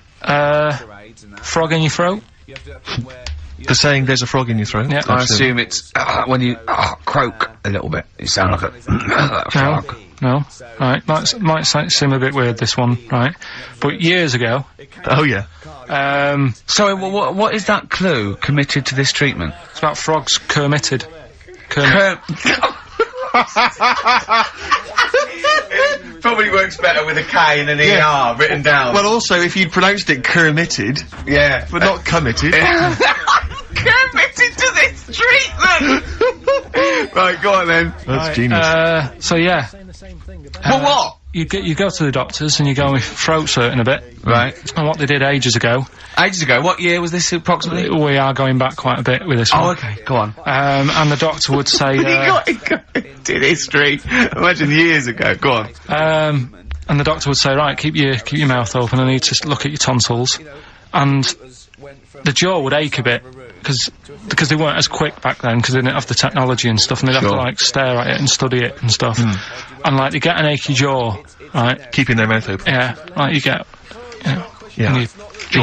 Frog in your throat? The saying, there's a frog in your throat? Yeah. I assume it's when you croak a little bit. You sound like a frog. No. Right. Might seem a bit weird, this one, right? But years ago, Oh, yeah. Sorry, what is that clue? Committed to this treatment? it's about frogs kermitted. Probably works better with a K and an ER written down. Well, also, if you'd pronounced it Kermitted, yeah. but not committed. Committed to this treatment! Right, go on then. That's genius. So yeah. Well, what? You go to the doctors and you go with throat hurting a bit. Right. And what they did ages ago, Ages ago, what year was this approximately? we are going back quite a bit with this Oh, one. okay, go on. And the doctor would say, He did history. Imagine years ago, go on. and the doctor would say, right, keep your mouth open, I need to look at your tonsils. And the jaw would ache a bit, because they weren't as quick back then, because they didn't have the technology and stuff, and they'd have to, like, stare at it and study it and stuff. And, like, they get an achy jaw, right? Keeping their mouth open. Yeah, like, you get, you know, Yeah. when you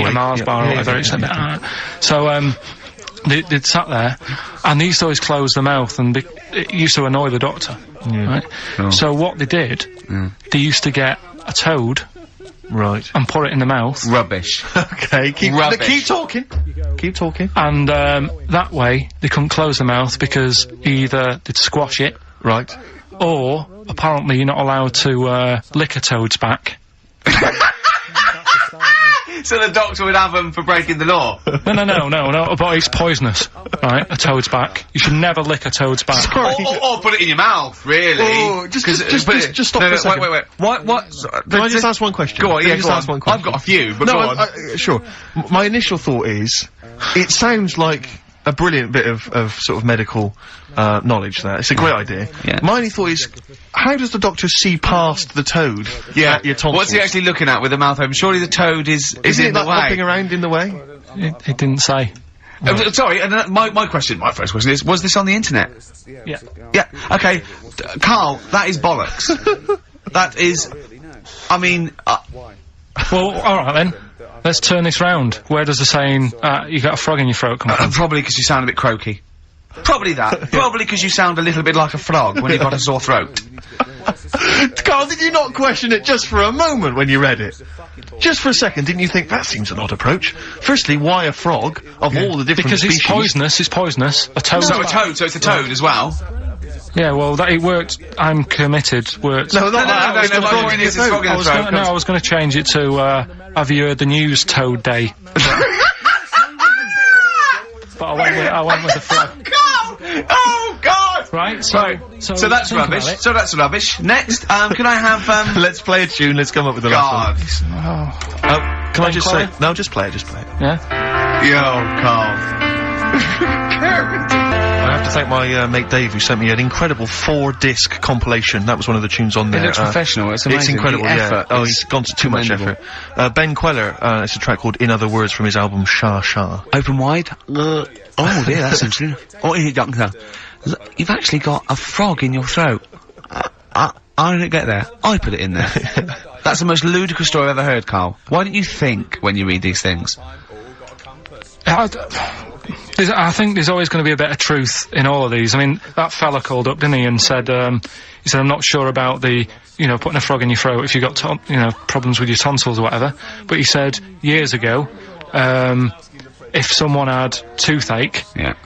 eat a Mars bar or whatever, it's a bit, So, they'd sat there, and they used to always close their mouth, and it used to annoy the doctor, right? Sure. So what they did, they used to get a toad, Right. and put it in the mouth. Rubbish. Okay, Rubbish. keep talking. Keep talking. And that way they couldn't close the mouth because either they'd squash it, Right. or apparently you're not allowed to lick a toad's back. So the doctor would have them for breaking the law. No, but it's poisonous, right? A toad's back. You should never lick a toad's back. Sorry. Or put it in your mouth, really. Oh, just stop for a second. Wait. What? Can I just ask one question? Go on, Can I yeah, just go ask on. one question? I've got a few, but No, go on. sure. My initial thought is, it sounds like a brilliant bit of sort of medical knowledge there. It's a great idea. Yeah. My only thought is, how does the doctor see past the toad at your tonsils? What's he actually looking at with the mouth open? Surely the toad is Isn't in it the like way. hopping around in the way? It didn't say. Sorry, and my first question is, was this on the internet? Yeah. Yeah, okay. Karl, that is bollocks. That is, I mean, Well, alright then. Let's turn this round. Where does the saying, you got a frog in your throat come from? probably because you sound a bit croaky. Probably that. Probably because you sound a little bit like a frog when you've got a sore throat. Karl, did you not question it just for a moment when you read it? Just for a second, didn't you think, that seems an odd approach? Firstly, why a frog, of all the different Because species? it's poisonous. A toad. So it's a toad as well. Yeah, well, it worked. I'm committed. Worked. No, my point is it's frog in the throat. I was gonna change it to, have you heard the news Toad Day? But I went with the frog. Oh God! Right, So that's think rubbish. about it. So that's rubbish. Next, can I have Let's play a tune, let's come up with the God. last one. Oh, Can I just say, Karl? no, just play it. yeah? Yo, Karl. I have to thank my mate Dave, who sent me an incredible 4-disc compilation. That was one of the tunes on there. It looks professional. It's amazing. It's incredible, The effort yeah. Oh, is he's gone to too much commendable. effort. Ben Queller, it's a track called In Other Words from his album Sha Sha. Open wide. Oh dear, that's interesting. Oh, here, doctor. You've actually got a frog in your throat. I didn't get there. I put it in there. That's the most ludicrous story I've ever heard, Karl. Why don't you think when you read these things? I think there's always going to be a bit of truth in all of these. I mean, that fella called up, didn't he, and said, I'm not sure about the, putting a frog in your throat if you've got, problems with your tonsils or whatever. But he said, years ago, if someone had toothache,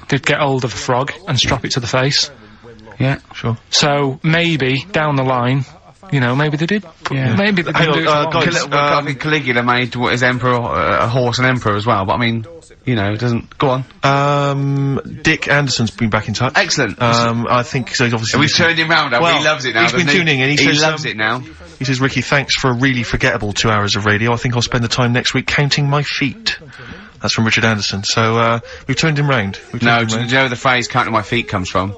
they'd get hold of a frog and strap it to the face. Yeah, sure. So, maybe, down the line, maybe they did. Yeah. Maybe they didn't do it for long. I think Caligula made his emperor, a horse and emperor as well, but I mean, it doesn't... Go on. Dick Anderson's been back in touch. Excellent. I think, so he's obviously... We've turned him round, he loves it now, he's been tuning in, he loves it now. He says, Ricky, thanks for a really forgettable 2 hours of radio. I think I'll spend the time next week counting my feet. That's from Richard Anderson. So, we've turned him round. Do you know where the phrase counting my feet comes from?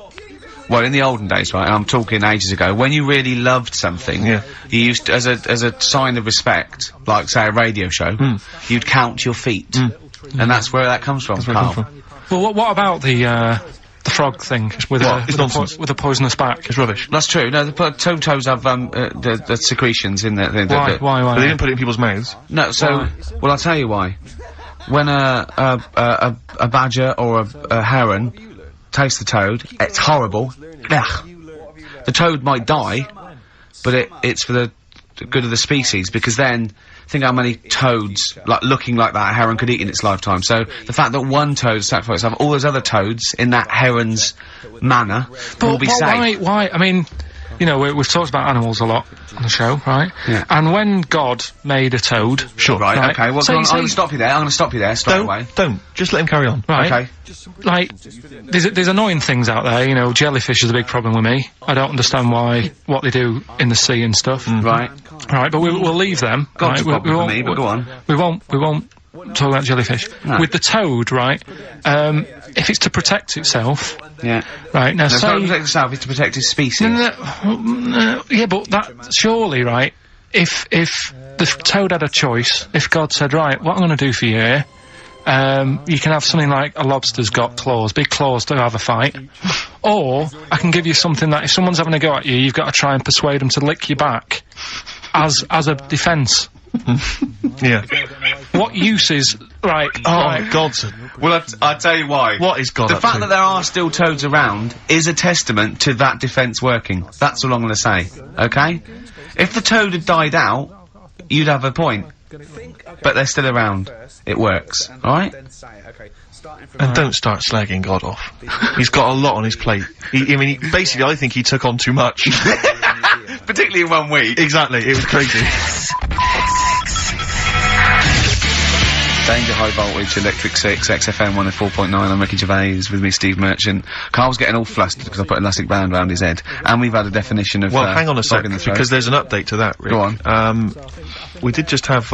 Well, in the olden days, right, and I'm talking ages ago, when you really loved something, you used to, as a sign of respect, like, say, a radio show, you'd count your feet. And that's where that comes from, Karl. Well, what about the frog thing with a poisonous back? It's rubbish. That's true. No, the toads have, the secretions in there. Why? But they didn't put it in people's mouths. No, so, well, I'll tell you why. When a badger or a heron tastes the toad, it's horrible. Ugh. The toad might die, but it's for the good of the species, because then, think how many toads, looking like that, a heron could eat in its lifetime. So, the fact that one toad sacrificed itself, all those other toads, in that heron's manner, will be safe. Why? I mean, we've talked about animals a lot on the show, right? Yeah. And when God made a toad... Sure, right, okay, well, I'm gonna stop you there, straight away. Don't. Just let him carry on. Right. Okay. Like, there's annoying things out there, jellyfish is a big problem with me. I don't understand what they do in the sea and stuff. Right. Right, but we'll leave them. God's right? a problem for me, but go on. We won't talk about jellyfish. No. With the toad, right, if it's to protect itself... Yeah. Right, now It's say... not to protect itself, it's to protect its species. No, yeah, but that, surely, right, if the toad had a choice, if God said, right, what I'm gonna do for you here, you can have something like a lobster's got claws, big claws to have a fight, or I can give you something that if someone's having a go at you, you've got to try and persuade them to lick your back, as a defence. Yeah. What use is, right... Godson. Well, I'll tell you why. What is God The up fact to? that there are still toads around is a testament to that defence working. That's all I'm gonna say. Okay? If the toad had died out, you'd have a point. But they're still around. It works. Alright? And don't start slagging God off. He's got a lot on his plate. Basically, I think he took on too much. Particularly in 1 week. Exactly, it was crazy. Danger High Voltage, Electric 6, XFM 104.9, I'm Ricky Gervais, with me Steve Merchant. Carl's getting all flustered because I put an elastic band around his head. And we've had a definition of, well, hang on a sec, because there's an update to that, Rick. Go on. We did just have,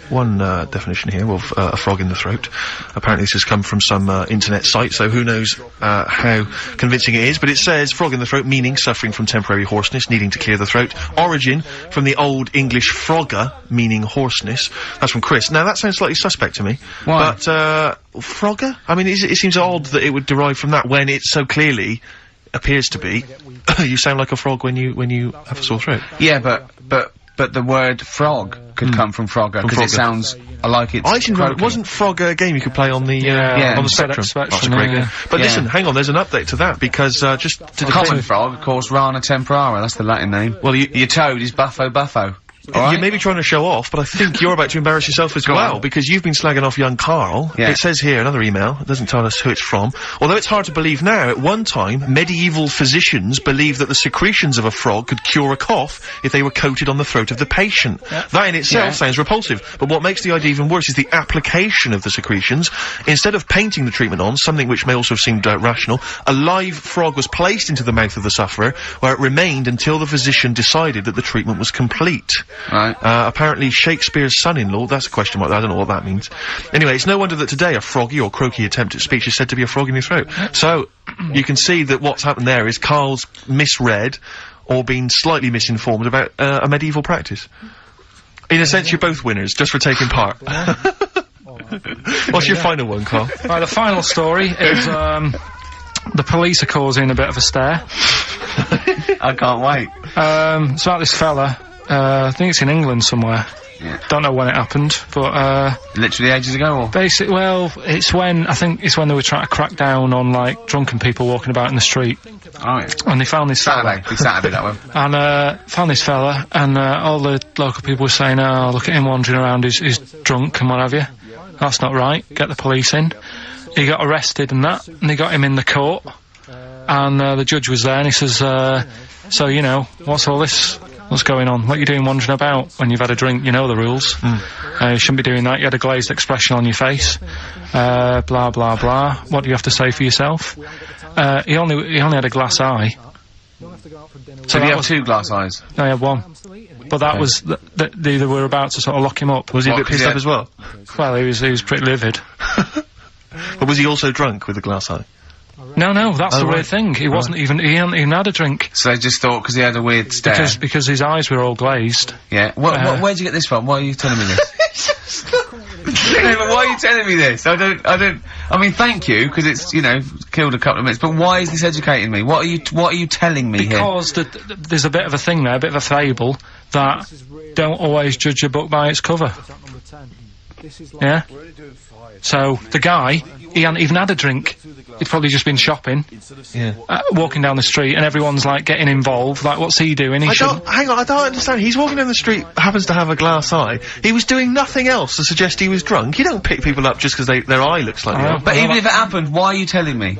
one, definition here of, a frog in the throat. Apparently this has come from some, internet site, so who knows, how convincing it is, but it says frog in the throat, meaning suffering from temporary hoarseness, needing to clear the throat. Origin from the Old English frogger, meaning hoarseness. That's from Chris. Now that sounds slightly suspect to me. Why? But, frogger? I mean, it seems odd that it would derive from that when it so clearly appears to be, you sound like a frog when you have a sore throat. Yeah, but the word frog could come from Frogger, because it sounds like it's I didn't know, croaking. wasn't Frogger a game you could play on the, on the Spectrum? That's a great game. But listen, hang on, there's an update to that, because, just to Common frog, of course, Rana temporara, that's the Latin name. Well, your toad is Buffo Buffo. Right. You may be trying to show off, but I think you're about to embarrass yourself as well, because you've been slagging off young Karl. Yeah. It says here, another email, it doesn't tell us who it's from. Although it's hard to believe now, at one time, medieval physicians believed that the secretions of a frog could cure a cough if they were coated on the throat of the patient. That in itself sounds repulsive, but what makes the idea even worse is the application of the secretions. Instead of painting the treatment on, something which may also have seemed rational, a live frog was placed into the mouth of the sufferer, where it remained until the physician decided that the treatment was complete. Right. Apparently Shakespeare's son-in-law, that's a question mark, I don't know what that means. Anyway, it's no wonder that today a froggy or croaky attempt at speech is said to be a frog in your throat. So, you can see that what's happened there is Karl's misread, or been slightly misinformed about, a medieval practice. In a sense, you're both winners, just for taking part. What's your final one, Karl? Right, the final story is, the police are causing a bit of a stir. I can't wait. It's about this fella, I think it's in England somewhere. Yeah. Don't know when it happened, but, literally ages ago, or? basically, well, I think it's when they were trying to crack down on, like, drunken people walking about in the street. Oh, yeah. And they found this fella. Saturday, that one. And, found this fella, and, all the local people were saying, oh, look at him wandering around, he's drunk and what have you. That's not right, get the police in. He got arrested and that, and they got him in the court. And, the judge was there, and he says, so, you know, what's all this? What's going on? What are you doing wandering about when you've had a drink? You know the rules. You shouldn't be doing that. You had a glazed expression on your face. Blah, blah, blah. What do you have to say for yourself? He only had a glass eye. So he had 2 glass eyes? No, he had 1. But that was, they were about to sort of lock him up. Was he a bit pissed up as well? Well, he was pretty livid. But was he also drunk with a glass eye? No, that's the weird thing. He wasn't even, he hadn't even had a drink. So they just thought, because he had a weird stare. Because his eyes were all glazed. Yeah. Where'd you get this from? Why are you telling me this? No, but why are you telling me this? I mean, thank you, because it's, you know, killed a couple of minutes, but why is this educating me? What are you telling me here? Because there's a bit of a thing there, a bit of a fable, that don't always judge a book by its cover. Yeah? So, the guy, he hadn't even had a drink. He'd probably just been shopping. Yeah. Walking down the street, and everyone's, like, getting involved. Like, what's he doing? Hang on, I don't understand. He's walking down the street, happens to have a glass eye. He was doing nothing else to suggest he was drunk. You don't pick people up just because their eye looks like that. But even if it happened, why are you telling me?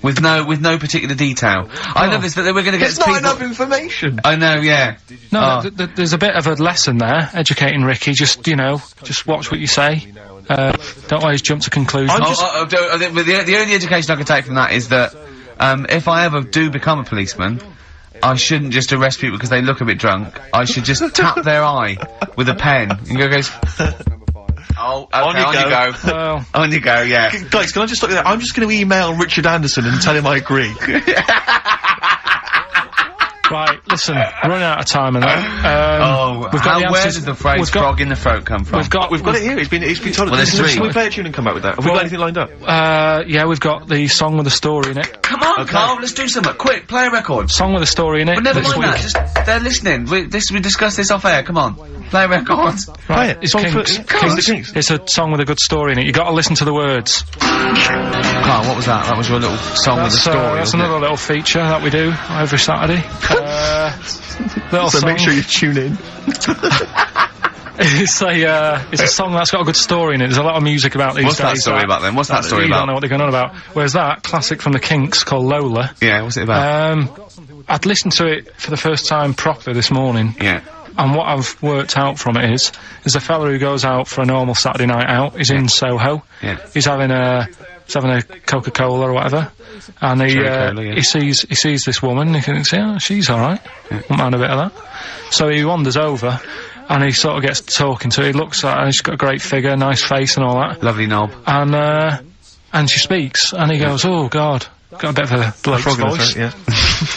With no particular detail. I love this, that we're gonna get It's not enough information. I know, yeah. No, there's a bit of a lesson there, educating Ricky. Just, you know, just watch what you say. Don't always jump to conclusions. The only education I can take from that is that, if I ever do become a policeman, I shouldn't just arrest people because they look a bit drunk. I should just tap their eye with a pen and goes, oh, okay, on you go. Well, on you go, yeah. Guys, can I just stop you there? I'm just going to email Richard Anderson and tell him I agree. right, listen, we're running out of time and that. Where did the phrase frog in the throat come from? We've got it here. It's been told. Well, there's 3. Can we play a tune and come back with that? Have we got anything lined up? yeah, we've got the song with the story in it. Come on, Okay. Carl, let's do something. Quick, play a record. Song with a story in it. But never this mind week. that, just, they're listening. We discussed this off air, come on. Play a record. Play it. It's Song for Kinks. Kings the Kinks. It's a song with a good story in it. You got to listen to the words. Carl, what was that? That was your little song with a story, That's wasn't another little feature that we do every Saturday. Little So song. make sure you tune in. It's a song that's got a good story in it. There's a lot of music about these What's days. that story about then? What's that story You don't about? know what they're going on about. Whereas that classic from the Kinks called Lola. Yeah, what's it about? I'd listened to it for the first time properly this morning. Yeah. And what I've worked out from it is, there's a fella who goes out for a normal Saturday night out. He's in Soho. Yeah. He's having a Coca-Cola or whatever, and Cherry-Cola, yeah. he sees this woman. And he thinks, yeah, she's all right. Won't mind a bit of that. So he wanders over, and he sort of gets talking to her. He looks at her. She's got a great figure, nice face, and all that. Lovely knob. And she speaks, and he goes, "Oh God." Got a bit of a bloke's voice. Yeah.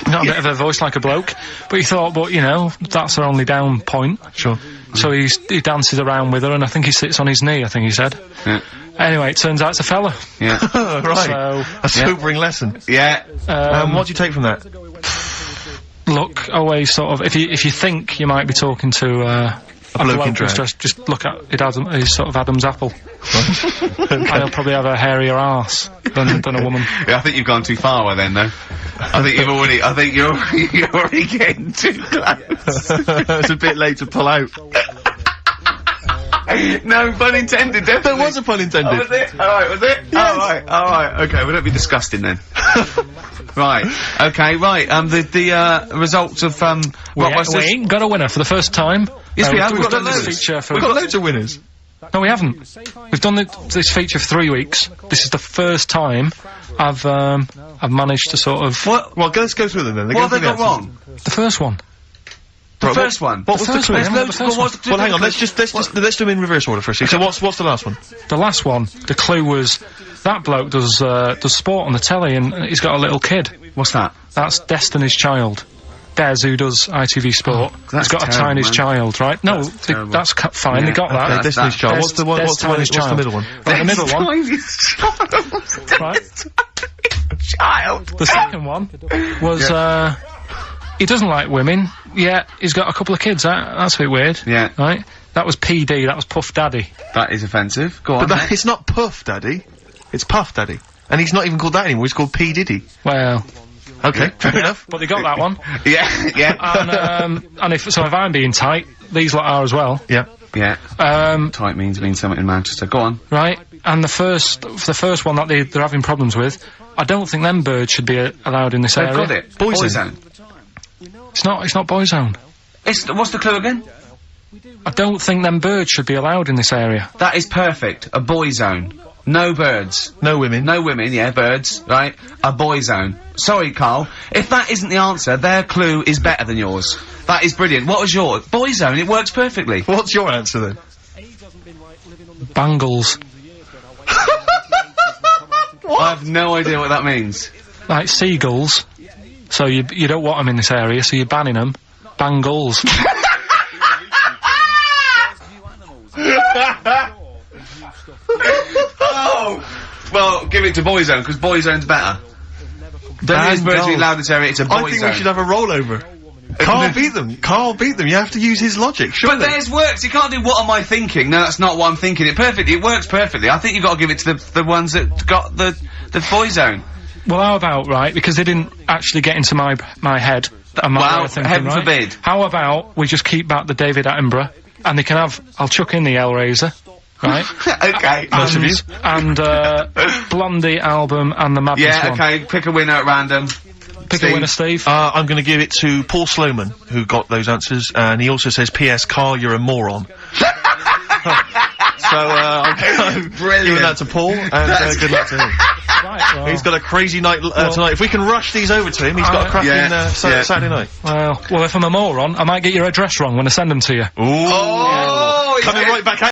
Got a bit of a voice like a bloke. But he thought, but, you know, that's her only down point. Sure. So he dances around with her, and I think he sits on his knee, I think he said. Yeah. Anyway, it turns out it's a fella. Yeah. Right. So, A sobering lesson. Yeah. What do you take from that? look, always sort of, if you think you might be talking to, a bloke in bloke, drag. just look at it, his sort of Adam's apple. And he'll probably have a hairier arse than a woman. Yeah, I think you've gone too far with then, though. I think you're already getting too close. It's a bit late to pull out. No pun intended, definitely. There was a pun intended. Oh, was it? Alright, was it? Yes. Alright, okay, we don't be disgusting then. Right, okay, right, the results of, what was We this? ain't got a winner for the first time. Yes, we have, We've we've done got this loads. feature for... We've got loads of winners. No, we haven't. We've done this feature for 3 weeks. This is the first time I've managed to sort of... What? Well, let's go through them then. What have they got wrong? The first one. The first one? What was the first clue? one, There's yeah, loads, the first but what's the Well, hang on. Let's do them in reverse order first. So what's the last one? The last one, the clue was, that bloke does sport on the telly and he's got a little kid. What's that? That's Destiny's Child. Des, who does ITV Sport, that's he's got terrible, a Tiny's man. Child, right? No, That's terrible. that's fine, Yeah, they got that. okay. Destiny's that- Child. Des- What's the one? Des What's the Tiny's middle Child. one? Right, the middle one, Tiny's child. right? Child. The second one was, he doesn't like women, yet he's got a couple of kids, that's a bit weird. Yeah. Right? That was PD, that was Puff Daddy. That is offensive. Go on. But it's not Puff Daddy. It's Puff Daddy. And he's not even called that anymore. He's called P Diddy. Well, Okay, fair enough. but they got that one. Yeah, yeah. And if I'm being tight, these lot are as well. Yeah. Yeah. Tight means something in Manchester. Go on. Right, and the first one that they're having problems with, I don't think them birds should be allowed in this They've area. got it. Boyzone. It's not Boyzone. What's the clue again? I don't think them birds should be allowed in this area. That is perfect. A boy zone. No birds. No women. No women, yeah, birds, right? A boy zone. Sorry, Karl. If that isn't the answer, their clue is better than yours. That is brilliant. What was yours? Boy zone, it works perfectly. What's your answer then? Bangles. I have no idea what that means. Like seagulls. So you don't want them in this area, so you're banning them. Bangles. Oh! Well, give it to boy zone, because boy zone's better. Don't use birds in loud this area, it's a boy I think zone. we should have a rollover. Karl beat them. Karl beat them. You have to use his logic, surely. But theirs works. You can't do what am I thinking. No, that's not what I'm thinking. It perfectly. It works perfectly. I think you've got to give it to the ones that got the boy zone. Well, how about, right, because they didn't actually get into my head and my way Well, of thinking, heaven right? forbid. How about we just keep back the David Attenborough, and they can have, I'll chuck in the Hellraiser, right? Okay. and Blondie album and the Madness Yeah, one. okay. Pick a winner at random. Pick Steve. a winner, Steve. I'm going to give it to Paul Sloman, who got those answers, and he also says, P.S. Karl, you're a moron. So, I'm Brilliant. giving that to Paul, and good luck to him. Right, well, He's got a crazy night tonight. If we can rush these over to him, he's got a cracking yeah. Saturday night. well, if I'm a moron, I might get your address wrong when I send them to you. Oh, Coming right back at